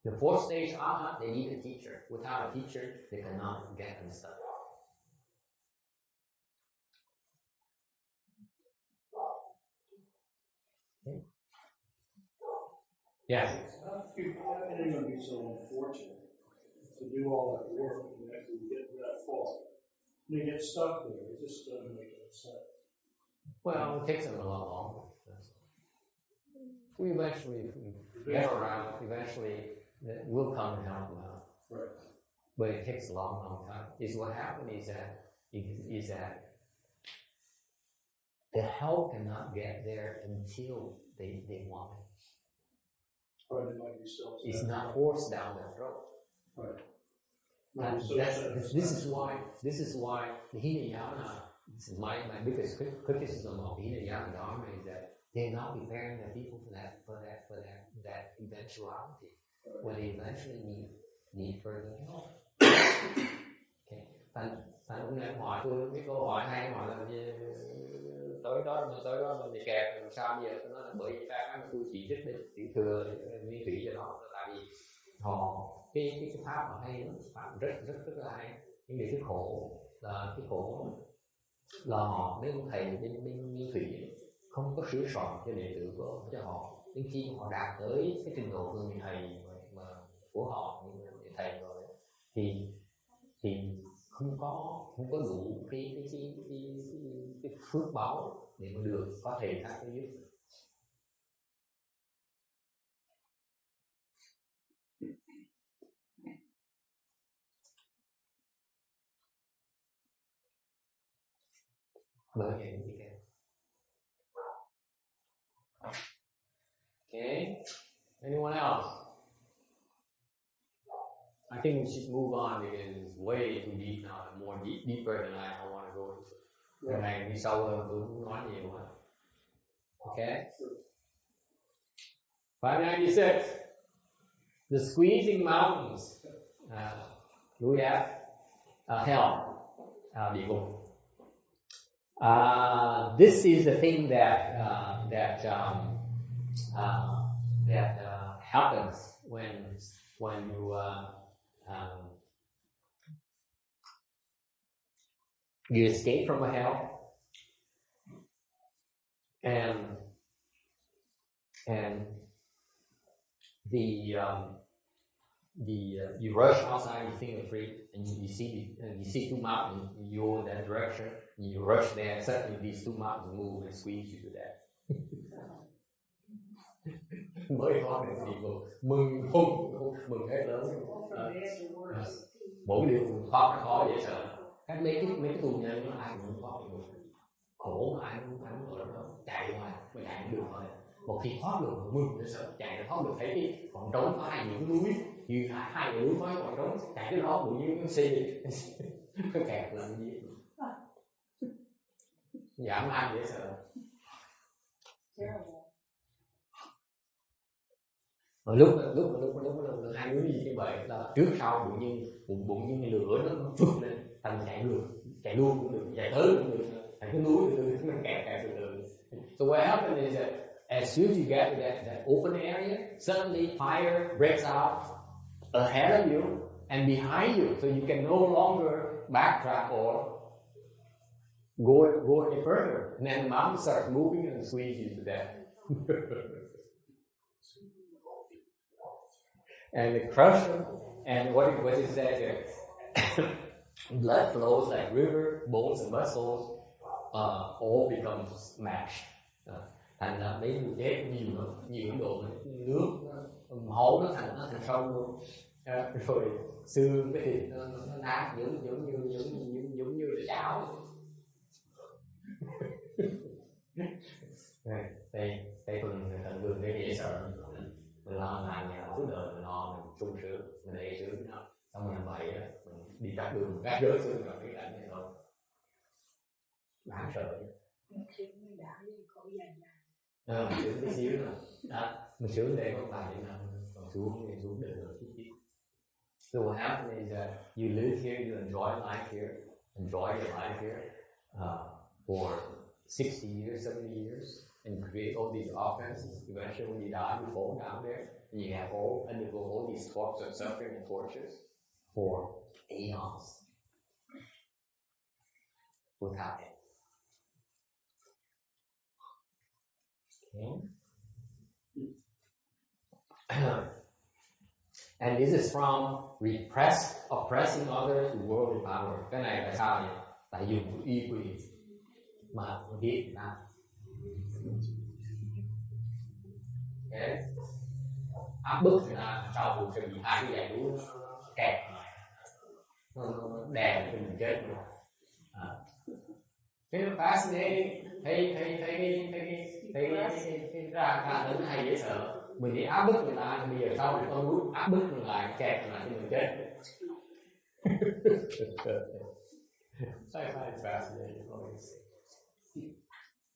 The fourth stage arhat, they need a teacher. Without a teacher, they cannot get them stuff. Okay. Yes. How could anyone be so unfortunate to do all that work and actually get that far? They get stuck there. It just doesn't make any sense. Well, it takes them a lot longer. We eventually get around. Eventually, we'll come and help them out. Right. But it takes a long, long time. Is what happened is that the help cannot get there until they want it. Right, it might be so. It's not forced down their throat. Right. This is why the Hinayana, this is my biggest criticism of the Hinayana Dharma is that they're not preparing the people for that eventuality, where they eventually need further help. Okay. Thành hôm nay hỏi tôi cái câu hỏi hay hỏi là tới đó mình bị kẹt làm sao bây giờ? Tôi nói là bởi vì các tôi chỉ trích đến tiểu thừa nguyên thủy cho nó là vì họ cái pháp mà hay lắm, pháp rất là hay, nhưng điều cái khổ là họ nếu thầy bên nguyên thủy không có sửa soạn cho đệ tử cho họ, đến khi họ đạt tới cái trình độ người thầy mà của họ như thầy rồi thì không có đủ cái phước báo để mà được có thể khác cái giúp. Okay. Anyone else? I think we should move on because it's way too deep now, more deeper than I want to go into. Cái này đi sâu hơn tôi cũng nói nhiều quá. Okay. 596. The squeezing mountains. Do we have hell? Địa ngục. This is the thing that happens when you escape from a hell and you rush outside, you think you're free, and you see two mountains, you go in that direction, and you rush there, and suddenly these two mountains move and squeeze you to death. Mới thoát được thì mừng hết lớn. Mỗi điều thoát nó khó dễ sợ. Mấy cái tù nhân nó ai cũng thoát được, khổ mà ai cũng ở đó chạy hoài, mà chạy không được thôi. Một khi thoát được mừng dễ sợ, chạy nó thoát được thấy cái khoảng trống có hai những núi, như hai núi có khoảng trống, chạy cái đó tự nhiên nó xe kẹt là gì? Giảm ai dễ sợ. Lúc hai đứa như vậy là trước sau bụng như lửa nó phụt lên, thành chạy luôn cũng được, chạy tới cũng được, thành cái núi nó kẹt từ. So what happens is that as soon as you get to that open area, suddenly fire breaks out ahead of you and behind you, so you can no longer backtrack or go any further. And then the mountain starts moving and squeeze you to death. And they crush them, and what it says here, blood flows like river, bones and muscles all become smashed. Thành ra mấy người chết nhiều độ nước máu nó thành sâu luôn, rồi xương cái thịt nó nát giống như là chảo. Đây phần đường đây dễ sợ. Mình lo hàng nhà suốt đời mình lo mình sung sướng mình đầy sướng nào xong mình vậy á, mình đi dọc đường gác rớt xuống rồi cái cảnh này thôi đáng sợ. Mình sướng tí xíu rồi mình sướng đây không phải nào còn xuống đời rồi chút. So what happens is that you live here, you enjoy life here, enjoy your life here for 60 years, 70 years, and create all these offenses. Eventually, when you die, you fall down there, and you have undergo all these forms of suffering and tortures for aeons without end. Okay. And this is from oppressing others to worldly power. Cái này tại sao nhỉ? Tại dùng uy quyền mà biết Việt Nam. Okay. Áp bức người ta sau buộc sự bị hai cái dạy đuối kẹt nó đè cho mình chết luôn. Cái nó fascinating, thấy ra đến hay dễ sợ. Mình đi áp bức người ta, bây giờ sau này con muốn áp bức người lại, kẹt người lại cho mình chết. I find it fascinating.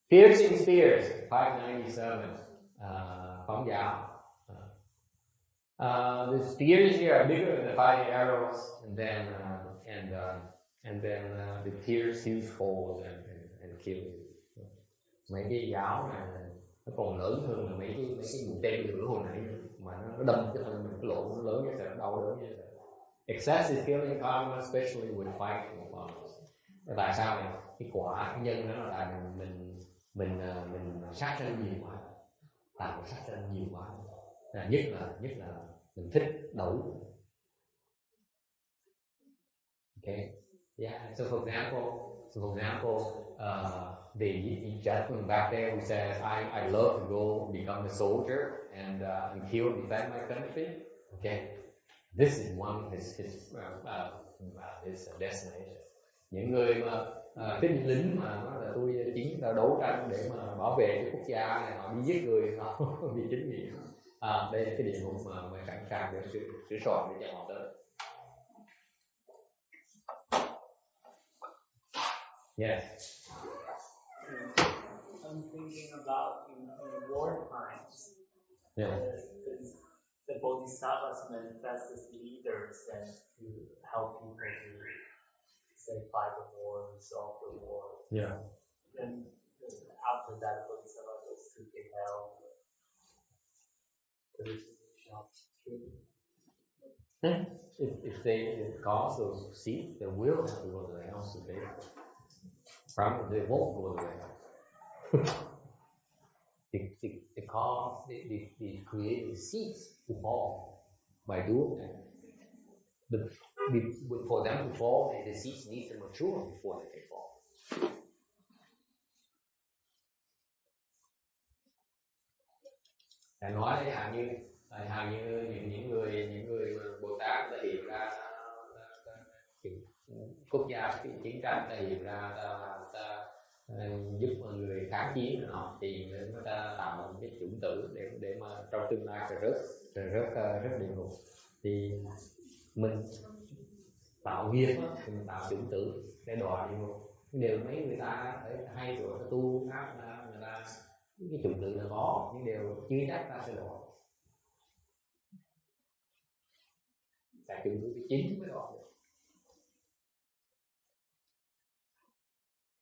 Piercing spears, 597. Phóng giáo. The spears here are bigger than the fighting arrows, and then the pierce huge holes and kill you. Mấy cái giáo này nó còn lớn hơn là mấy cái mũi tên lửa hồi nãy mà nó đâm cái thân mình, cái lỗ nó lớn như thế, đau đớn như thế. Excessive killing karma, especially with fighting karma. Tại sao này? Cái quả cái nhân đó là tại mình sát sinh nhiều quá, làm sát sinh nhiều quá. Nhất là mình thích đấu. Okay. Yeah. So for example, the gentleman back there who says, I love to go become a soldier and kill and defend my country. Okay. This is one of his destination. Những người mà cái lính mà nói là tôi chính là đấu tranh để mà bảo vệ cái quốc gia này, họ đi giết người, họ bị chính nghĩa. Đây là cái địa ngục mà sẵn sàng để sửa soạn để cho họ tới. Yes. I'm thinking about in war times. Yeah. The bodhisattvas manifest as leaders and to help people to say fight the war, resolve the war. Yeah. Then after that, bodhisattva goes to the hell. If they cause those seeds, they will have to go to the hell someday. Probably they won't go to the hell. They create the seeds to fall by doing that. For them to fall, the seeds need to mature before they can fall. Thầy nói đấy, hàng như những người Bồ Tát đã hiểu ra quốc gia chiến tranh, đã hiểu ra ta giúp mọi người kháng chiến, họ tìm để người ta tạo một cái chủng tử để mà trong tương lai sẽ rất địa ngục. Thì mình tạo nghiệp, mình tạo chủng tử để đòi địa ngục. Điều mấy người ta hay rồi tu người ta cái chủng tử là có, nhưng đều chưa chắc ta sẽ đòi. Tại chủng tử chính mới đòi được.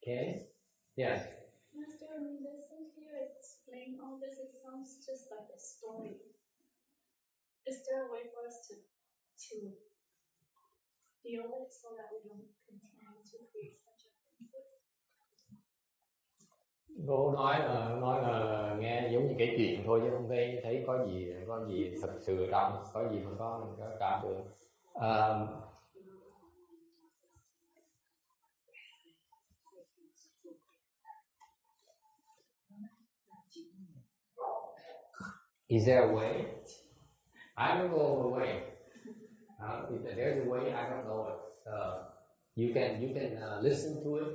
Okay. Yes. Master, when we listen to you explain all this, it sounds just like a story. Is there a way for us to feel it so that we don't continue to create such a conflict? Cô nói là nghe giống như kể chuyện thôi chứ không thấy có gì thật sự ở trong, có gì mà có cảm tưởng. Is there a way? I don't know the way. If there's a way, I don't know it. You can listen to it,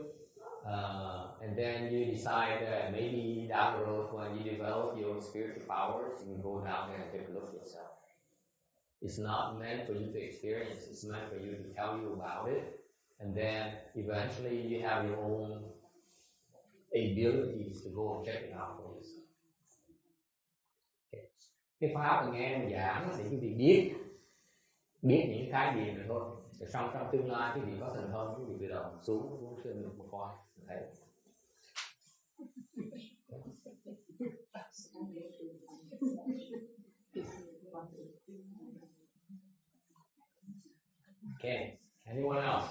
and then you decide that maybe down the road when you develop your spiritual powers, you can go down there and take a look yourself. It's not meant for you to experience. It's meant for you to tell you about it, and then eventually you have your own abilities to go and check it out for yourself. Cái pháp mà nghe mình giảng thì quý vị biết những khái niệm này thôi. Rồi trong tương lai quý vị có thành hơn, quý vị tự động xuống một coi thấy. Okay. Anyone else?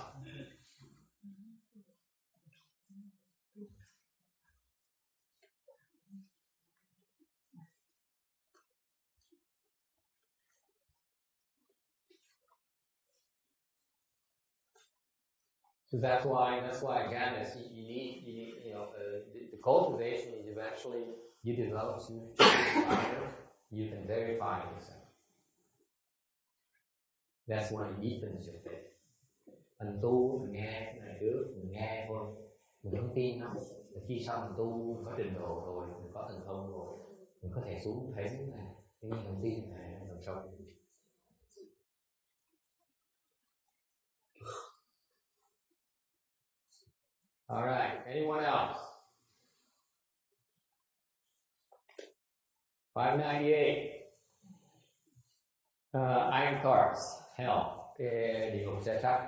So that's why again, you need the cultivation is eventually you develop some you can verify yourself. That's why you deepen your faith. Mình tu mình nghe cái này trước, mình nghe thôi, mình không tin đâu. Khi sau mình tu mình có trình độ rồi, mình có thành công rồi, mình có thể xuống thấy cái này, nhưng không tin này làm sao? All right. Anyone else? 598. Iron cars, hell, địa ngục xe sắt.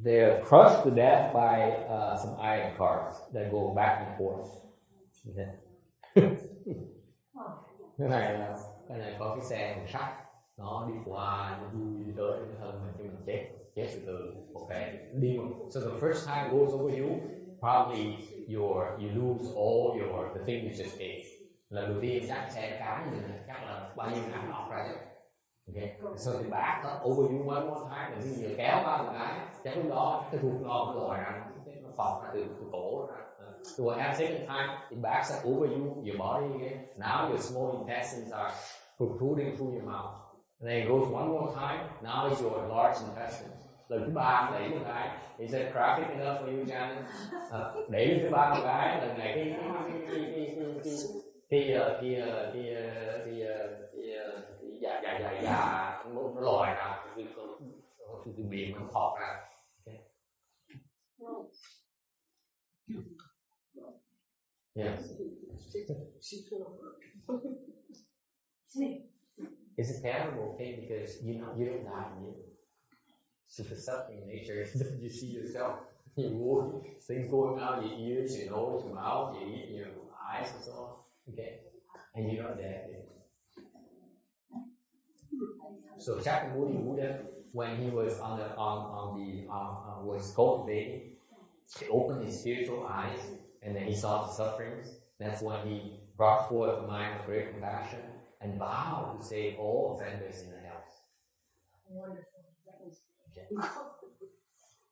They're crushed to death by some iron cars that go back and forth. cái này có cái xe bằng sắt, nó đi qua, nó đi tới cái thân mình, cho mình chết từ một cái đi. So the first time goes over you, probably you lose all the thing you just ate. Lần đầu tiên chắc xe cán mình chắc là bao nhiêu ngàn nọc ra chứ. Okay. So the back over you one more time, là như vừa kéo qua một cái, chắc lúc đó cái thuốc nó lòi ra, nó phọt ra từ cổ ra. So what happens second time, it backs up over you, your body again. Now your small intestines are protruding through your mouth. And then it goes one more time, now it's your large intestines. Lần thứ ba đẩy một cái, is that traffic enough for you, Janet? Đẩy lần thứ ba một cái, lần này dạ nó lòi ra, cái miệng nó thọt ra. Yeah. It's a terrible thing because you don't die in you. It's a suffering nature. You see yourself, you walk, things going out your ears, your nose, your mouth, your eyes, and so on. Okay, and you're not dead. So Shakyamuni Buddha, when he was was cultivating, he opened his spiritual eyes, and then he saw the sufferings. That's when he brought forth a mind of great compassion and vowed to save all offenders in the house.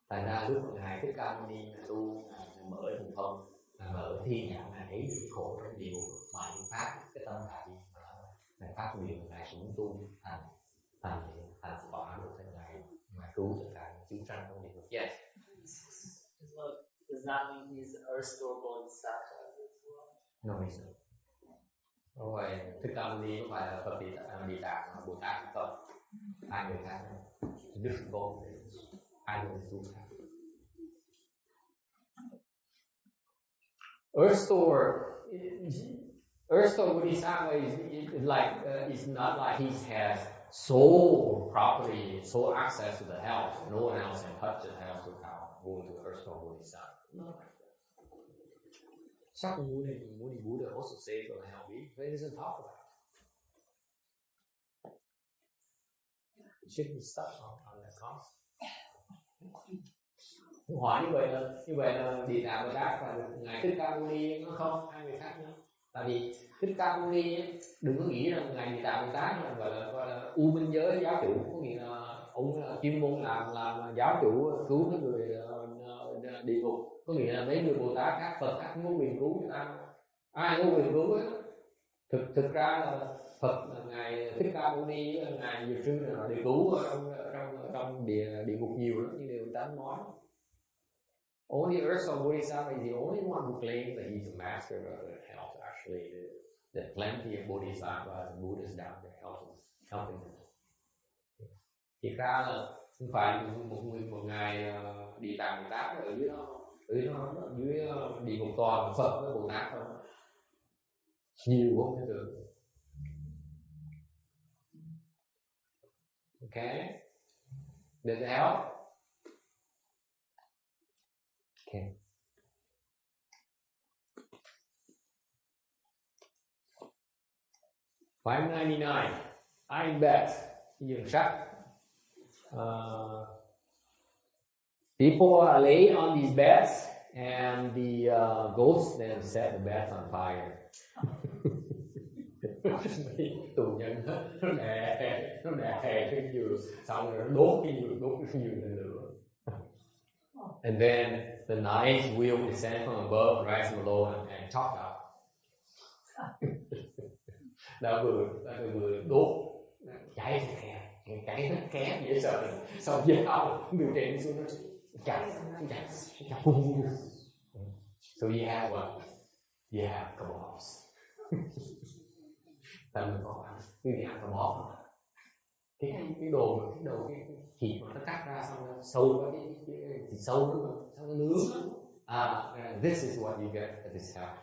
Thành ra lúc ngài Thích Ca Mâu Ni tu mở thần thông, mở thiên nhãn, ngài thấy được khổ trong điều mà những pháp cái tâm đại bi ngài phát nguyện ngài cũng tu thành quả được thành ngài cứu tất cả những chúng sanh trong địa ngục. Yes. Does that mean he's Earth Store Sutra as well? No, he's not. Rồi Thích Ca Mâu Ni không phải là Phật Địa Tạng mà Bồ Tát không? Hai người khác. Different goal. Hai người tu khác. Earth Store Bodhisattva is like it's not like he has sole property, sole access to the house. No one else can touch the house without going to Earth Store Bodhisattva. Not like that. Shakyamuni Buddha also says for the hell, but he doesn't talk about it. It shouldn't be stuck on that concept. Hỏi như vậy là Địa Tạng Bồ Tát và ngài Thích Ca Mâu Ni nó không, hai người khác nhau. Tại vì Thích Ca Mâu Ni đừng có nghĩ rằng ngài Địa Tạng Bồ Tát là gọi là u minh giới giáo chủ, có nghĩa là ông là chuyên môn làm giáo chủ cứu cái người địa ngục, có nghĩa là mấy người Bồ Tát khác, Phật khác không có quyền cứu người ta, ai không có quyền cứu ấy. Thực ra là Phật là ngài Thích Ca Mâu Ni, ngài Dược Sư là để cứu trong địa ngục nhiều lắm, nhưng điều người ta nói. Only Earth Store Bodhisattva is the only one who claims that he's a master of health. Actually, there's plenty of bodhisattvas and Buddhas down there helping them. Thì ra là không phải một ngày Địa Tạng Bồ Tát ở dưới địa ngục toàn Phật với Bồ Tát thôi, nhiều không thể tưởng. Okay, does it help? Okay. $5.99. Iron bets. giường sắt. People are laying on these beds, and the ghosts then set the beds on fire. Tù nhân nó đè cái giường, xong rồi nó đốt cái giường lên lửa. And then the ninth wheel descends from above, rises from below, and chopped out. Đã vừa đốt, cháy nó kém dễ sợ. Sau giết ông, người trên xuống nó chặt. So you have what? You have kebabs. Tại mình có cái gì ăn kebab. Cái đồ cái thịt mà nó cắt ra xong nó sâu vào cái thịt sâu nữa, xong nó nướng. This is what you get at this house.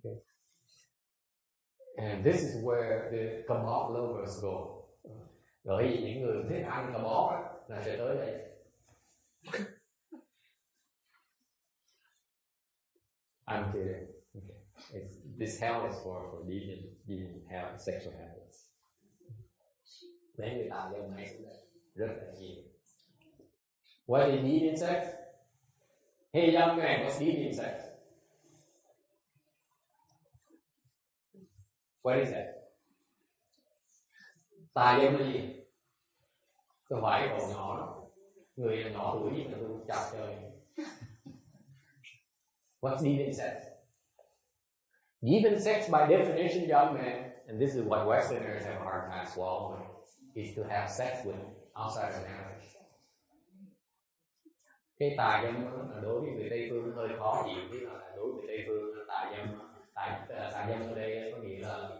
Okay. And this is where the kebab lovers go. Bởi vì những người thích ăn kebab là sẽ tới đây. I'm kidding. Okay. This hell is for deviant have sexual habits. Mấy người tạo ra máy rất là nhiều. What is deviant sex? Hey young man, what's deviant sex? What is that? Tà dâm là gì? Tôi hỏi cậu nhỏ đó. Người nhỏ tuổi mà tôi chặt chơi. What's deviant sex? Deviant sex by definition, young man, and this is what Westerners have a hard time swallowing, is to have sex with outside of marriage. Cái tà dâm đối với người Tây phương hơi khó chịu, tức là đối với Tây phương tà dâm ở đây có nghĩa là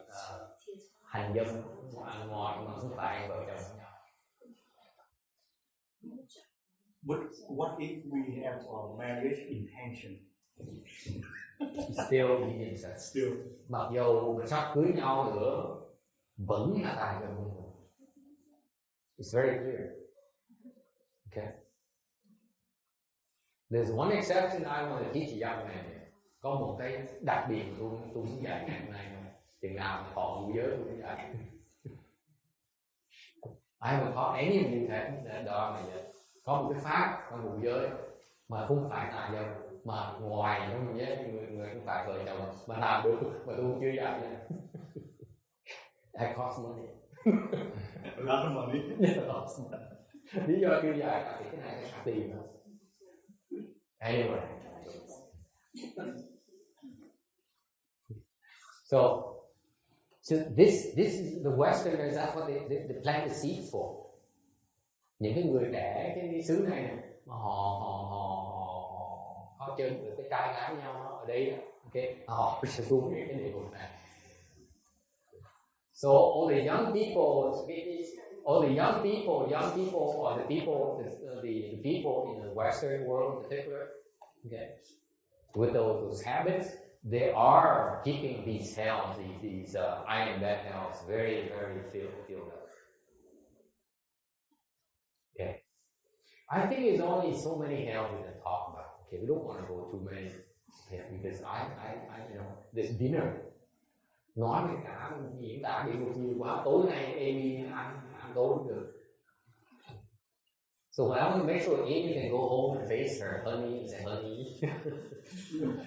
hành dâm ngoài mà không phải vợ chồng với nhau. But what if we have a marriage intention? Still deviant sex. Still. Mặc dù sắp cưới nhau nữa vẫn là tà dâm. It's very clear. Okay. There's one exception I want to teach a young man. Có một cái đặc biệt tôi muốn dạy ngày hôm nay. Chừng nào mà thọ ngũ giới tôi cũng dạy. I haven't taught any of you that dharma yet. Có một cái pháp trong ngũ giới mà không phải tà dâm, mà ngoài trong ngũ giới người không phải vợ chồng mà làm được, mà tôi cũng chưa dạy nha. That costs money. A lot of money. Lý do chưa dạy thì cái này phải tiền. Anyway. So this is the Westerners. That's what they plant the seeds for. Những cái người trẻ cái xứ này mà họ chơi được cái trai gái với nhau ở đây, okay, họ sẽ tu cái niệm Phật này. So all the young people are the people in the Western world in particular, okay, with those habits. They are keeping these hells, these iron bed hells, very, very filled up. Okay, I think it's only so many hells we can talk about. Okay, we don't want to go too many, okay, because I this dinner nói về cả diễn tả địa ngục nhiều quá. Tối nay Amy ăn tối cũng được. So I want to make sure Amy can go home and face her honey and say, honey,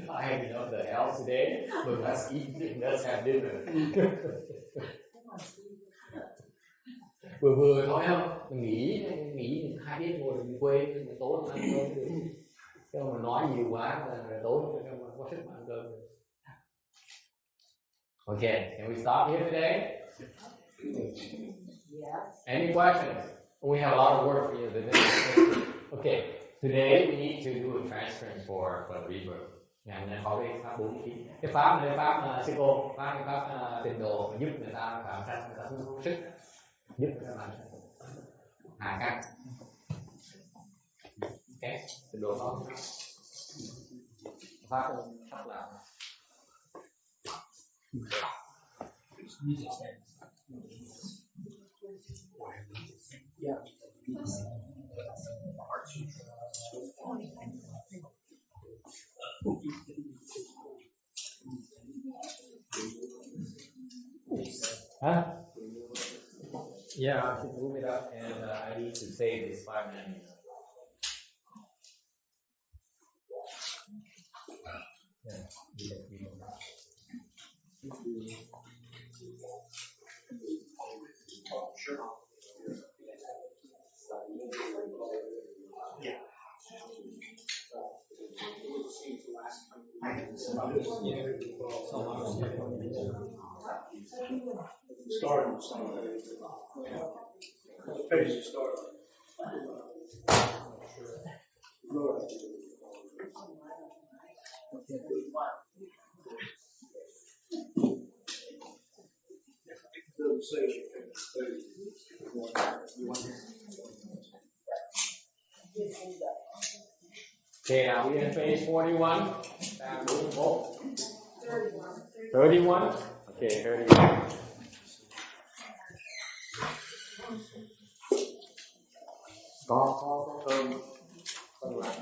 I had enough of the hell today, but let's eat, let's have dinner. Vừa thôi không? Mình nghĩ hai đứa ngồi mình quê, mình tối ăn cơm được. Chứ mà nói nhiều quá là tối không có sức mà ăn cơm được. Okay, can we stop here today? Yes. Any questions? We have a lot of work for you today. Okay, today we need to do a transference for rebirth. Ngày hôm nay có cái pháp 4 khí. Cái pháp này pháp sư cô, pháp tịnh độ giúp người ta phạm sanh, người ta thu sức, giúp người ta làm hạ căn. Ok, tịnh độ có pháp pháp là hả? Yeah, I should move it up, and I need to save this 5 minutes. Okay, are we in page 41? 31? Okay, 31. Có cơm lại.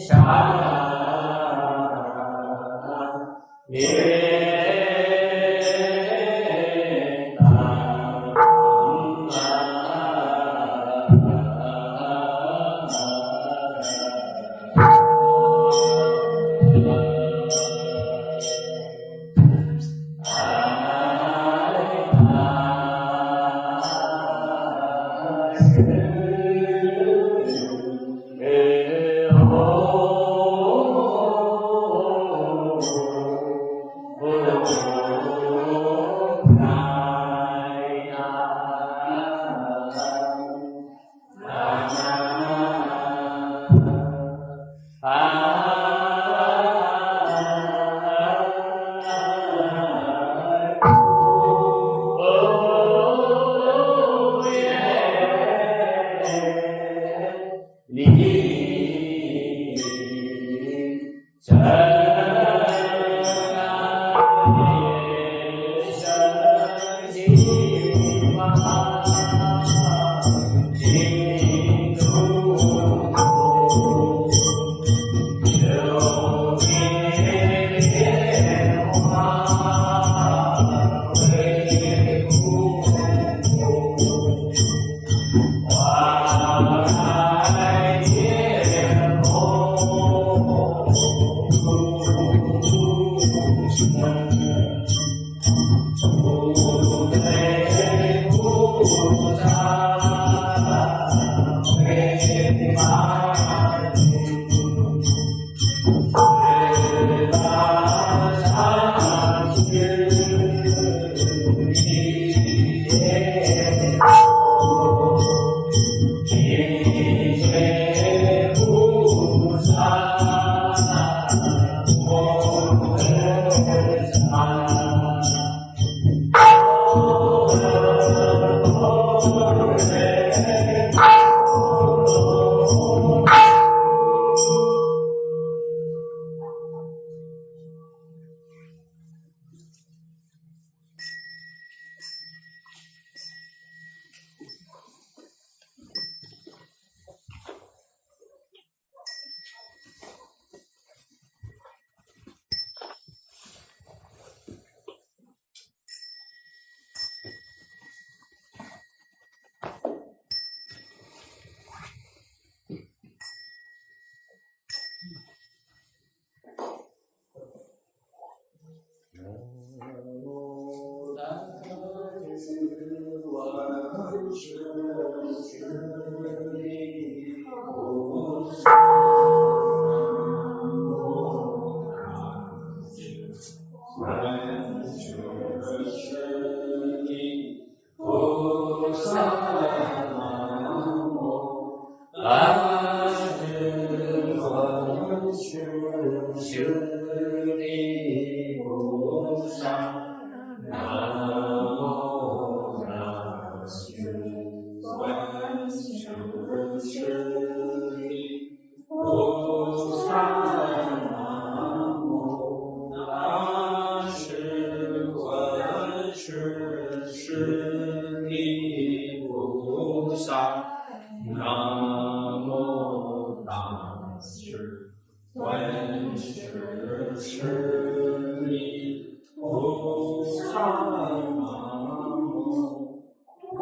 Shah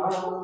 Nam